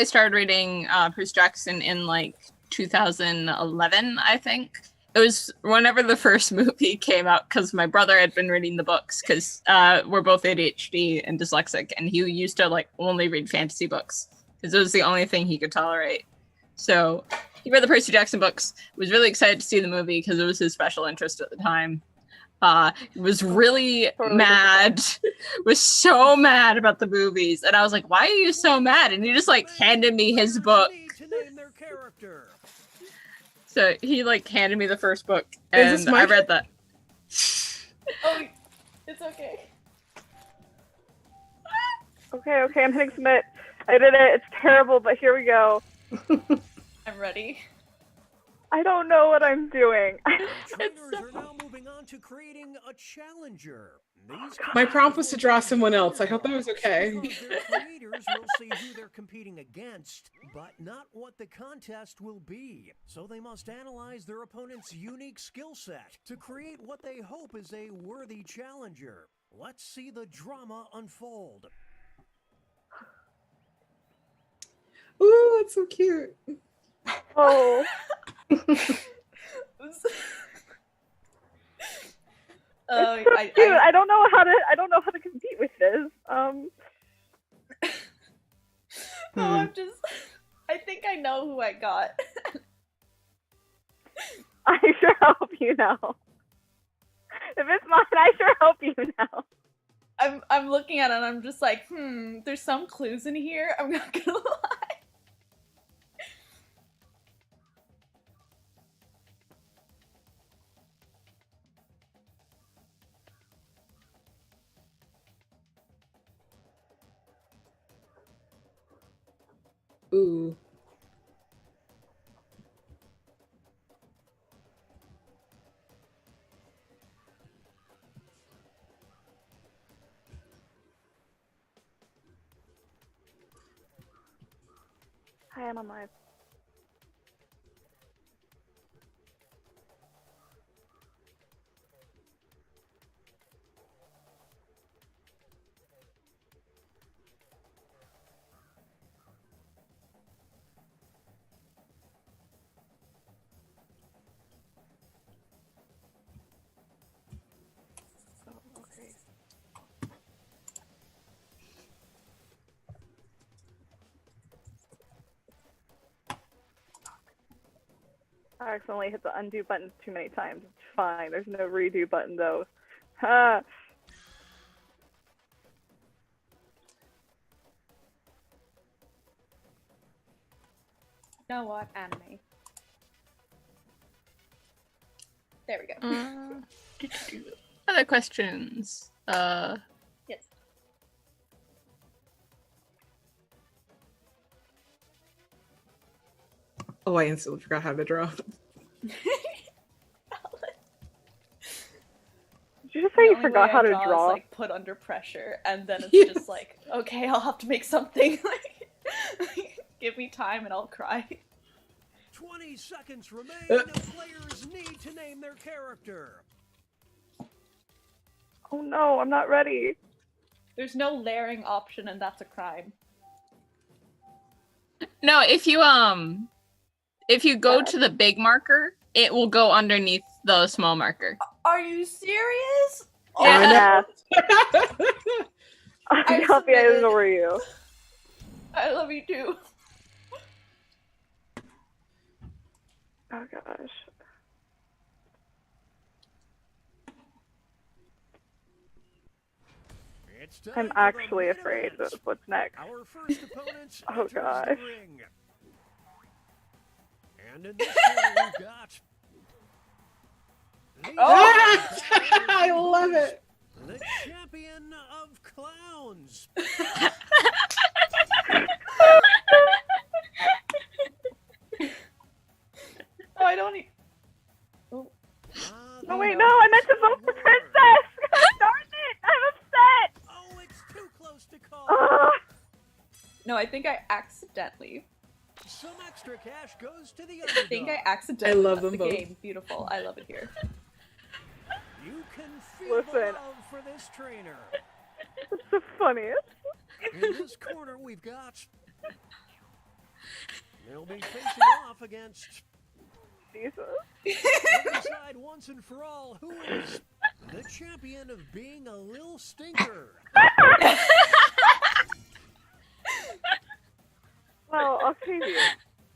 started reading Percy Jackson in like 2011, I think. It was whenever the first movie came out, because my brother had been reading the books, because we're both ADHD and dyslexic, and he used to like only read fantasy books because it was the only thing he could tolerate. So he read the Percy Jackson books, was really excited to see the movie because it was his special interest at the time. Was really mad, was so mad about the movies, and I was like, why are you so mad? And he just like handed me his book. So he like handed me the first book, and I read that. Oh, it's okay. Okay, I'm hitting submit. I did it. It's terrible, but here we go. I'm ready. I don't know what I'm doing. Trainers are now moving on to creating a challenger. My prompt was to draw someone else. I hope that was okay. Their creators will see who they're competing against, but not what the contest will be. So they must analyze their opponent's unique skill set to create what they hope is a worthy challenger. Let's see the drama unfold. Ooh, that's so cute. Oh. It's so cute. I don't know how to compete with this. I think I know who I got. I sure hope you know. If it's mine, I sure hope you know. I'm looking at it and I'm just like, there's some clues in here. I'm not gonna lie. Ooh. Hi, I'm on live. I accidentally hit the undo button too many times. It's fine. There's no redo button though. Ha! You know what? Anime. There we go. Other questions? Yes. Oh, I instantly forgot how to draw. Did you just say you forgot how to draw? Is, like, put under pressure, and then it's just like, okay, I'll have to make something. Give me time and I'll cry. 20 seconds remain. The players need to name their character. Oh no, I'm not ready. There's no layering option, and that's a crime. No, if you go to the big marker, it will go underneath the small marker. Are you serious? Yeah. I'm happy I didn't over you. I love you too. Oh gosh. I'm actually afraid of what's next. Our first opponent Oh gosh. the ring. And in this one we've got I love it. The champion of clowns. Oh, I don't. Oh. No, wait, no, I meant to vote for Princess! Darn it! I'm upset! Oh, it's too close to call. No, I think I accidentally. Some extra cash goes to the I think I accidentally. I love them the both. game. Beautiful. I love it here. You can feel the love for this trainer. It's the funniest. In this corner, we've got They'll be facing off against. Jesus. We'll decide once and for all who is the champion of being a little stinker. Well, Octavia.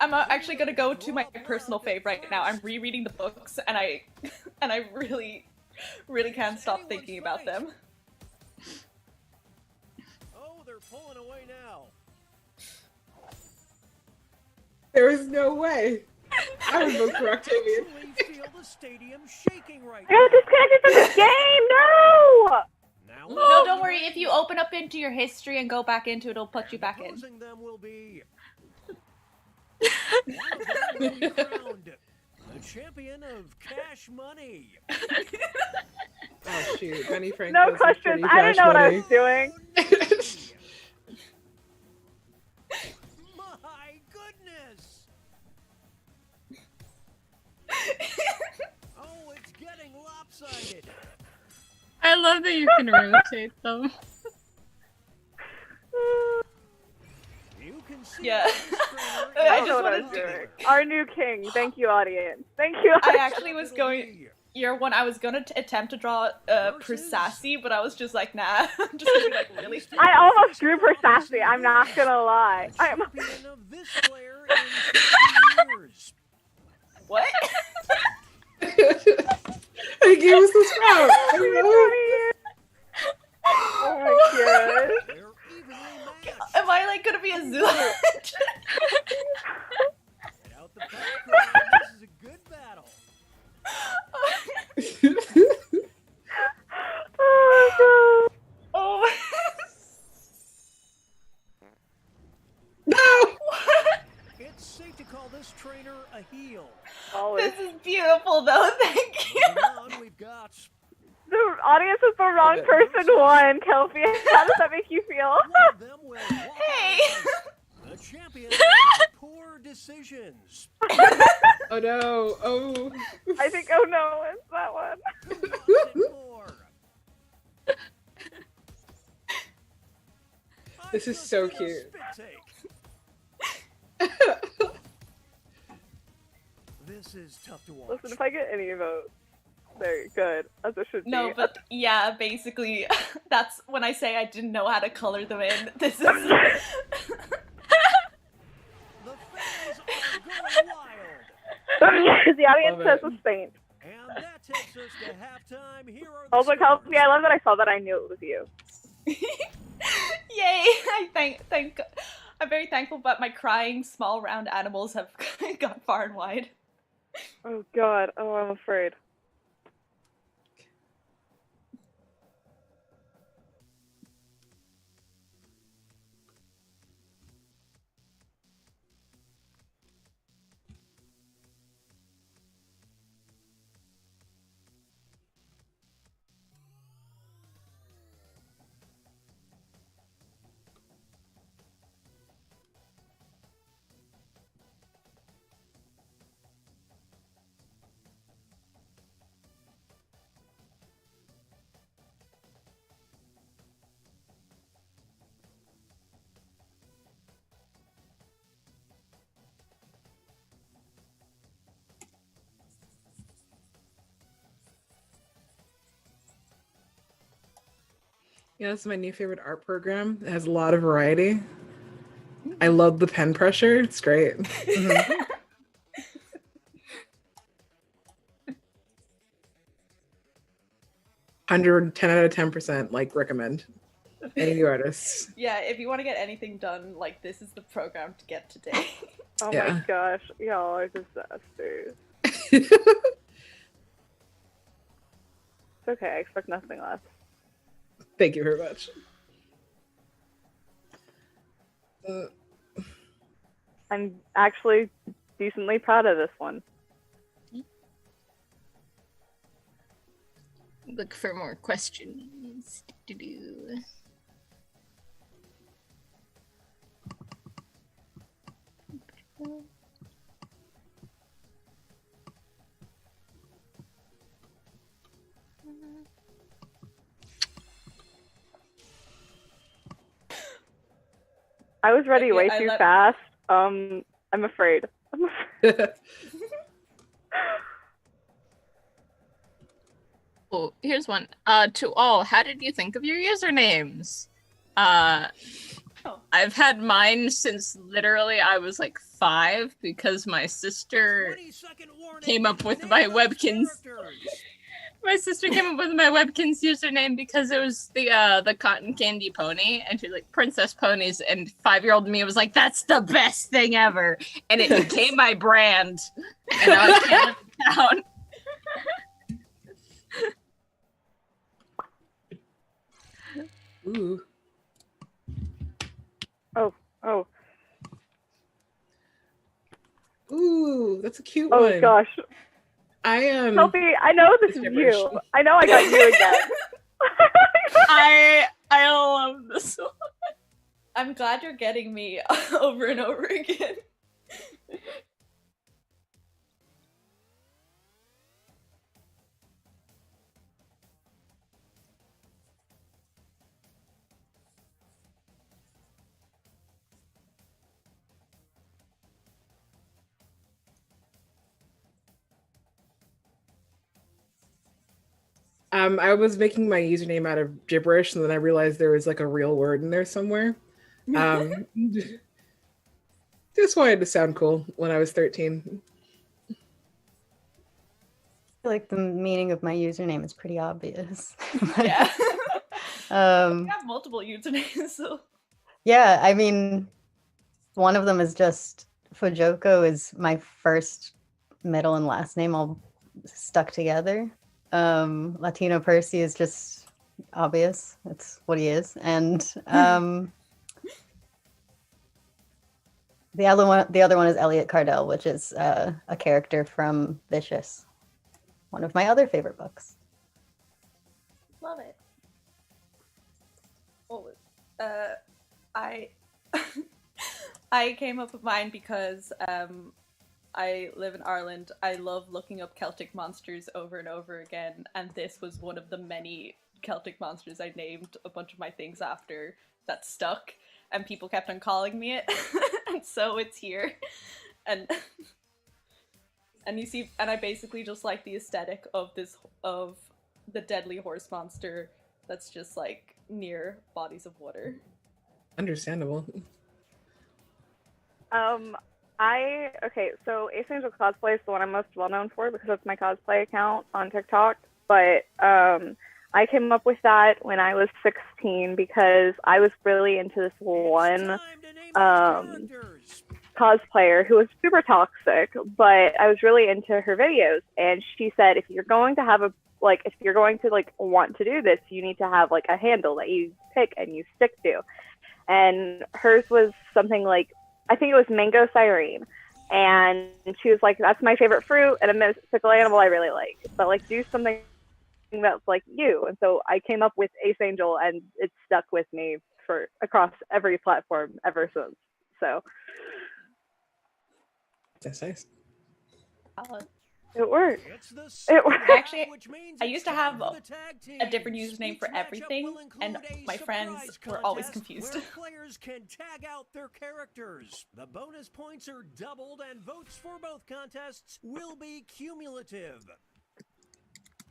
I'm actually gonna go to my personal fave right now. I'm rereading the books, and I really, really can't stop thinking about them. Oh, they're pulling away now. There is no way. I would vote for Octavian. Feel the stadium shaking right I got disconnected from the game. No. now. No, don't worry. If you open up into your history and go back into it, it'll put you back in. Opposing them will be one of them will be crowned the champion of cash money. Oh shoot, Benny Frank. No questions. I didn't know what I was doing. My goodness! Oh, it's getting lopsided. I love that you can rotate them. You can see Yeah. I just wanted to. Our new king. Thank you, audience. Thank you. I actually was going. Year one, I was gonna attempt to draw Persassy, but I was just like, nah. I'm just gonna be like, really? I almost drew Persassy. I'm not gonna lie. I'm. Champion of this player in 20 years. What? He gave us the sprout. Oh my god. They're evenly matched. Am I like gonna be a zoo? Get out the popcorn. This is a good battle. Oh my god. Oh. No. It's safe to call this trainer a heel. Always. This is beautiful, though. Thank you. Moving on, we've got The audience is the wrong person won, Kelpie. How does that make you feel? one of them will walk Hey. out as the champion of poor decisions. Oh no. Oh. I think, oh no, it's that one. Who wants it more? This is so cute. This is tough to watch. Listen, if I get any votes, very good, as it should be. No, but yeah, basically, that's when I say I didn't know how to color them in. This is. The fans are going wild. The audience Love says it. a saint. And that takes us to halftime. Here are the Also, Kelpie, scores. I love that I saw that I knew it was you. Yay! I'm very thankful, but my crying small round animals have gone far and wide. Oh god, oh, I'm afraid. Yeah, this is my new favorite art program. It has a lot of variety. I love the pen pressure. It's great. Mhm. 110 out of 10%. Like, recommend. Any new artists. Yeah, if you want to get anything done, like, this is the program to get today. Oh my Yeah. gosh, y'all are disasters. Thank It's okay, I expect nothing less. you very much. I'm actually decently proud of this one. Look for more questions to do. I was ready Yeah, way I too let- fast. I'm afraid. Oh, here's one. To all, how did you think of your usernames? I've had mine since literally I was like 5 because my sister came up with my Webkins. My sister came up with my Webkins username because it was the cotton candy pony, and she's like Princess Ponies, and 5-year-old me was like, that's the best thing ever, and it became my brand, and I can't live it down. Ooh. Oh. Ooh, that's a cute one. Oh gosh. Sophie, I know this is you. I know I got you again. I love this one. I'm glad you're getting me over and over again. I was making my username out of gibberish, and then I realized there was like a real word in there somewhere. Just wanted to sound cool when I was 13. I feel like the meaning of my username is pretty obvious. Yeah. I have multiple usernames, so. Yeah, I mean, one of them is just Fujoko is my first middle and last name all stuck together. Latino Percy is just obvious. It's what he is. And the other one is Elliot Cardell, which is a character from Vicious, one of my other favorite books. Love it. Oh, I came up with mine because I live in Ireland. I love looking up Celtic monsters over and over again, and this was one of the many Celtic monsters I named a bunch of my things after that stuck, and people kept on calling me it, and so it's here. And you see, and I basically just like the aesthetic of the deadly horse monster that's just like near bodies of water. Understandable. So Ace Angel Cosplay is the one I'm most well known for because that's my cosplay account on TikTok. But I came up with that when I was 16 because I was really into this one cosplayer who was super toxic, but I was really into her videos. And she said, if you're going to want to do this, you need to have like a handle that you pick and you stick to. And hers was something like, I think it was Mango Cyrene. And she was like, that's my favorite fruit and a mystical animal I really like. But like, do something that's like you. And so I came up with Ace Angel, and it stuck with me for across every platform ever since. So that's nice. It worked. Actually, I used to have a different username for everything, and my friends were always confused. Players can tag out their characters. The bonus points are doubled, and votes for both contests will be cumulative.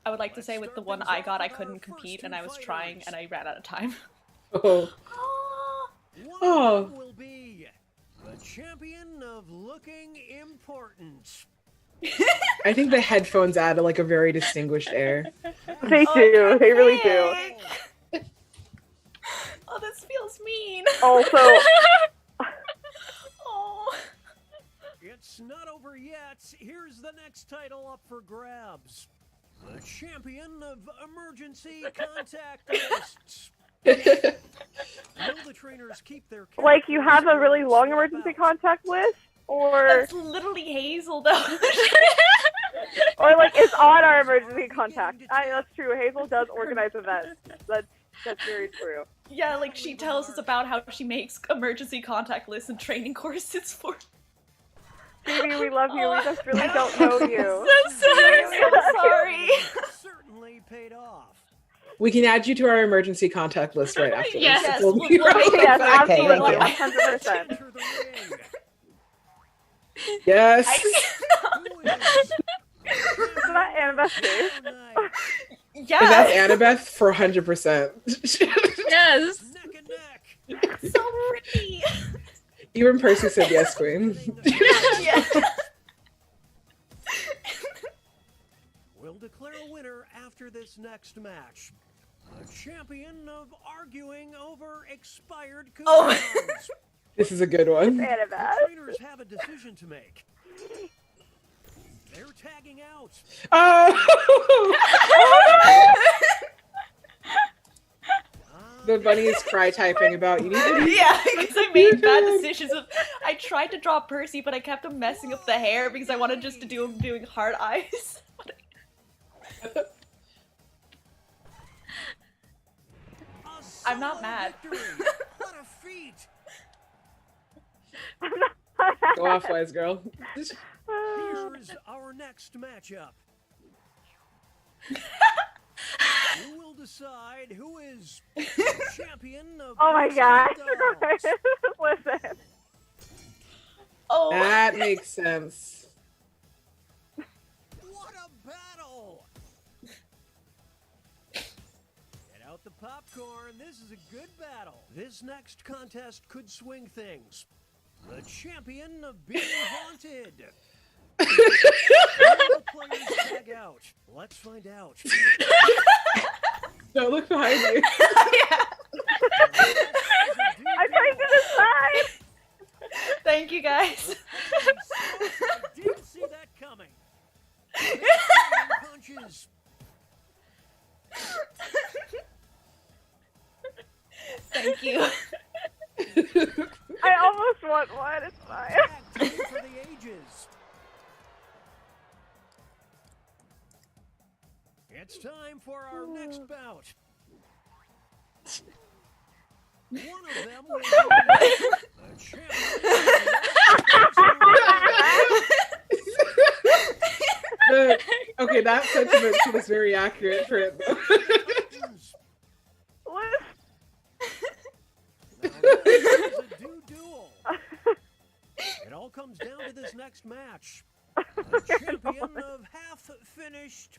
I would like to say with the one I got, I couldn't compete, and I was trying, and I ran out of time. Oh. One will be the champion of looking important. I think the headphones add like a very distinguished air. They do. They really do. Oh, this feels mean. Also. Oh. It's not over yet. Here's the next title up for grabs. The champion of emergency contact lists. Will the trainers keep their like you have a really long emergency contact list? Or that's literally Hazel though. Or like it's on our emergency contact. That's true. Hazel does organize events. That's very true. Yeah, like she tells us about how she makes emergency contact lists and training courses for. Phoebe, we love you. We just really don't know you. So sorry. Certainly paid off. We can add you to our emergency contact list right after. Yes, we'll be right yes, back. absolutely, 100%. Yes. Is that Annabeth's face? Yeah. That's Annabeth for 100%. Yes. So pretty. Even Percy said yes, Queen. Yeah. We'll declare a winner after this next match. A champion of arguing over expired coupons. This is a good one. The Annabeth. trainers have a decision to make. They're tagging out. The bunny is cry typing about you need to Yeah, because I made bad decisions. I tried to draw Percy, but I kept him messing up the hair because I wanted just to do him doing heart eyes. I'm not mad. What a feat! Go off, wise girl. Here's our next matchup. Who will decide who is champion of Oh my god. Demigods? Listen. Oh. That makes sense. What a battle! Get out the popcorn. This is a good battle. This next contest could swing things. The champion of being haunted. Will the players tag out? Let's find out. Don't look behind you. I tried to decide. Thank you, guys. I didn't see that coming. Punches. Thank you. I almost want one. It's fine. Tag team for the ages. It's time for our next bout. One of them will be the champion. Okay, that sentiment was very accurate for it, though. What? Now, this is a duel. It all comes down to this next match. The champion of half-finished